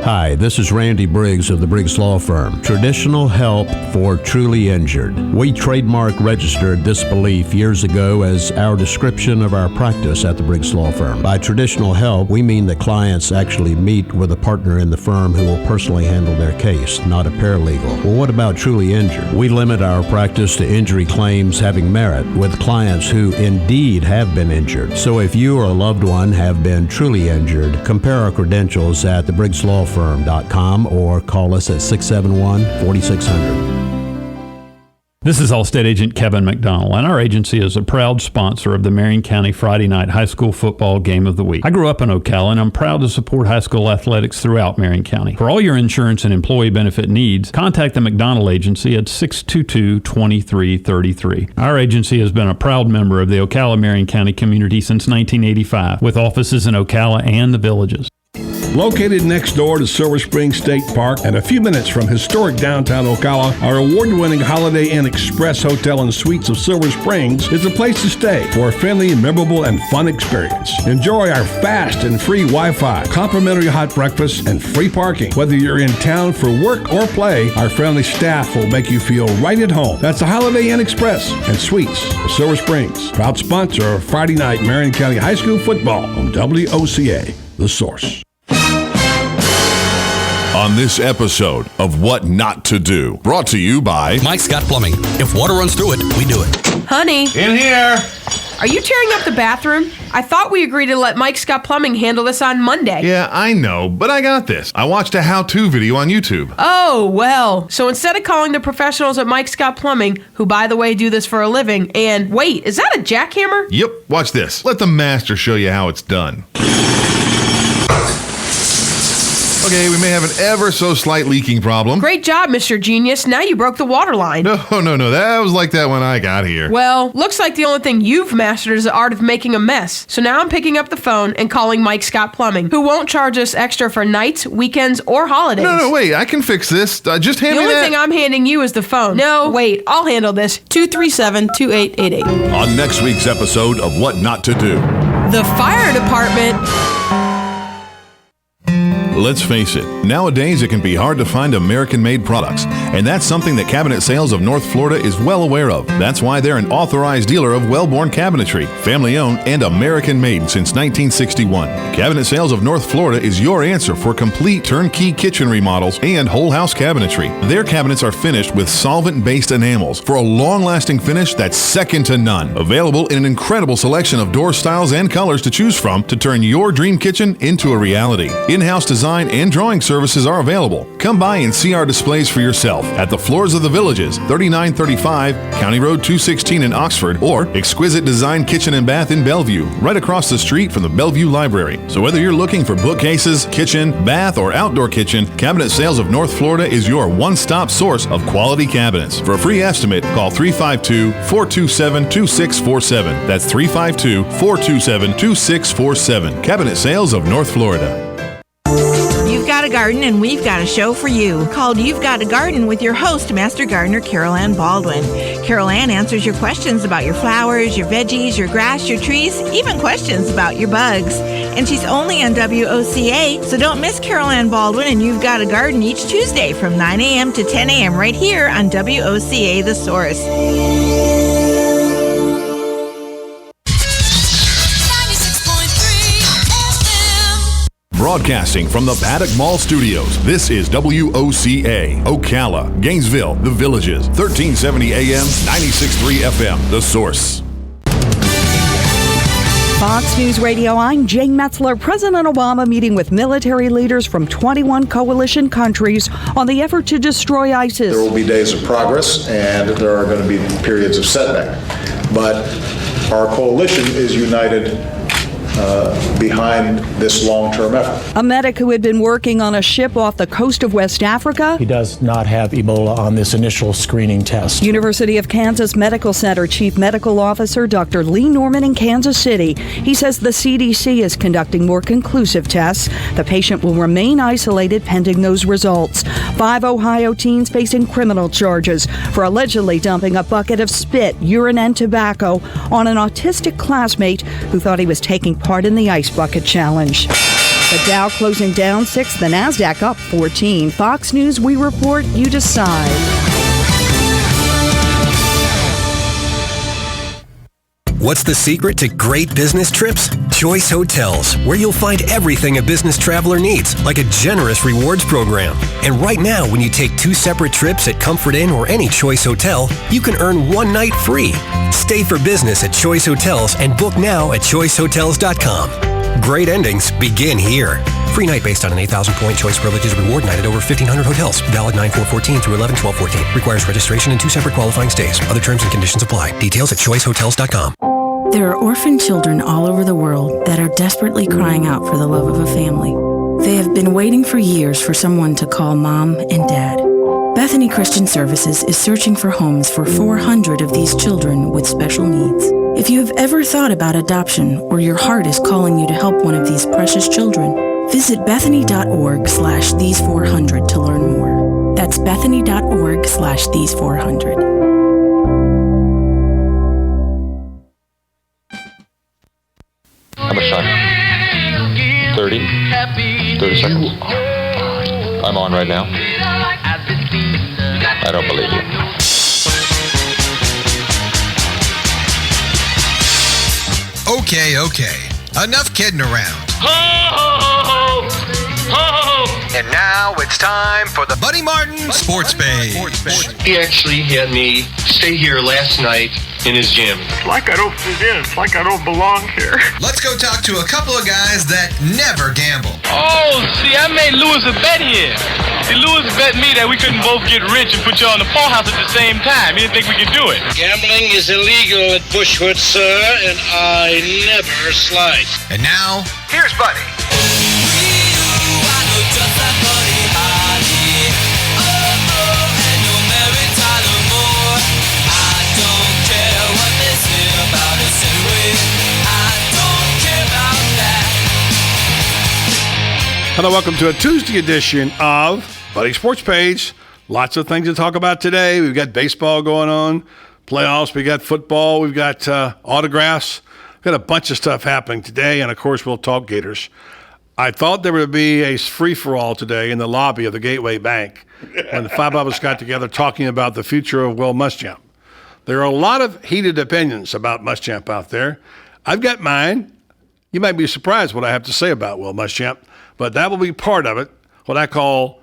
Hi, this is Randy Briggs of the Briggs Law Firm. Traditional help for truly injured. We trademark registered this belief years ago as our description of our practice at the Briggs Law Firm. By traditional help, we mean that clients actually meet with a partner in the firm who will personally handle their case, not a paralegal. Well, what about truly injured? We limit our practice to injury claims having merit with clients who indeed have been injured. So if you or a loved one have been truly injured, compare our credentials at thebriggslawfirm.com or call us at 671-4600. This is Allstate Agent Kevin McDonald, and our agency is a proud sponsor of the Marion County Friday Night High School Football Game of the Week. I grew up in Ocala, and I'm proud to support high school athletics throughout Marion County. For all your insurance and employee benefit needs, contact the McDonald Agency at 622-2333. Our agency has been a proud member of the Ocala-Marion County community since 1985, with offices in Ocala and the Villages. Located next door to Silver Spring State Park and a few minutes from historic downtown Ocala, our award-winning Holiday Inn Express Hotel and Suites of Silver Springs is a place to stay for a friendly, memorable, and fun experience. Enjoy our fast and free Wi-Fi, complimentary hot breakfast, and free parking. Whether you're in town for work or play, our friendly staff will make you feel right at home. That's the Holiday Inn Express and Suites of Silver Springs, proud sponsor of Friday night Marion County High School football on WOCA, The Source. On this episode of What Not to Do, brought to you by Mike Scott Plumbing. If water runs through it, we do it. Honey. In here. Are you tearing up the bathroom? I thought we agreed to let Mike Scott Plumbing handle this on Monday. Yeah, I know, but I got this. I watched a how-to video on YouTube. Oh, well. So instead of calling the professionals at Mike Scott Plumbing, who, by the way, do this for a living, and wait, is that a jackhammer? Yep, watch this. Let the master show you how it's done. Okay, we may have an ever so slight leaking problem. Great job, Mr. Genius. Now you broke the water line. No, that was like that when I got here. Well, looks like the only thing you've mastered is the art of making a mess. So now I'm picking up the phone and calling Mike Scott Plumbing, who won't charge us extra for nights, weekends, or holidays. No, wait, I can fix this. Just hand me that. The only thing I'm handing you is the phone. No, wait, I'll handle this. 237-2888. On next week's episode of What Not to Do. The fire department. Let's face it, nowadays it can be hard to find American-made products, and that's something that Cabinet Sales of North Florida is well aware of. That's why they're an authorized dealer of Wellborn Cabinetry, family-owned and American-made since 1961. Cabinet Sales of North Florida is your answer for complete turnkey kitchen remodels and whole house cabinetry. Their cabinets are finished with solvent-based enamels for a long-lasting finish that's second to none. Available in an incredible selection of door styles and colors to choose from to turn your dream kitchen into a reality. In-house design and drawing services are available. Come by and see our displays for yourself at the Floors of the Villages, 3935 County Road 216 in Oxford, or Exquisite Design Kitchen and Bath in Bellevue, right across the street from the Bellevue Library. So whether you're looking for bookcases, kitchen, bath, or outdoor kitchen, Cabinet Sales of North Florida is your one-stop source of quality cabinets. For a free estimate, call 352-427-2647. That's 352-427-2647. Cabinet Sales of North Florida. You've got a garden and we've got a show for you called You've Got a Garden with your host, Master Gardener Carol Ann Baldwin. Carol Ann answers your questions about your flowers, your veggies, your grass, your trees, even questions about your bugs. And she's only on WOCA, so don't miss Carol Ann Baldwin and You've Got a Garden each Tuesday from 9 a.m. to 10 a.m. right here on WOCA The Source. Broadcasting from the Paddock Mall Studios, this is WOCA, Ocala, Gainesville, The Villages, 1370 AM, 96.3 FM, The Source. Fox News Radio, I'm Jane Metzler. President Obama meeting with military leaders from 21 coalition countries on the effort to destroy ISIS. There will be days of progress and there are going to be periods of setback. But our coalition is united behind this long-term effort. A medic who had been working on a ship off the coast of West Africa. He does not have Ebola on this initial screening test. University of Kansas Medical Center Chief Medical Officer Dr. Lee Norman in Kansas City. He says the CDC is conducting more conclusive tests. The patient will remain isolated pending those results. 5 Ohio teens facing criminal charges for allegedly dumping a bucket of spit, urine, and tobacco on an autistic classmate who thought he was taking part in the Ice Bucket Challenge. The Dow closing down 6, the NASDAQ up 14. Fox News, we report, you decide. What's the secret to great business trips? Choice Hotels, where you'll find everything a business traveler needs, like a generous rewards program. And right now, when you take 2 separate trips at Comfort Inn or any Choice Hotel, you can earn 1 night free. Stay for business at Choice Hotels and book now at choicehotels.com. Great endings begin here. Free night based on an 8,000-point Choice Privileges reward night at over 1,500 hotels. Valid 9/4/14 through 11/12/14. Requires registration and 2 separate qualifying stays. Other terms and conditions apply. Details at choicehotels.com. There are orphan children all over the world that are desperately crying out for the love of a family. They have been waiting for years for someone to call Mom and Dad. Bethany Christian Services is searching for homes for 400 of these children with special needs. If you have ever thought about adoption or your heart is calling you to help one of these precious children, visit bethany.org/these400 to learn more. That's bethany.org/these400. How much time? 30 seconds. I'm on right now. I don't believe you. Okay. Enough kidding around. Ho, ho, ho, ho, ho. And now it's time for the Buddy Martin Sports Page. He actually had me stay here last night in his gym. It's like I don't fit in. It's like I don't belong here. Let's go talk to a couple of guys that never gamble. Oh, see, I made Lewis a bet here. See, Lewis bet me that we couldn't both get rich and put you on the poor house at the same time. He didn't think we could do it. Gambling is illegal at Bushwood, sir, and I never slide. And now, here's Buddy. Hello, welcome to a Tuesday edition of Buddy Sports Page. Lots of things to talk about today. We've got baseball going on, playoffs, we got football, we've got autographs. We've got a bunch of stuff happening today, and of course we'll talk Gators. I thought there would be a free-for-all today in the lobby of the Gateway Bank when the 5 of us got together talking about the future of Will Muschamp. There are a lot of heated opinions about Muschamp out there. I've got mine. You might be surprised what I have to say about Will Muschamp, but that will be part of it, what I call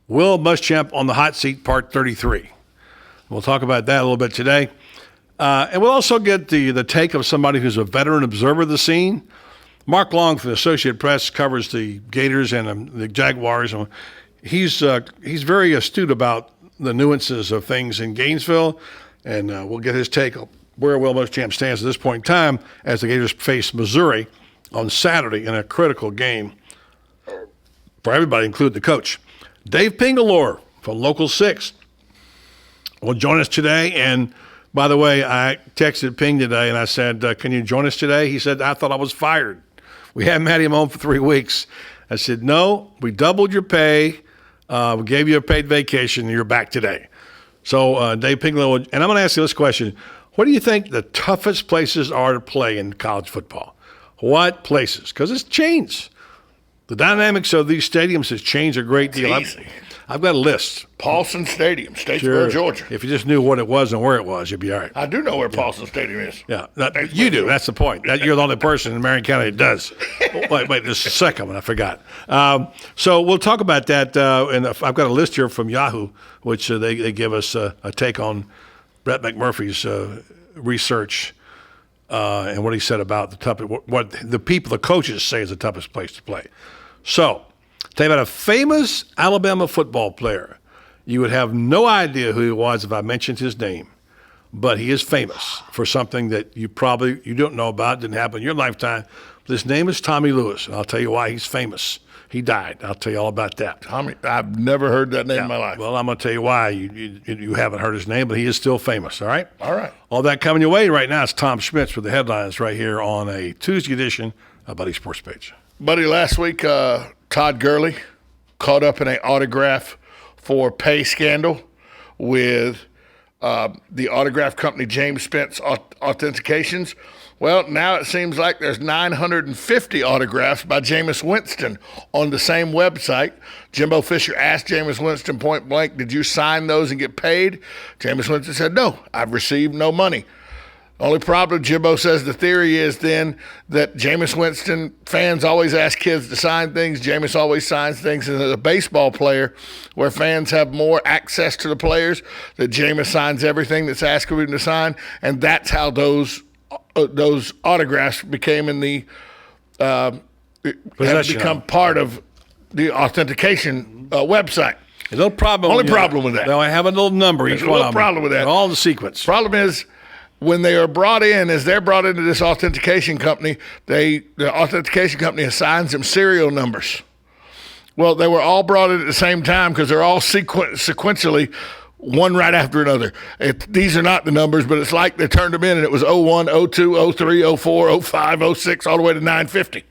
Will Muschamp on the Hot Seat Part 33. We'll talk about that a little bit today. And we'll also get the take of somebody who's a veteran observer of the scene. Mark Long from the Associated Press covers the Gators and the Jaguars. And he's very astute about the nuances of things in Gainesville, and we'll get his take on where Will Muschamp stands at this point in time as the Gators face Missouri on Saturday in a critical game for everybody, including the coach. Dave Pingalore from Local 6 will join us today. And by the way, I texted Ping today and I said, can you join us today? He said, I thought I was fired. We haven't had him on for 3 weeks. I said, no, we doubled your pay. We gave you a paid vacation and you're back today. So Dave Pingalore, and I'm going to ask you this question. What do you think the toughest places are to play in college football? What places? Because it's changed. The dynamics of these stadiums has changed a great deal. I've got a list. Paulson Stadium, Statesboro, Georgia. If you just knew what it was and where it was, you'd be all right. I do know where Paulson Stadium is. Yeah, you do. That's the point. You're the only person in Marion County that does. Wait, just a second one. I forgot. So we'll talk about that. And I've got a list here from Yahoo, which they give us a take on Brett McMurphy's research and what he said about the toughest, what the people, the coaches say is the toughest place to play. So, tell you about a famous Alabama football player. You would have no idea who he was if I mentioned his name, but he is famous for something that you don't know about, didn't happen in your lifetime. His name is Tommy Lewis, and I'll tell you why he's famous. He died. I'll tell you all about that. Tommy, I've never heard that name in my life. Well, I'm going to tell you why. You haven't heard his name, but he is still famous, all right? All right. All that coming your way right now. It's Tom Schmitz with the headlines right here on a Tuesday edition of Buddy Sports Page. Buddy, last week, Todd Gurley caught up in an autograph for pay scandal with the autograph company James Spence Authentications. Well, now it seems like there's 950 autographs by Jameis Winston on the same website. Jimbo Fisher asked Jameis Winston point blank, did you sign those and get paid? Jameis Winston said, no, I've received no money. Only problem, Jimbo says the theory is then that Jameis Winston fans always ask kids to sign things. Jameis always signs things. And as a baseball player, where fans have more access to the players, that Jameis signs everything that's asked of him to sign. And that's how those autographs became in the have become part of the authentication website. A little problem. Only problem with that. They'll have a little number each one. There's a little problem with that. All the sequence. Problem is, when they are brought in, as they're brought into this authentication company, the authentication company assigns them serial numbers. Well, they were all brought in at the same time because they're all sequentially one right after another. These are not the numbers, but it's like they turned them in and it was 01, 02, 03, 04, 05, 06, all the way to 950.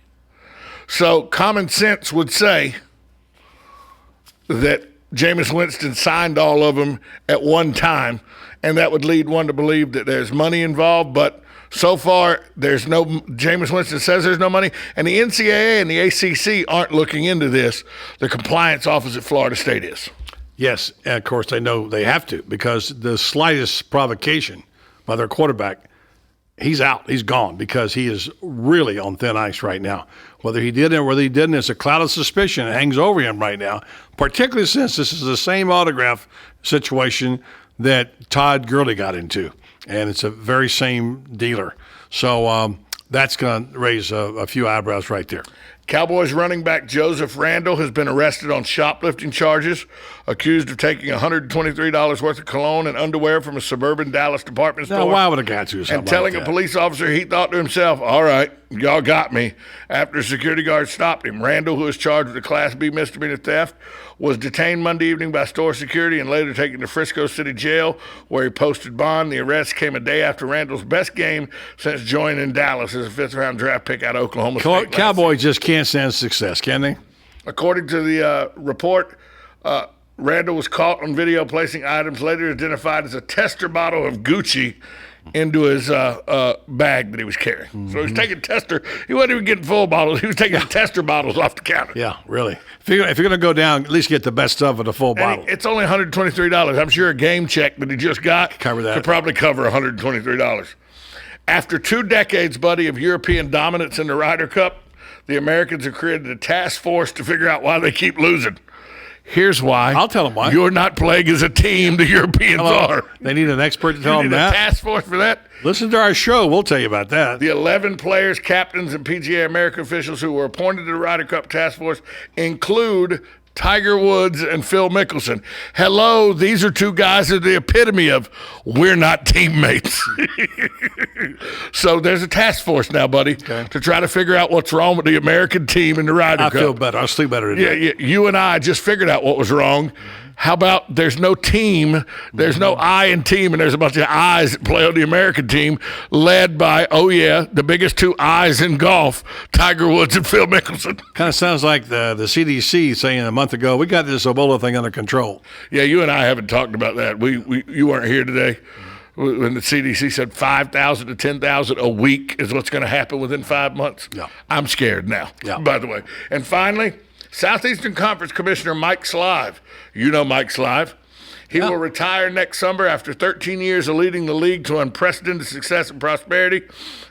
So common sense would say that Jameis Winston signed all of them at one time, and that would lead one to believe that there's money involved, but so far there's no. Jameis Winston says there's no money, and the NCAA and the ACC aren't looking into this. The compliance office at Florida State is. Yes, and of course they know they have to, because the slightest provocation by their quarterback, he's out, he's gone, because he is really on thin ice right now. Whether he did it or whether he didn't, it's a cloud of suspicion that hangs over him right now, particularly since this is the same autograph situation that Todd Gurley got into, and it's a very same dealer. So that's going to raise a few eyebrows right there. Cowboys running back Joseph Randle has been arrested on shoplifting charges, accused of taking $123 worth of cologne and underwear from a suburban Dallas department store. Now, why would a guy do something and telling like a that? police officer, he thought to himself, all right, y'all got me. After a security guard stopped him, Randle, who is charged with a Class B misdemeanor theft, was detained Monday evening by store security and later taken to Frisco City Jail, where he posted bond. The arrest came a day after Randle's best game since joining Dallas as a fifth-round draft pick out of Oklahoma State. Cowboys just can't stand success, can they? According to the report, Randle was caught on video placing items later identified as a tester bottle of Gucci into his bag that he was carrying. Mm-hmm. So he was taking tester. He wasn't even getting full bottles. He was taking tester bottles off the counter. Yeah, really. If you're going to go down, at least get the best stuff with a full bottle. It's only $123. I'm sure a game check that he just got could probably cover $123. After 2 decades, buddy, of European dominance in the Ryder Cup, the Americans have created a task force to figure out why they keep losing. Here's why. I'll tell them why. You're not playing as a team. The Europeans are. They need an expert to tell them that. A task force for that. Listen to our show. We'll tell you about that. The 11 players, captains, and PGA American officials who were appointed to the Ryder Cup task force include Tiger Woods and Phil Mickelson. Hello, these are 2 guys that are the epitome of we're not teammates. So there's a task force now, buddy, to try to figure out what's wrong with the American team in the Ryder Cup. I feel better. I'll sleep better today. Yeah, you and I just figured out what was wrong. How about there's no team, there's no I in team, and there's a bunch of I's that play on the American team led by, the biggest 2 I's in golf, Tiger Woods and Phil Mickelson. Kind of sounds like the CDC saying a month ago, we got this Ebola thing under control. Yeah, you and I haven't talked about that. You weren't here today when the CDC said 5,000 to 10,000 a week is what's going to happen within 5 months. Yeah. I'm scared now, by the way. And finally, Southeastern Conference Commissioner Mike Slive. You know Mike Slive. He will retire next summer after 13 years of leading the league to unprecedented success and prosperity.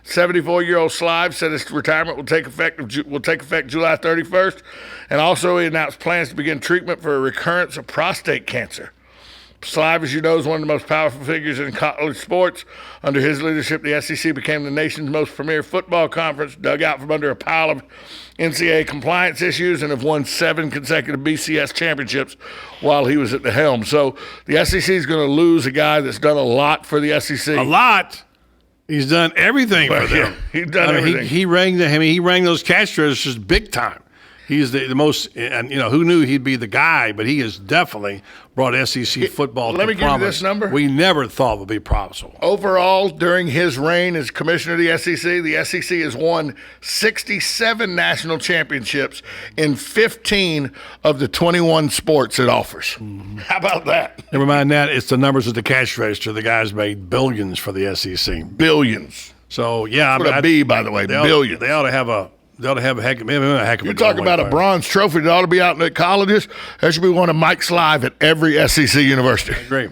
74-year-old Slive said his retirement will take effect July 31st, and also he announced plans to begin treatment for a recurrence of prostate cancer. Slive, as you know, is one of the most powerful figures in college sports. Under his leadership, the SEC became the nation's most premier football conference, dug out from under a pile of NCAA compliance issues, and have won 7 consecutive BCS championships while he was at the helm. So the SEC is going to lose a guy that's done a lot for the SEC. A lot. He's done everything for them. He's done everything. He rang those cash registers big time. He's the most, and who knew he'd be the guy, but he has definitely brought SEC football to prominence. Let me give you this number. We never thought would be possible. Overall, during his reign as commissioner of the SEC has won 67 national championships in 15 of the 21 sports it offers. Mm-hmm. How about that? Never mind that. It's the numbers at the cash register. The guys made billions for the SEC. Billions. So, yeah. That's what a B, by the way, billions. They ought to have a heck of a You're talking about a bronze trophy that ought to be out in the colleges. There should be one of Mike's Live at every SEC university. Great.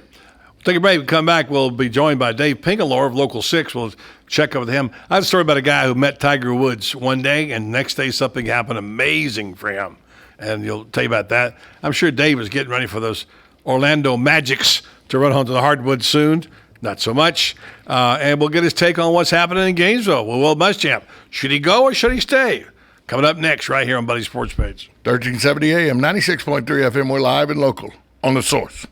Take a break. We come back. We'll be joined by Dave Pinkalore of Local 6. We'll check up with him. I have a story about a guy who met Tiger Woods one day, and the next day something happened amazing for him. And he'll tell you about that. I'm sure Dave is getting ready for those Orlando Magics to run onto the hardwood soon. Not so much. And we'll get his take on what's happening in Gainesville with Will Muschamp. Should he go or should he stay? Coming up next right here on Buddy Sports Page. 1370 AM, 96.3 FM. We're live and local on The Source.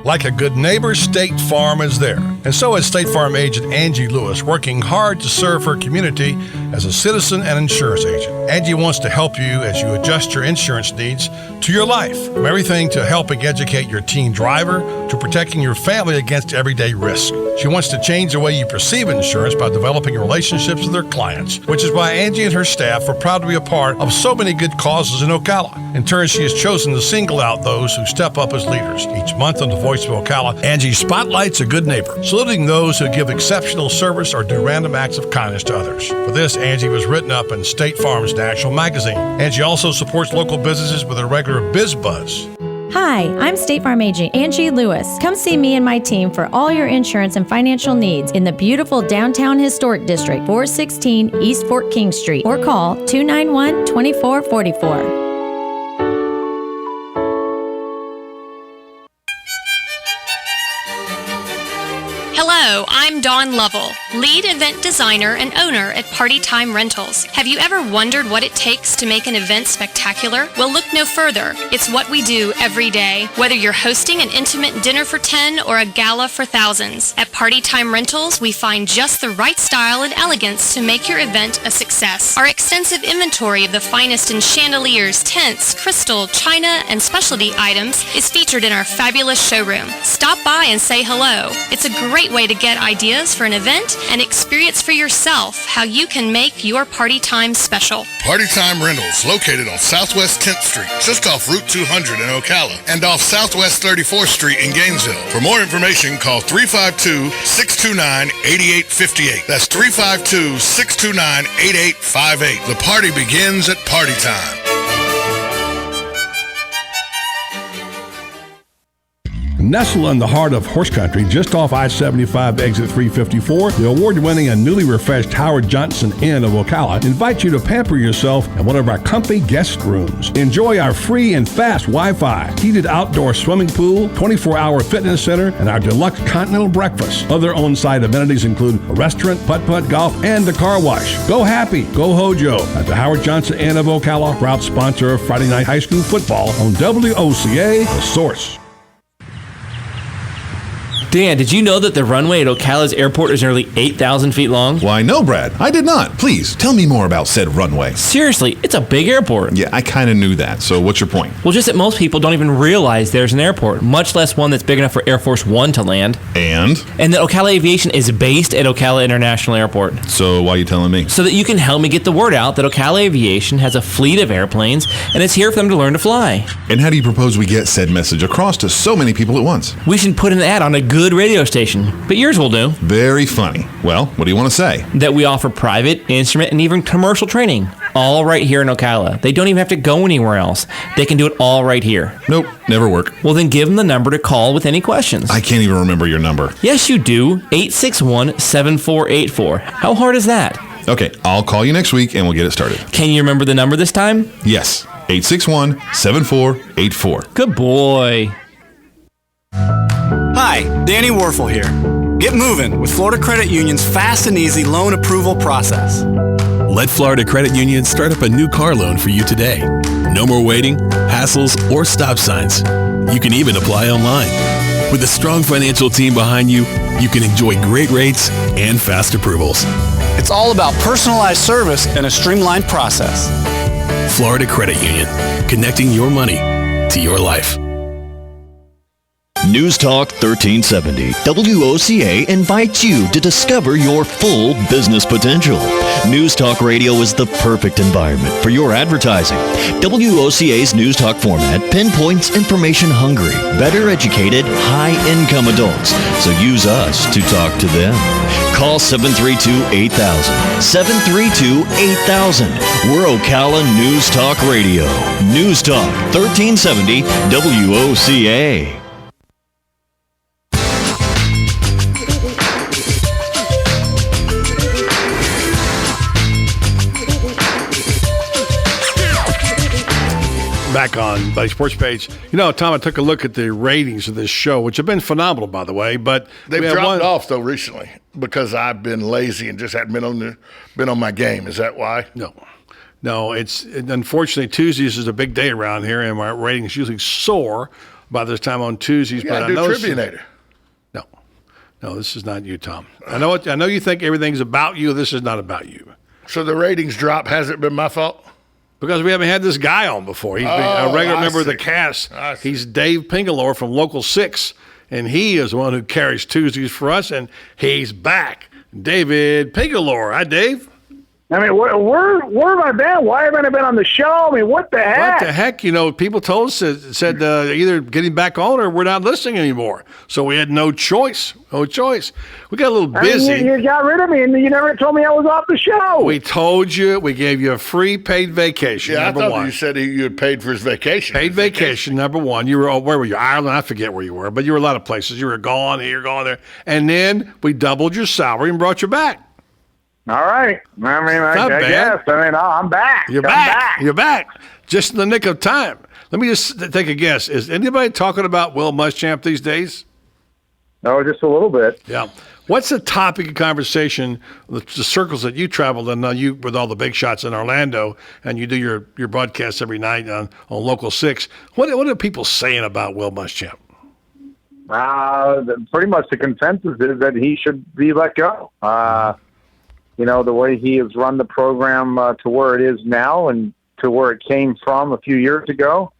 Like a good neighbor, State Farm is there. And so is State Farm agent Angie Lewis, working hard to serve her community as a citizen and insurance agent. Angie wants to help you as you adjust your insurance needs to your life. From everything to helping educate your teen driver to protecting your family against everyday risk. She wants to change the way you perceive insurance by developing relationships with her clients, which is why Angie and her staff are proud to be a part of so many good causes in Ocala. In turn, she has chosen to single out those who step up as leaders. Each month on the Voice of Ocala, Angie spotlights a good neighbor, saluting those who give exceptional service or do random acts of kindness to others. For this, Angie was written up in State Farm's National Magazine. Angie also supports local businesses with a regular Biz Buzz. Hi, I'm State Farm agent Angie Lewis. Come see me and my team for all your insurance and financial needs in the beautiful downtown historic district, 416 East Fort King Street, or call 291-2444. Hello, I'm Dawn Lovell, lead event designer and owner at Party Time Rentals. Have you ever wondered what it takes to make an event spectacular? Well, look no further. It's what we do every day, whether you're hosting an intimate dinner for 10 or a gala for thousands. At Party Time Rentals, we find just the right style and elegance to make your event a success. Our extensive inventory of the finest in chandeliers, tents, crystal, china, and specialty items is featured in our fabulous showroom. Stop by and say hello. It's a great way to get ideas for an event and experience for yourself how you can make your party time special. Party Time Rentals, located on Southwest 10th Street, just off Route 200 in Ocala, and off Southwest 34th Street in Gainesville. For more information, call 352-629-8858. That's 352-629-8858. The party begins at Party Time. Nestled in the heart of horse country, just off I-75 exit 354, the award-winning and newly refreshed Howard Johnson Inn of Ocala invites you to pamper yourself in one of our comfy guest rooms. Enjoy our free and fast Wi-Fi, heated outdoor swimming pool, 24-hour fitness center, and our deluxe continental breakfast. Other on-site amenities include a restaurant, putt-putt golf, and a car wash. Go happy, go Hojo at the Howard Johnson Inn of Ocala, proud sponsor of Friday Night High School Football on WOCA, The Source. Dan, did you know that the runway at Ocala's airport is nearly 8,000 feet long? Why, no, Brad. I did not. Please, tell me more about said runway. Seriously, it's a big airport. Yeah, I kind of knew that. So what's your point? Well, just that most people don't even realize there's an airport, much less one that's big enough for Air Force One to land. And that Ocala Aviation is based at Ocala International Airport. So why are you telling me? So that you can help me get the word out that Ocala Aviation has a fleet of airplanes, and it's here for them to learn to fly. And how do you propose we get said message across to so many people at once? We should put an ad on a good radio station. But yours will do. Very funny. Well, what do you want to say? That we offer private, instrument, and even commercial training. All right here in Ocala. They don't even have to go anywhere else. They can do it all right here. Nope, never work. Well, then give them the number to call with any questions. I can't even remember your number. Yes, you do. 861-7484. How hard is that? Okay, I'll call you next week and we'll get it started. Can you remember the number this time? Yes, 861-7484. Good boy. Hi, Danny Warfel here. Get moving with Florida Credit Union's fast and easy loan approval process. Let Florida Credit Union start up a new car loan for you today. No more waiting, hassles, or stop signs. You can even apply online. With a strong financial team behind you, you can enjoy great rates and fast approvals. It's all about personalized service and a streamlined process. Florida Credit Union, connecting your money to your life. News Talk 1370, WOCA invites you to discover your full business potential. News Talk Radio is the perfect environment for your advertising. WOCA's News Talk format pinpoints information-hungry, better educated, high-income adults. So use us to talk to them. Call 732-8000. 732-8000. We're Ocala News Talk Radio. News Talk 1370, WOCA. Back on Buddy Sports Page. You know, Tom, I took a look at the ratings of this show, which have been phenomenal, by the way. But they've dropped off though recently because I've been lazy and just hadn't been on my game. Is that why? No. It's unfortunately Tuesdays is a big day around here, and my ratings usually soar by this time on Tuesdays. Yeah, but I do Tribune-ator. No, this is not you, Tom. I know you think everything's about you. This is not about you. So the ratings drop hasn't been my fault. Because we haven't had this guy on before. He's been a regular member of the cast. He's Dave Pingalore from Local 6, and he is the one who carries Tuesdays for us, and he's back. David Pingalore. Hi, Dave. I mean, where have I been? Why haven't I been on the show? I mean, what the heck? What the heck? You know, people told us, said either getting back on or we're not listening anymore. So we had no choice. We got a little busy. I mean, you got rid of me, and you never told me I was off the show. We told you. We gave you a free paid vacation, Yeah, number I thought one. you said you had paid for his vacation. Paid vacation, number one. You were, where were you? Ireland? I forget where you were, but you were a lot of places. You were gone here, gone there. And then we doubled your salary and brought you back. All right. I mean, I guess. I mean, I'm back. You're back. You're back. Just in the nick of time. Let me just take a guess. Is anybody talking about Will Muschamp these days? No, just a little bit. Yeah. What's the topic of conversation, the circles that you traveled in, you with all the big shots in Orlando, and you do your broadcasts every night on Local 6. What are people saying about Will Muschamp? Pretty much the consensus is that he should be let go. You know, the way he has run the program to where it is now and to where it came from a few years ago,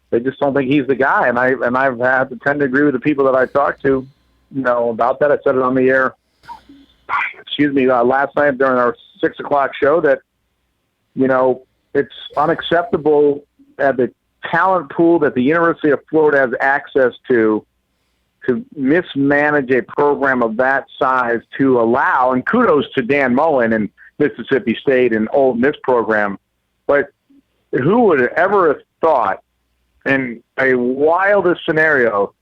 they just don't think he's the guy. And I've had to tend to agree with the people that I talked to, you know, about that. I said it on the air, last night during our 6 o'clock show that, you know, it's unacceptable at the talent pool that the University of Florida has access to mismanage a program of that size to allow, and kudos to Dan Mullen and Mississippi State and Ole Miss program, but who would have ever have thought in a wildest scenario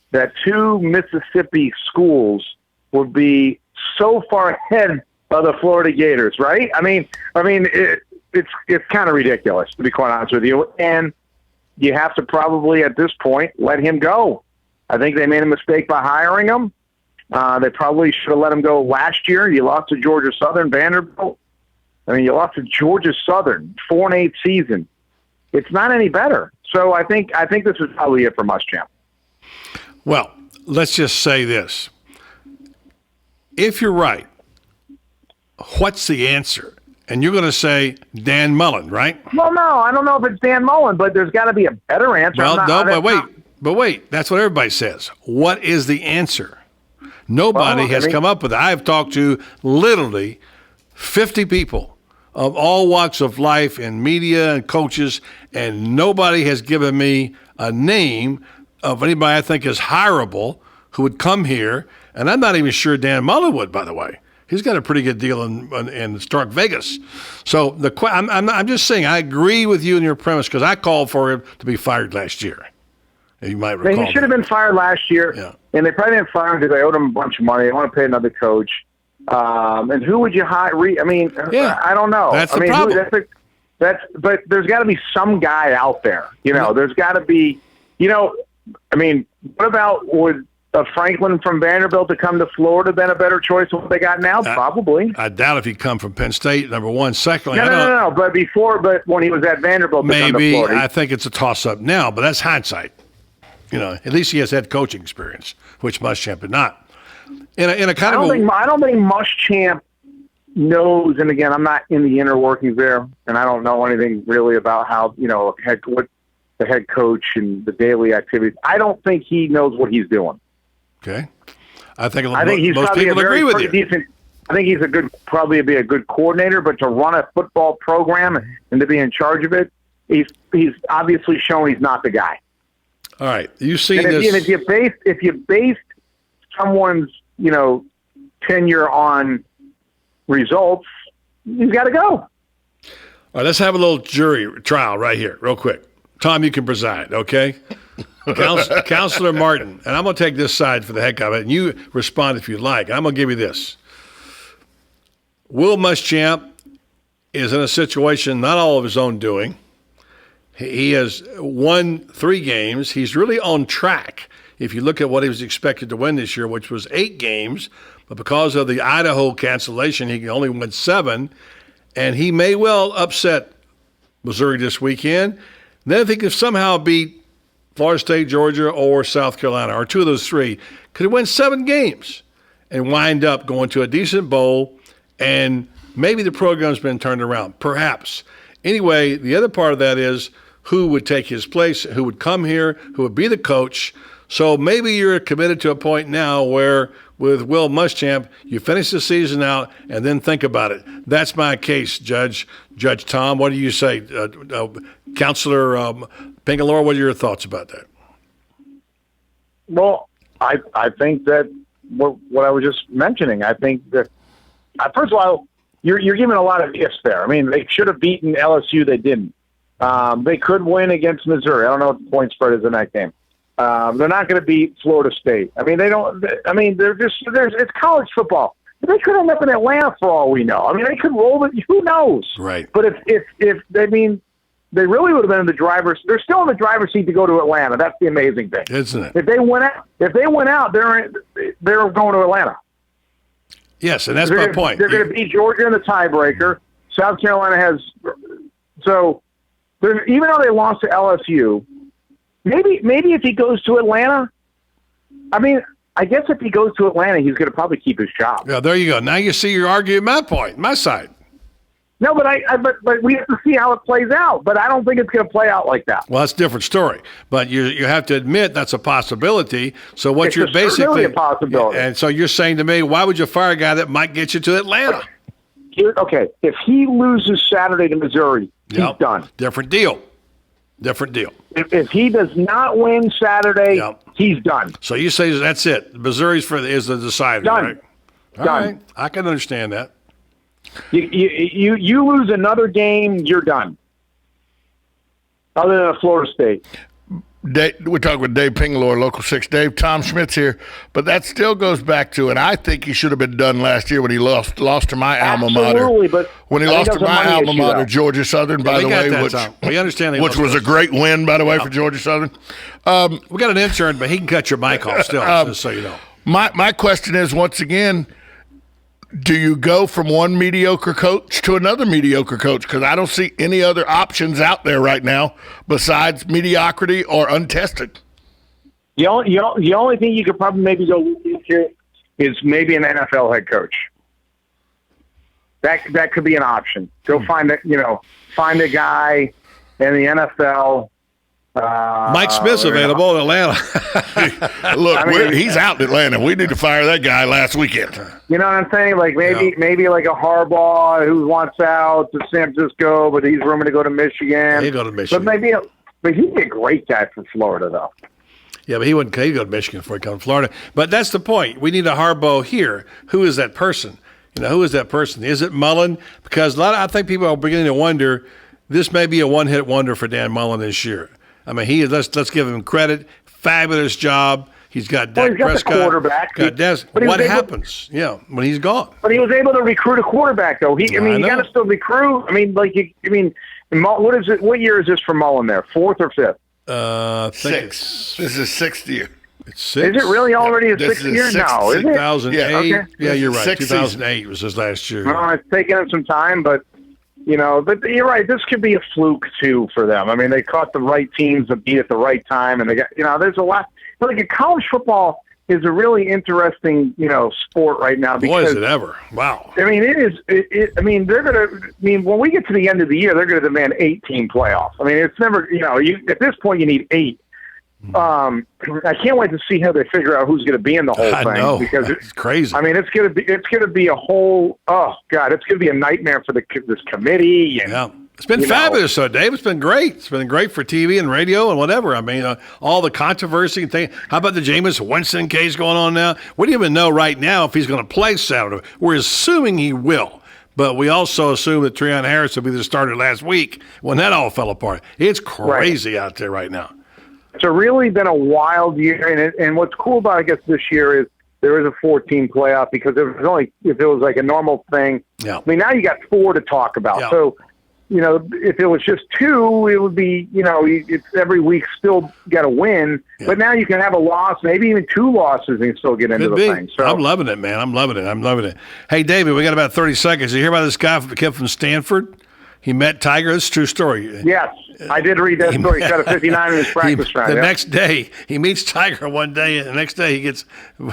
that two Mississippi schools would be so far ahead of the Florida Gators, right? I mean, it's kind of ridiculous, to be quite honest with you, and you have to probably at this point let him go. I think they made a mistake by hiring him. They probably should have let him go last year. You lost to Georgia Southern, Vanderbilt. I mean, you lost to Georgia Southern, 4-8 season. It's not any better. So I think this is probably it for Muschamp. Well, let's just say this. If you're right, what's the answer? And you're going to say Dan Mullen, right? Well, no, I don't know if it's Dan Mullen, but there's got to be a better answer. But wait, that's what everybody says. What is the answer? Nobody has come up with it. I have talked to literally 50 people of all walks of life in media and coaches, and nobody has given me a name of anybody I think is hireable who would come here. And I'm not even sure Dan Mullen would, by the way. He's got a pretty good deal in Stark Vegas. So I'm just saying I agree with you in your premise because I called for him to be fired last year. You might recall. He should have been fired last year, and they probably didn't fire him because they owed him a bunch of money. They want to pay another coach. And who would you hire? I don't know. That's the problem. But there's got to be some guy out there. You know, there's got to be. You know, I mean, what about would Franklin from Vanderbilt to come to Florida been a better choice than what they got now? Probably. I doubt if he'd come from Penn State, number one. Secondly, no. But when he was at Vanderbilt, maybe I think it's a toss-up now, but that's hindsight. At least he has head coaching experience, which Muschamp did not. In a kind of I don't think Muschamp knows, and again, I'm not in the inner workings there, and I don't know anything really about how, what the head coach and the daily activities. I don't think he knows what he's doing. Okay. I think he's most probably people agree with you. Decent, I think he's probably be a good coordinator, but to run a football program and to be in charge of it, he's obviously shown he's not the guy. All right. You've seen and this. If you based someone's, tenure on results, you've got to go. All right, let's have a little jury trial right here, real quick. Tom, you can preside, okay? Counselor Martin, and I'm going to take this side for the heck of it, and you respond if you like. I'm going to give you this. Will Muschamp is in a situation not all of his own doing. He has won 3 games. He's really on track if you look at what he was expected to win this year, which was 8 games. But because of the Idaho cancellation, he can only win 7. And he may well upset Missouri this weekend. Then if he can somehow beat Florida State, Georgia, or South Carolina, or 2 of those 3, could he win 7 games and wind up going to a decent bowl, and maybe the program's been turned around, perhaps. Anyway, the other part of that is who would take his place, who would come here, who would be the coach. So maybe you're committed to a point now where with Will Muschamp, you finish the season out and then think about it. That's my case, Judge Tom. What do you say? Counselor Pingalore, what are your thoughts about that? Well, I think that what I was just mentioning, I think that, first of all, you're giving a lot of ifs there. I mean, they should have beaten LSU. They didn't. They could win against Missouri. I don't know what the point spread is in that game. They're not going to beat Florida State. I mean, they're just, it's college football. They could end up in Atlanta for all we know. I mean, they could roll it. Who knows? Right. But if they really would have been in the driver's. They're still in the driver's seat to go to Atlanta. That's the amazing thing, isn't it? If they went out, they're going to Atlanta. Yes, and that's my point. They're going to beat Georgia in the tiebreaker. South Carolina has so. Even though they lost to LSU, maybe if he goes to Atlanta, I guess if he goes to Atlanta, he's going to probably keep his job. Yeah, there you go. Now you see you're arguing my point, my side. No, but we have to see how it plays out. But I don't think it's going to play out like that. Well, that's a different story. But you have to admit that's a possibility. So what you're basically basically a possibility. And so you're saying to me, why would you fire a guy that might get you to Atlanta? Okay, if he loses Saturday to Missouri, he's done. Different deal. If he does not win Saturday, he's done. So you say that's it. Missouri's is the decider, done. Right? Done. All right. I can understand that. You lose another game, you're done. Other than a Florida State. We're talking with Dave Pingalore, Local 6 Dave. Tom Schmidt's here. But that still goes back to, and I think he should have been done last year when he lost to my alma mater. But when he lost to my alma mater, Georgia Southern, by the way, we understand which was a great win, by the way, for Georgia Southern. We got an intern, but he can cut your mic off still, just so you know. My question is, once again, do you go from one mediocre coach to another mediocre coach? Because I don't see any other options out there right now besides mediocrity or untested. The only thing you could probably maybe go into is maybe an NFL head coach. That could be an option. Go find a guy in the NFL. Mike Smith's available in Atlanta. Look, he's out in Atlanta. We need to fire that guy last weekend. You know what I'm saying? Like maybe like a Harbaugh who wants out to San Francisco, but he's rumored to go to Michigan. He'd go to Michigan. But he'd be a great guy for Florida, though. Yeah, but he'd go to Michigan before he comes to Florida. But that's the point. We need a Harbaugh here. Who is that person? Who is that person? Is it Mullen? Because I think people are beginning to wonder, this may be a one-hit wonder for Dan Mullen this year. I mean, let's give him credit. Fabulous job. He's got Dak Prescott. The quarterback. What happens? Yeah, when he's gone. But he was able to recruit a quarterback, though. You got to still recruit. What is it? What year is this for Mullen there? 4th or 5th? 6. This is 6th year. It's 6. Is it really already a 6th year? No, is it? 2008. Yeah, okay. Yeah, you're right. 2008 was his last year. Well, it's taken him some time, but But you're right. This could be a fluke too for them. I mean, they caught the right teams to beat at the right time, and they got there's a lot. But like college football is a really interesting sport right now. Because, boy, is it ever! Wow. I mean, it is. I mean, they're gonna. I mean, when we get to the end of the year, they're gonna demand 8-team playoffs. I mean, it's never. At this point, you need 8. I can't wait to see how they figure out who's going to be in the whole thing. I know. Because it's crazy. I mean, it's going to be a whole. Oh God, it's going to be a nightmare for this committee. And, yeah, it's been fabulous, though, Dave. It's been great. It's been great for TV and radio and whatever. I mean, all the controversy and thing. How about the Jameis Winston case going on now? We don't even know right now if he's going to play Saturday. We're assuming he will. But we also assume that Treon Harris will be the starter last week when that all fell apart. It's crazy out there right now. It's really been a wild year, and what's cool about, I guess, this year is there is a 14 playoff because if it was like a normal thing. Yeah. I mean, now you got 4 to talk about. Yeah. So, if it was just 2, it would be, it's every week still got to win. Yeah. But now you can have a loss, maybe even 2 losses, and still get into the thing. So I'm loving it, man. I'm loving it. Hey, David, we got about 30 seconds. Did you hear about this guy kid from Stanford? He met Tiger. It's a true story. Yes, I did read that story. He shot a 59 in his practice round. The next day, he meets Tiger one day, and the next day he gets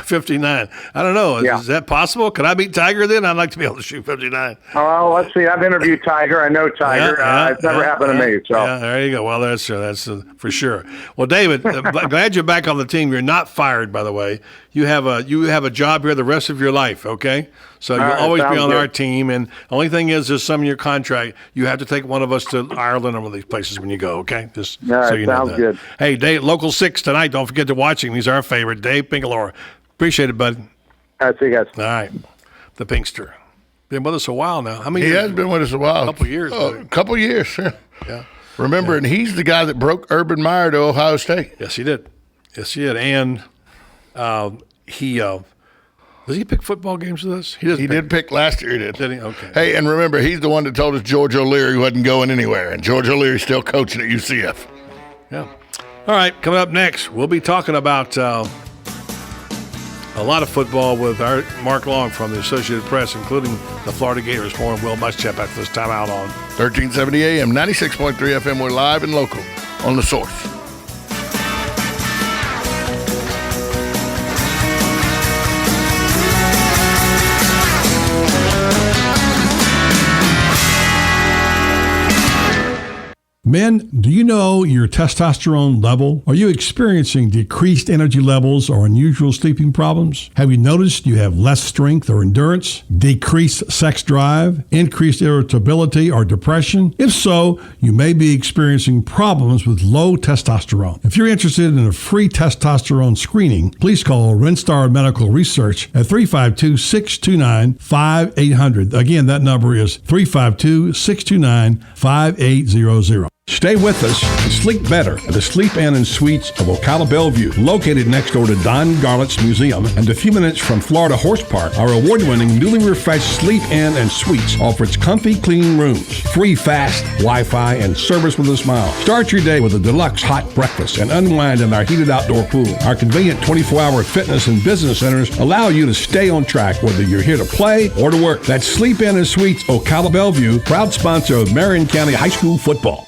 59. I don't know. Is that possible? Could I beat Tiger then? I'd like to be able to shoot 59. Oh, let's see. I've interviewed Tiger. I know Tiger. It's never happened to me. So. Yeah, there you go. Well, that's for sure. Well, David, glad you're back on the team. You're not fired, by the way. You have a job here the rest of your life, okay? So you'll always be on our team. And the only thing is, there's some in your contract. You have to take one of us to Ireland or one of these places when you go, okay? Just so you know that. Good. Hey, Dave, Local 6 tonight. Don't forget to watch him. He's our favorite. Dave Pinkalora. Appreciate it, bud. All right, see you guys. All right. The Pinkster. Been with us a while now. How many years? He has been with us a while. A couple years. A couple years, yeah. Remember, and he's the guy that broke Urban Meyer to Ohio State. Yes, he did. And does he pick football games with us? He did pick last year, he did. Did he? Okay. Hey, and remember, he's the one that told us George O'Leary wasn't going anywhere, and George O'Leary's still coaching at UCF. Yeah. All right, coming up next, we'll be talking about a lot of football with our Mark Long from the Associated Press, including the Florida Gators. More and Will Muschamp after this timeout on 1370 AM, 96.3 FM. We're live and local on The Source. Men, do you know your testosterone level? Are you experiencing decreased energy levels or unusual sleeping problems? Have you noticed you have less strength or endurance, decreased sex drive, increased irritability or depression? If so, you may be experiencing problems with low testosterone. If you're interested in a free testosterone screening, please call Rinstar Medical Research at 352-629-5800. Again, that number is 352-629-5800. Stay with us and sleep better at the Sleep Inn and Suites of Ocala Bellevue, located next door to Don Garlett's Museum and a few minutes from Florida Horse Park. Our award-winning, newly refreshed Sleep Inn and Suites offers comfy, clean rooms, free fast Wi-Fi, and service with a smile. Start your day with a deluxe hot breakfast and unwind in our heated outdoor pool. Our convenient 24-hour fitness and business centers allow you to stay on track whether you're here to play or to work. That's Sleep Inn and Suites Ocala Bellevue, proud sponsor of Marion County High School football.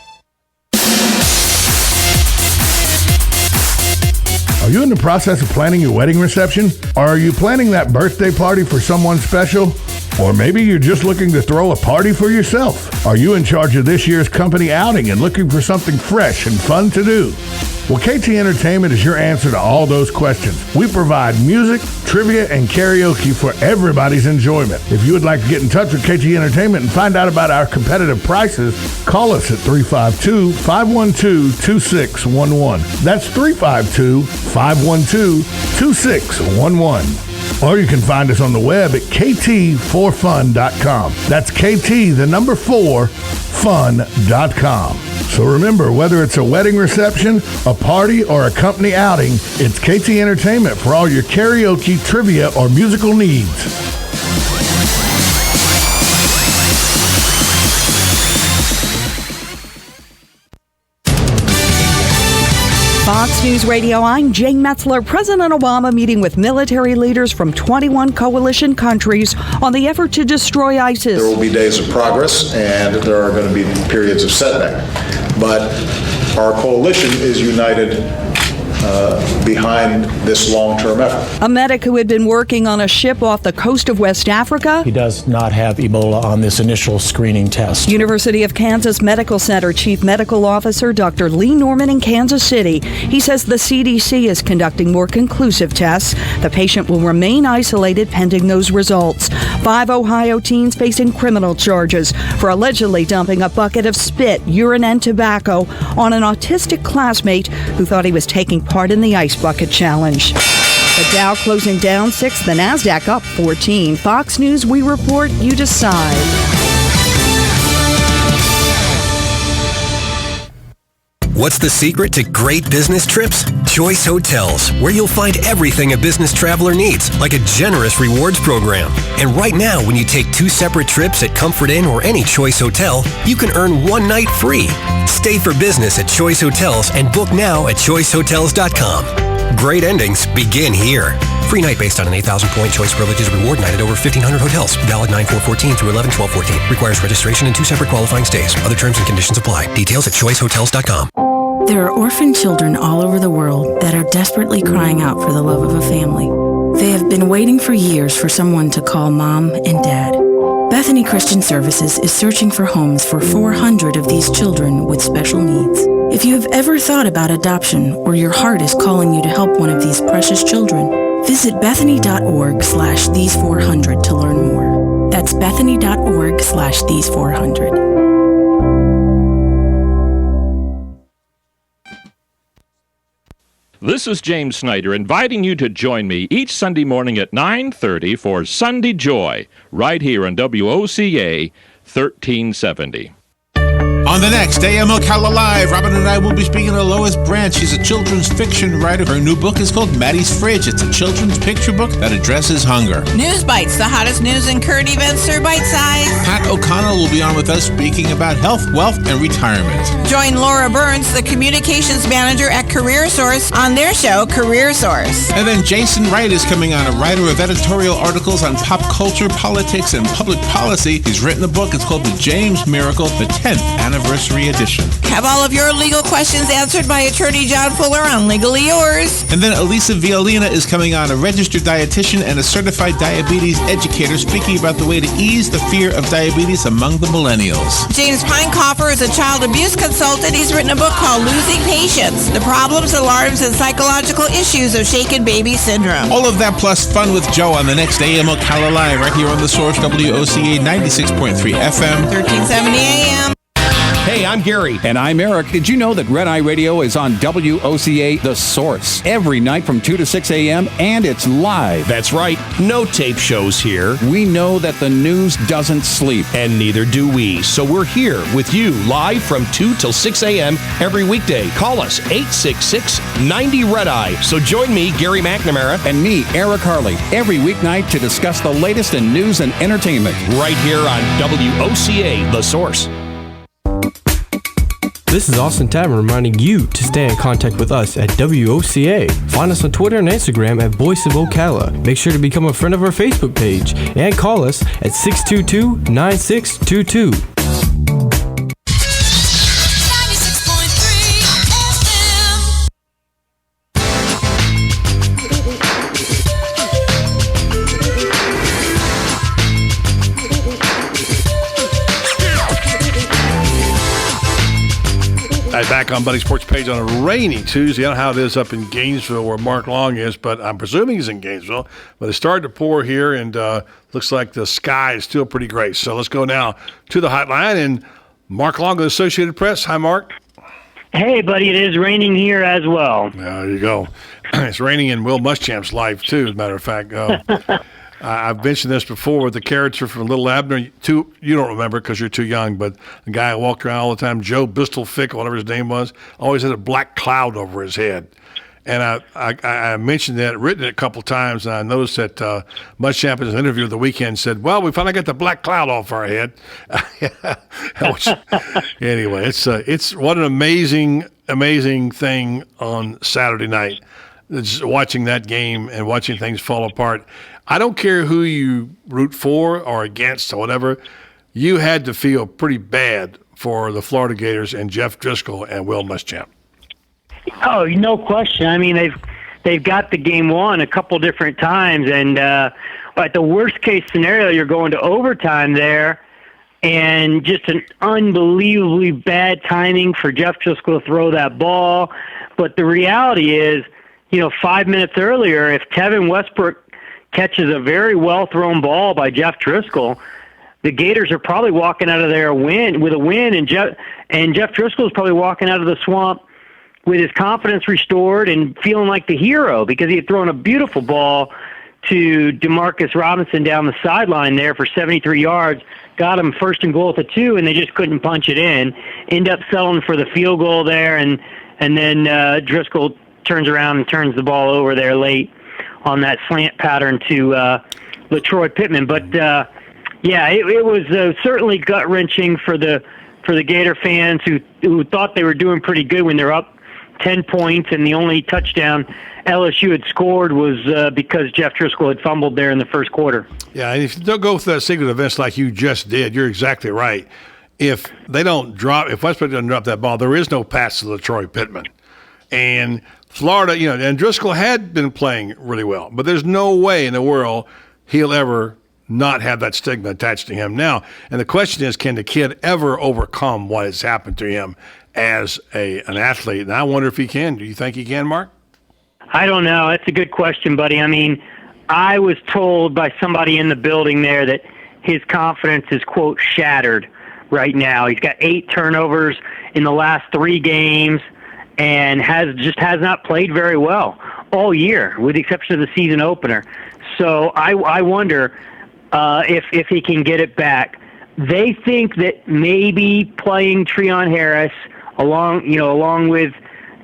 Are you in the process of planning your wedding reception? Or are you planning that birthday party for someone special? Or maybe you're just looking to throw a party for yourself? Are you in charge of this year's company outing and looking for something fresh and fun to do? Well, KT Entertainment is your answer to all those questions. We provide music, trivia, and karaoke for everybody's enjoyment. If you would like to get in touch with KT Entertainment and find out about our competitive prices, call us at 352-512-2611. That's 352-512-2611. Or you can find us on the web at kt4fun.com. That's KT, the number 4, fun.com. So remember, whether it's a wedding reception, a party, or a company outing, it's KT Entertainment for all your karaoke, trivia, or musical needs. Fox News Radio, I'm Jane Metzler. President Obama meeting with military leaders from 21 coalition countries on the effort to destroy ISIS. There will be days of progress, and there are going to be periods of setback. But our coalition is united behind this long-term effort. A medic who had been working on a ship off the coast of West Africa. He does not have Ebola on this initial screening test. University of Kansas Medical Center Chief Medical Officer Dr. Lee Norman in Kansas City. He says the CDC is conducting more conclusive tests. The patient will remain isolated pending those results. 5 Ohio teens facing criminal charges for allegedly dumping a bucket of spit, urine, and tobacco on an autistic classmate who thought he was taking part in the Ice Bucket Challenge. The Dow closing down 6, the NASDAQ up 14. Fox News, we report, you decide. What's the secret to great business trips? Choice Hotels, where you'll find everything a business traveler needs, like a generous rewards program. And right now, when you take 2 separate trips at Comfort Inn or any Choice Hotel, you can earn 1 night free. Stay for business at Choice Hotels and book now at choicehotels.com. Great endings begin here. Free night based on an 8,000-point Choice Privileges reward night at over 1,500 hotels. Valid 9/4/14 through 11/12/14. Requires registration and 2 separate qualifying stays. Other terms and conditions apply. Details at choicehotels.com. There are orphan children all over the world that are desperately crying out for the love of a family. They have been waiting for years for someone to call mom and dad. Bethany Christian Services is searching for homes for 400 of these children with special needs. If you have ever thought about adoption or your heart is calling you to help one of these precious children, visit bethany.org/these400 to learn more. That's bethany.org/these400. This is James Snyder inviting you to join me each Sunday morning at 9:30 for Sunday Joy, right here on WOCA 1370. On the next AM Ocala Live, Robin and I will be speaking to Lois Branch. She's a children's fiction writer. Her new book is called Maddie's Fridge. It's a children's picture book that addresses hunger. News Bites, the hottest news and current events are bite-sized. Pat O'Connell will be on with us speaking about health, wealth, and retirement. Join Laura Burns, the communications manager at Career Source, on their show, Career Source. And then Jason Wright is coming on, a writer of editorial articles on pop culture, politics, and public policy. He's written a book. It's called The James Miracle, the 10th Anniversary Edition. Have all of your legal questions answered by attorney John Fuller on Legally Yours. And then Elisa Violina is coming on, a registered dietitian and a certified diabetes educator, speaking about the way to ease the fear of diabetes among the millennials. James Pinecoffer is a child abuse consultant. He's written a book called Losing Patience, the problems, alarms, and psychological issues of shaken baby syndrome. All of that plus fun with Joe on the next AM Ocala Live, right here on The Source, WOCA 96.3 FM. 1370 AM. Hey, I'm Gary. And I'm Eric. Did you know that Red Eye Radio is on WOCA The Source every night from 2 to 6 a.m. and it's live? That's right. No tape shows here. We know that the news doesn't sleep. And neither do we. So we're here with you live from 2 till 6 a.m. every weekday. Call us 866-90-RED-EYE. So join me, Gary McNamara. And me, Eric Harley, every weeknight to discuss the latest in news and entertainment. Right here on WOCA The Source. This is Austin Tavern reminding you to stay in contact with us at WOCA. Find us on Twitter and Instagram at Voice of Ocala. Make sure to become a friend of our Facebook page and call us at 622-9622. Back on Buddy Sports page on a rainy Tuesday. I don't know how it is up in Gainesville where Mark Long is, but I'm presuming he's in Gainesville. But it started to pour here, and looks like the sky is still pretty gray. So let's go now to the hotline. And Mark Long of the Associated Press. Hi, Mark. Hey, buddy. It is raining here as well. There you go. It's raining in Will Muschamp's life, too, as a matter of fact. I've mentioned this before with the character from Little Abner. You don't remember because you're too young, but the guy who walked around all the time, Joe Bistelfick, whatever his name was, always had a black cloud over his head. And I mentioned that, written it a couple times, and I noticed that Muschamp in his interview of the weekend said, well, we finally got the black cloud off our head. Anyway, it's what an amazing amazing thing on Saturday night. Just watching that game and watching things fall apart. I don't care who you root for or against or whatever. You had to feel pretty bad for the Florida Gators and Jeff Driscoll and Will Muschamp. Oh, no question. I mean, they've got the game won a couple different times, and at the worst case scenario, you're going to overtime there, and just an unbelievably bad timing for Jeff Driscoll to throw that ball. But the reality is, 5 minutes earlier, if Tevin Westbrook catches a very well-thrown ball by Jeff Driscoll, the Gators are probably walking out of there with a win, and Jeff Driscoll is probably walking out of the swamp with his confidence restored and feeling like the hero because he had thrown a beautiful ball to DeMarcus Robinson down the sideline there for 73 yards, got him first and goal at the 2, and they just couldn't punch it in. End up settling for the field goal there, and then Driscoll turns around and turns the ball over there late on that slant pattern to LaTroy Pittman. But it was certainly gut-wrenching for the Gator fans who thought they were doing pretty good when they're up 10 points, and the only touchdown LSU had scored was because Jeff Driscoll had fumbled there in the first quarter. Yeah, and if you don't go through that sequence of events like you just did, you're exactly right. If Westbrook doesn't drop that ball, there is no pass to LaTroy Pittman. And Florida, and Driscoll had been playing really well, but there's no way in the world he'll ever not have that stigma attached to him now. And the question is, can the kid ever overcome what has happened to him as an athlete? And I wonder if he can. Do you think he can, Mark? I don't know. That's a good question, buddy. I mean, I was told by somebody in the building there that his confidence is, quote, shattered right now. He's got 8 turnovers in the last 3 games and has not played very well all year, with the exception of the season opener. So I wonder if he can get it back. They think that maybe playing Treon Harris along with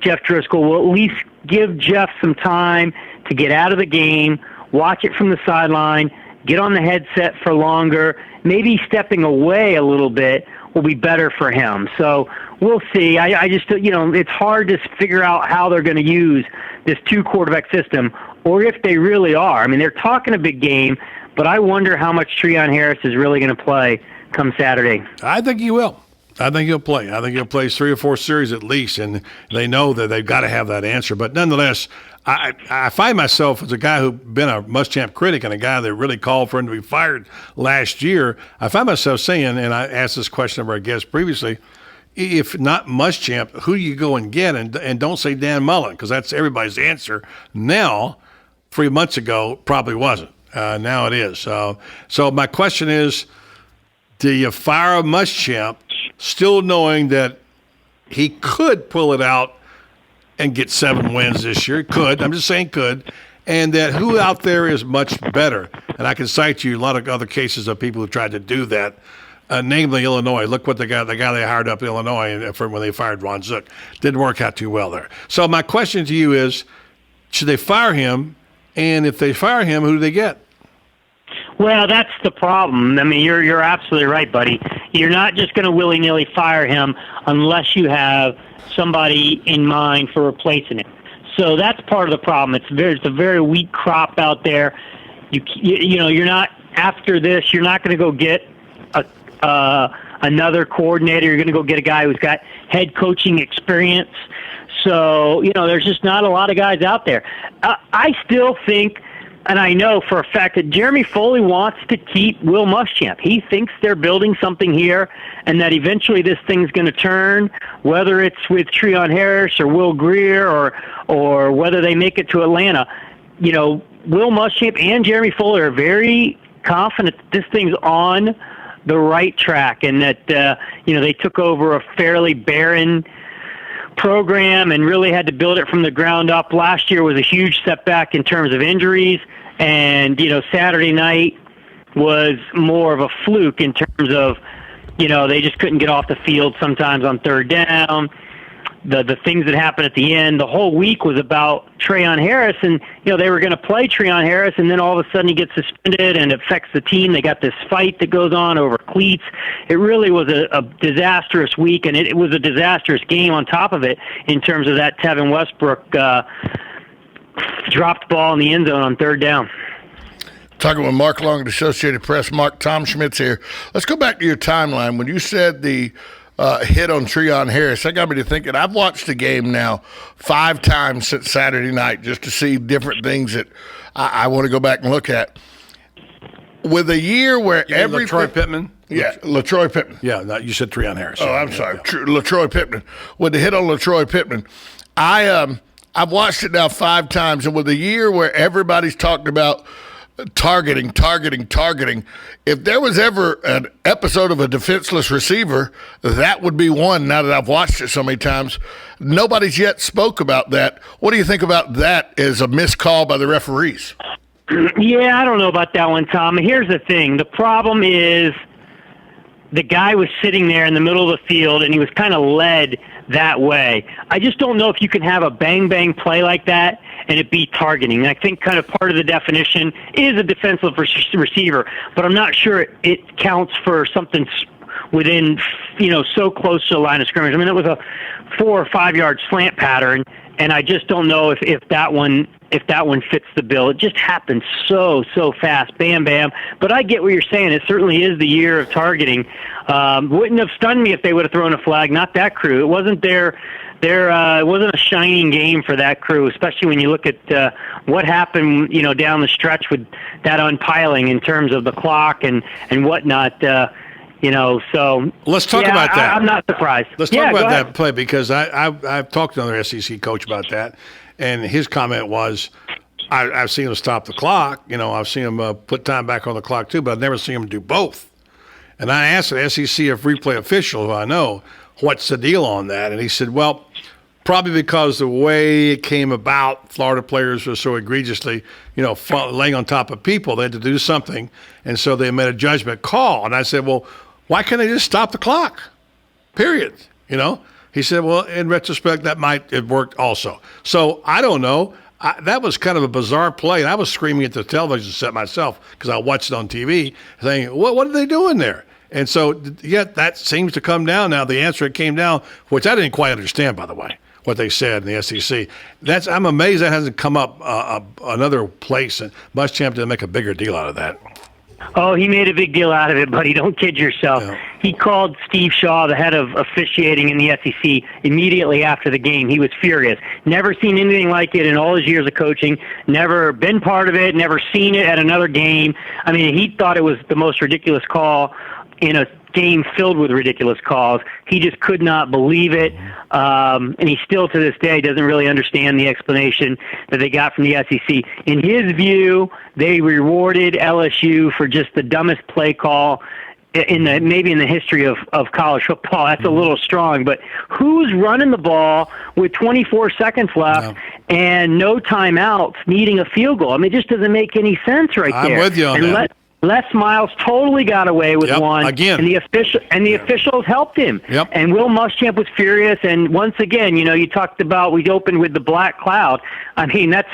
Jeff Driscoll will at least give Jeff some time to get out of the game, watch it from the sideline, get on the headset for longer. Maybe stepping away a little bit will be better for him. So we'll see. I just, it's hard to figure out how they're going to use this 2-quarterback system, or if they really are. I mean, they're talking a big game, but I wonder how much Treon Harris is really going to play come Saturday. I think he will. I think he'll play. I think he'll play 3 or 4 series at least, and they know that they've got to have that answer. But nonetheless, I find myself as a guy who's been a Muschamp critic and a guy that really called for him to be fired last year. I find myself saying, and I asked this question of our guest previously, if not Muschamp, who do you go and get? And don't say Dan Mullen, because that's everybody's answer. Now, 3 months ago, probably wasn't. Now it is. So my question is, do you fire Muschamp still knowing that he could pull it out and get 7 wins this year? Could. I'm just saying could. And that who out there is much better? And I can cite you a lot of other cases of people who tried to do that, namely Illinois. Look what the guy they hired up in Illinois when they fired Ron Zook. Didn't work out too well there. So my question to you is, should they fire him? And if they fire him, who do they get? Well, that's the problem. I mean, you're absolutely right, buddy. You're not just going to willy-nilly fire him unless you have somebody in mind for replacing him. So that's part of the problem. It's a very weak crop out there. You're not, after this, you're not going to go get another coordinator. You're going to go get a guy who's got head coaching experience. So, there's just not a lot of guys out there. I still think, and I know for a fact, that Jeremy Foley wants to keep Will Muschamp. He thinks they're building something here and that eventually this thing's going to turn, whether it's with Treon Harris or Will Greer or whether they make it to Atlanta. Will Muschamp and Jeremy Foley are very confident that this thing's on the right track and that, they took over a fairly barren program and really had to build it from the ground up. Last year was a huge setback in terms of injuries, and Saturday night was more of a fluke in terms of they just couldn't get off the field sometimes on third down. the things that happened at the end. The whole week was about Treon Harris, and they were going to play Treon Harris, and then all of a sudden he gets suspended, and it affects the team. They got this fight that goes on over cleats. It really was a disastrous week, and it was a disastrous game on top of it in terms of that Tevin Westbrook dropped ball in the end zone on third down. Talking with Mark Long at Associated Press. Mark, Tom Schmitz here. Let's go back to your timeline. When you said the hit on Treon Harris, that got me to thinking. I've watched the game now 5 times since Saturday night just to see different things that I want to go back and look at. With a year where LaTroy Pittman? Yeah, LaTroy Pittman. Yeah, no, you said Treon Harris. Oh, I'm sorry. LaTroy Pittman. With the hit on LaTroy Pittman, I've watched it now 5 times, and with a year where everybody's talking about targeting. If there was ever an episode of a defenseless receiver, that would be one. Now that I've watched it so many times, nobody's yet spoke about that. What do you think about that as a missed call by the referees? Yeah, I don't know about that one, Tom. Here's the thing. The problem is the guy was sitting there in the middle of the field, and he was kind of led that way. I just don't know if you can have a bang-bang play like that and it be targeting. I think kind of part of the definition is a defensive receiver, but I'm not sure it counts for something within, so close to the line of scrimmage. I mean, it was a 4 or 5 yard slant pattern, and I just don't know if that one fits the bill. It just happened so fast, bam. But I get what you're saying. It certainly is the year of targeting. Wouldn't have stunned me if they would have thrown a flag. Not that crew. It wasn't it wasn't a shining game for that crew, especially when you look at what happened, down the stretch with that unpiling in terms of the clock and whatnot. So let's talk about that. I'm not surprised. Let's talk about that play, because I've talked to another SEC coach about that, and his comment was, I've seen him stop the clock. I've seen him put time back on the clock too, but I've never seen him do both. And I asked the SEC replay official, who I know, what's the deal on that? And he said, well, probably because the way it came about, Florida players were so egregiously, laying on top of people, they had to do something, and so they made a judgment call. And I said, well, why can't they just stop the clock? Period. He said, well, in retrospect, that might have worked also. So I don't know. That was kind of a bizarre play. And I was screaming at the television set myself because I watched it on TV, saying, what are they doing there? And so, yet that seems to come down now. The answer it came down, which I didn't quite understand, by the way, what they said in the SEC. I'm amazed that hasn't come up another place. And Muschamp didn't make a bigger deal out of that. Oh, he made a big deal out of it, buddy. Don't kid yourself. Yeah. He called Steve Shaw, the head of officiating in the SEC, immediately after the game. He was furious. Never seen anything like it in all his years of coaching. Never been part of it. Never seen it at another game. I mean, he thought it was the most ridiculous call in a game filled with ridiculous calls. He just could not believe it. And he still, to this day, doesn't really understand the explanation that they got from the SEC. In his view, they rewarded LSU for just the dumbest play call maybe in the history of college football. That's a little strong, but who's running the ball with 24 seconds left and no timeouts, needing a field goal? I mean, it just doesn't make any sense there. I'm with you on that. Les Miles totally got away with one again, and the officials helped him. Yep. And Will Muschamp was furious. And once again, you talked about, we opened with the black cloud. That's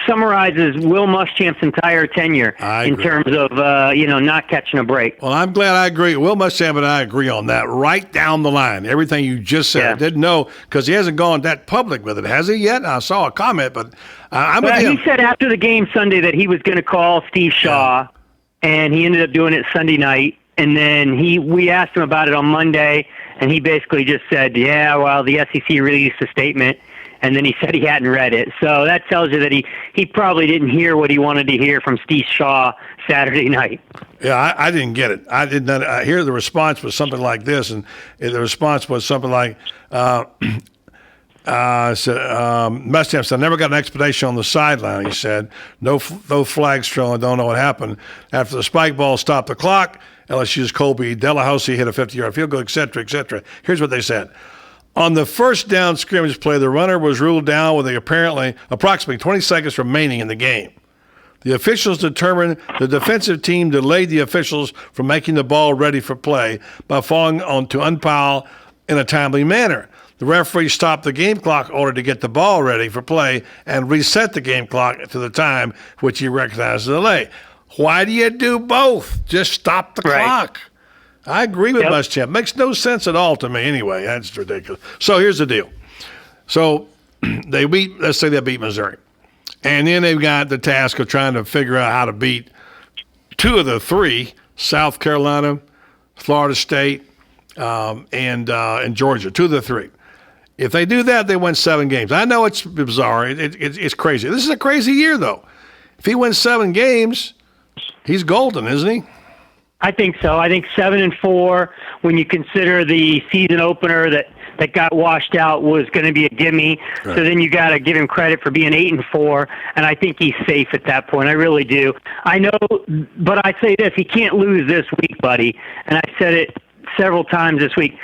summarizes Will Muschamp's entire tenure in terms of not catching a break. Well, I'm glad I agree. Will Muschamp and I agree on that right down the line. Everything you just said, I didn't know, because he hasn't gone that public with it, has he yet? I saw a comment, but I'm with him. He said after the game Sunday that he was going to call Steve Shaw, and he ended up doing it Sunday night. And then we asked him about it on Monday, and he basically just said, the SEC released a statement, and then he said he hadn't read it. So that tells you that he probably didn't hear what he wanted to hear from Steve Shaw Saturday night. Yeah, I didn't get it. I did not. I hear the response was something like this, and the response was something like, Muschamp said, I never got an explanation on the sideline, he said. No flags thrown, I don't know what happened. After the spike ball stopped the clock, LSU's Colby Delahousie hit a 50-yard field goal, et cetera, et cetera. Here's what they said. On the first down scrimmage play, the runner was ruled down with approximately 20 seconds remaining in the game. The officials determined the defensive team delayed the officials from making the ball ready for play by falling on to unpile in a timely manner. the referee stopped the game clock in order to get the ball ready for play and reset the game clock to the time which he recognized as a delay. Why do you do both? Just stop the clock. I agree with Muschamp. Makes no sense at all to me anyway. That's ridiculous. So here's the deal. So let's say they beat Missouri. And then they've got the task of trying to figure out how to beat two of the three, South Carolina, Florida State, and Georgia, two of the three. If they do that, they win 7 games. I know it's bizarre. It's crazy. This is a crazy year, though. If he wins 7 games, he's golden, isn't he? I think so. I think 7-4, when you consider the season opener that got washed out, was going to be a gimme. Right. So then you got to give him credit for being 8-4, and I think he's safe at that point. I really do. I know, but I say this: he can't lose this week, buddy. And I said it several times this week.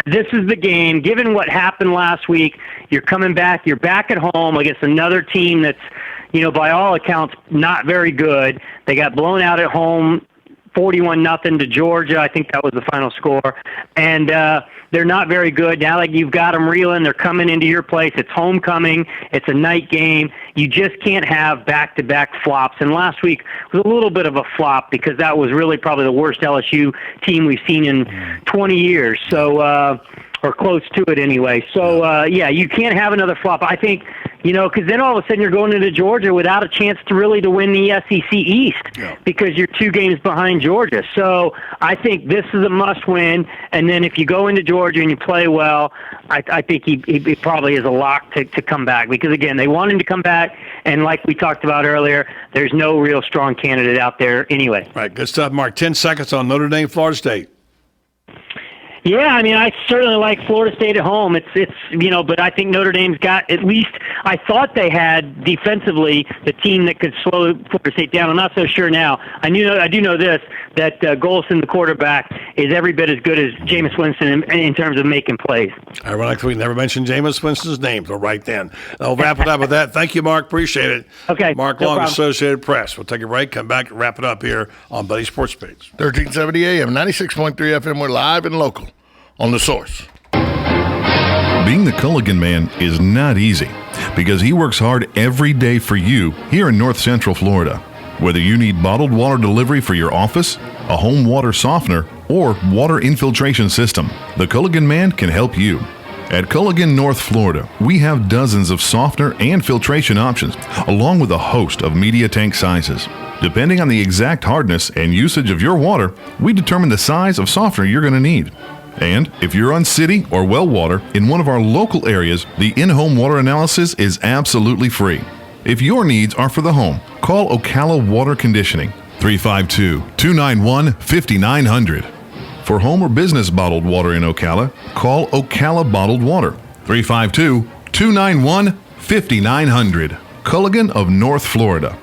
This is the game. Given what happened last week, you're coming back. You're back at home against another team that's, by all accounts, not very good. They got blown out at home, 41-0 to Georgia. I think that was the final score. And they're not very good. Now that you've got them reeling, they're coming into your place. It's homecoming. It's a night game. You just can't have back-to-back flops. And last week was a little bit of a flop because that was really probably the worst LSU team we've seen in 20 years. So, or close to it anyway. So, you can't have another flop. I think, because then all of a sudden you're going into Georgia without a chance to win the SEC East because you're 2 games behind Georgia. So I think this is a must-win. And then if you go into Georgia and you play well, I think he probably is a lock to come back because, again, they want him to come back. And like we talked about earlier, there's no real strong candidate out there anyway. Right, good stuff, Mark. 10 seconds on Notre Dame, Florida State. Yeah, I mean, I certainly like Florida State at home. It's but I think Notre Dame's got, at least I thought they had defensively the team that could slow Florida State down. I'm not so sure now. I do know this, that Golson, the quarterback, is every bit as good as Jameis Winston in terms of making plays. Ironically, we never mentioned Jameis Winston's name till right then. I'll wrap it up with that. Thank you, Mark. Appreciate it. Okay. Mark Long, Associated Press. We'll take a break, come back, and wrap it up here on Buddy Sports Page. 1370 AM, 96.3 FM. We're live and local on The Source. Being the Culligan man is not easy because he works hard every day for you here in North Central Florida. Whether you need bottled water delivery for your office, a home water softener, or water infiltration system, the Culligan man can help you. At Culligan, North Florida, we have dozens of softener and filtration options, along with a host of media tank sizes. Depending on the exact hardness and usage of your water, we determine the size of softener you're going to need. And if you're on city or well water in one of our local areas, the in-home water analysis is absolutely free. If your needs are for the home, call Ocala Water Conditioning, 352-291-5900. For home or business bottled water in Ocala, call Ocala Bottled Water, 352-291-5900. Culligan of North Florida,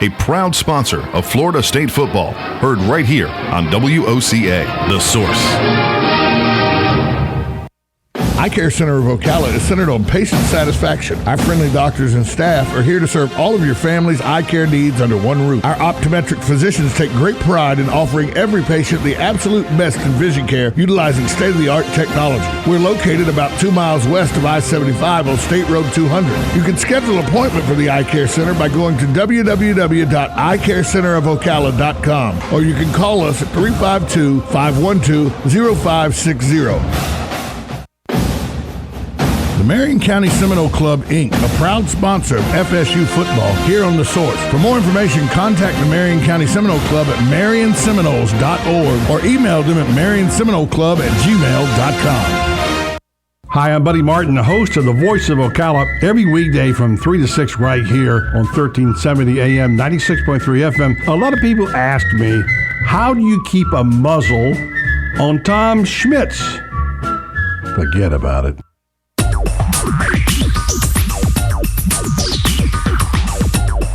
a proud sponsor of Florida State football, heard right here on WOCA, The Source. Eye Care Center of Ocala is centered on patient satisfaction. Our friendly doctors and staff are here to serve all of your family's eye care needs under one roof. Our optometric physicians take great pride in offering every patient the absolute best in vision care utilizing state-of-the-art technology. We're located about 2 miles west of I-75 on State Road 200. You can schedule an appointment for the Eye Care Center by going to www.eyecarecenterofocala.com or you can call us at 352-512-0560. The Marion County Seminole Club, Inc., a proud sponsor of FSU football here on The Source. For more information, contact the Marion County Seminole Club at marionseminoles.org or email them at marionseminoleclub@gmail.com. Hi, I'm Buddy Martin, the host of The Voice of Ocala, every weekday from 3 to 6 right here on 1370 AM, 96.3 FM. A lot of people ask me, how do you keep a muzzle on Tom Schmitz? Forget about it.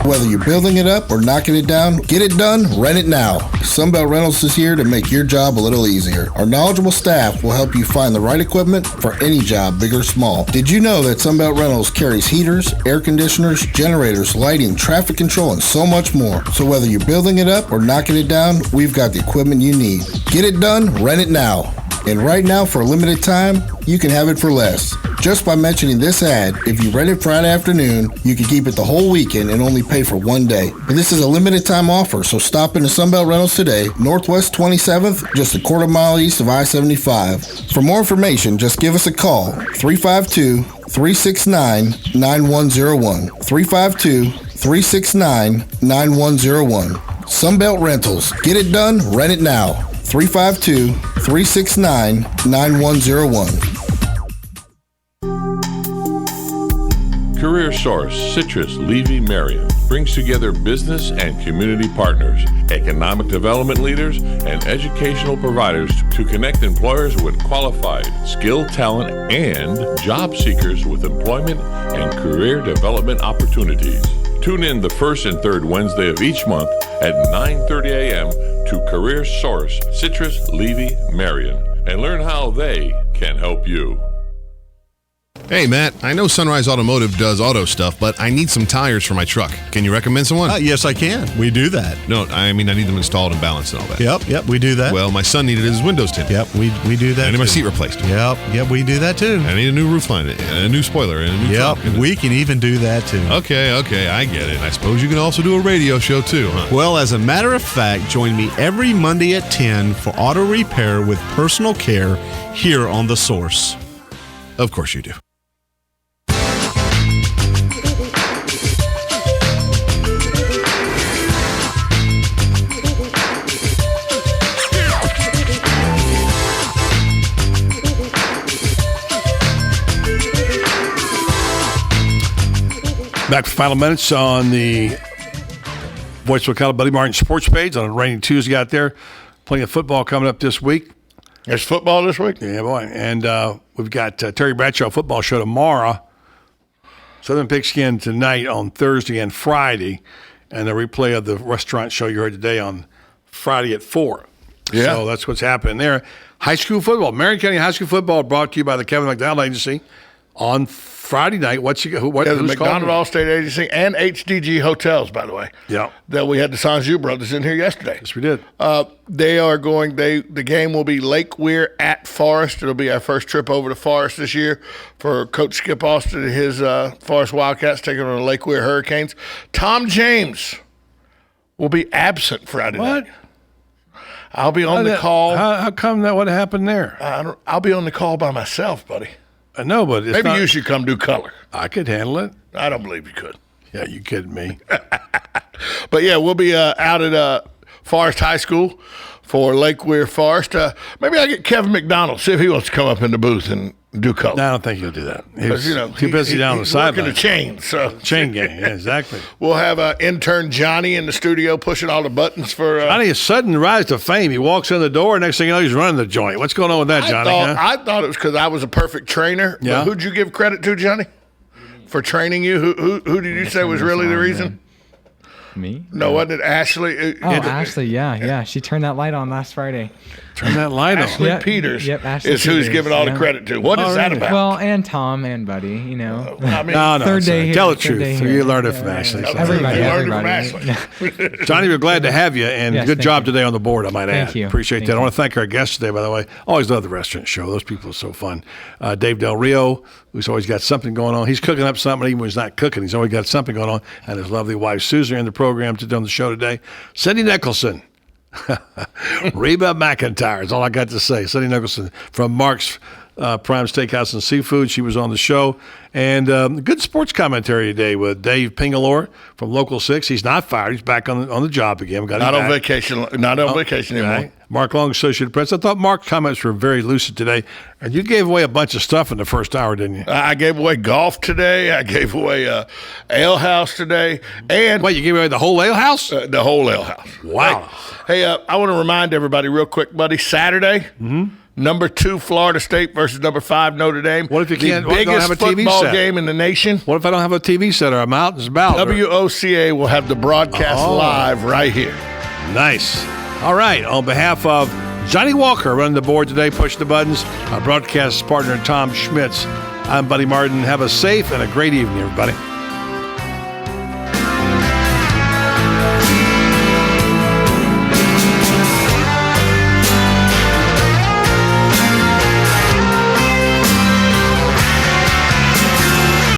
Whether you're building it up or knocking it down, get it done, rent it now. Sunbelt Rentals is here to make your job a little easier. Our knowledgeable staff will help you find the right equipment for any job, big or small. Did you know that Sunbelt Rentals carries heaters, air conditioners, generators, lighting, traffic control, and so much more? So whether you're building it up or knocking it down, we've got the equipment you need. Get it done, rent it now. And right now, for a limited time, you can have it for less. Just by mentioning this ad, if you rent it Friday afternoon, you can keep it the whole weekend and only pay for one day. And this is a limited time offer, so stop into Sunbelt Rentals today, Northwest 27th, just a quarter mile east of I-75. For more information, just give us a call, 352-369-9101. 352-369-9101. Sunbelt Rentals. Get it done, rent it now. 352-369-9101. Career Source, Citrus, Levy, Marion brings together business and community partners, economic development leaders, and educational providers to connect employers with qualified, skilled talent and job seekers with employment and career development opportunities. Tune in the first and third Wednesday of each month at 9:30 a.m. to Career Source, Citrus, Levy, Marion, and learn how they can help you. Hey, Matt, I know Sunrise Automotive does auto stuff, but I need some tires for my truck. Can you recommend someone? Yes, I can. We do that. No, I mean, I need them installed and balanced and all that. Yep, we do that. Well, my son needed his windows tinted. Yep, we do that. I need my seat replaced. Yep, we do that too. I need a new roof line, and a new spoiler, and a new trunk. We can even do that too. Okay, I get it. I suppose you can also do a radio show too, huh? Well, as a matter of fact, join me every Monday at 10 for auto repair with personal care here on The Source. Of course you do. Back for final minutes on the Voice of Ocala Buddy Martin sports page on a rainy Tuesday out there. Plenty of football coming up this week. There's football this week? Yeah, boy. And we've got Terry Bradshaw football show tomorrow. Southern Pigskin tonight on Thursday and Friday. And a replay of the restaurant show you heard today on Friday at 4. Yeah. So that's what's happening there. High school football. Marion County High School football brought to you by the Kevin McDonald Agency on Friday night. The McDonald All-State Agency and HDG Hotels, by the way. Yeah. That we had the Sanju brothers in here yesterday. Yes, we did. They are going. The game will be Lake Weir at Forest. It'll be our first trip over to Forest this year for Coach Skip Austin and his Forest Wildcats taking on the Lake Weir Hurricanes. Tom James will be absent Friday night. I'll be on the call. How come that? What happened there? I'll be on the call by myself, buddy. I know, but maybe you should come do color. I could handle it. I don't believe you could. Yeah, you kidding me? But yeah, we'll be out at Forest High School for Lake Weir Forest. Maybe I get Kevin McDonald, see if he wants to come up in the booth and do color. No, I don't think he'll do that. He's too busy down the sideline. Working the chain, so chain gang. Yeah, exactly. We'll have intern Johnny in the studio pushing all the buttons for. Johnny, a sudden rise to fame. He walks in the door, next thing you know, he's running the joint. What's going on with that, Johnny? I thought it was because I was a perfect trainer. Yeah. Who'd you give credit to, Johnny, for training you? Who did you say was really the reason? Me? No, wasn't it Ashley? Ashley, yeah. She turned that light on last Friday. Turn that light on. Ashley Peters Ashley is who's Peters, giving all the credit to. What is that about? Well, and Tom and Buddy, you know. No, third day here. Tell the truth. You learned it from Ashley. Everybody. Johnny, we're glad to have you, and good job today on the board, I might add. Thank you. Appreciate that. I want to thank our guests today, by the way. Always love the restaurant show. Those people are so fun. Dave Del Rio, who's always got something going on. He's cooking up something, even when he's not cooking. He's always got something going on. And his lovely wife, Susan, in the program today on the show today. Cindy Nicholson. Reba McIntyre is all I got to say. Cindy Nicholson from Mark's Prime Steakhouse and Seafood. She was on the show. And good sports commentary today with Dave Pingalore from Local 6. He's not fired. He's back on the job again. Not on vacation anymore. Right. Mark Long, Associated Press. I thought Mark's comments were very lucid today. And you gave away a bunch of stuff in the first hour, didn't you? I gave away golf today. I gave away Ale House today. And wait, you gave away the whole Ale House? The whole Ale House. Wow. Hey, I want to remind everybody real quick, buddy, Saturday, number 2 Florida State versus number 5 Notre Dame. What if you can't? The biggest have a TV football set? game in the nation. What if I don't have a TV set or I'm out and about? WOCA will have the broadcast live right here. Nice. All right. On behalf of Johnny Walker running the board today, pushing the buttons, our broadcast partner Tom Schmitz, I'm Buddy Martin. Have a safe and a great evening, everybody.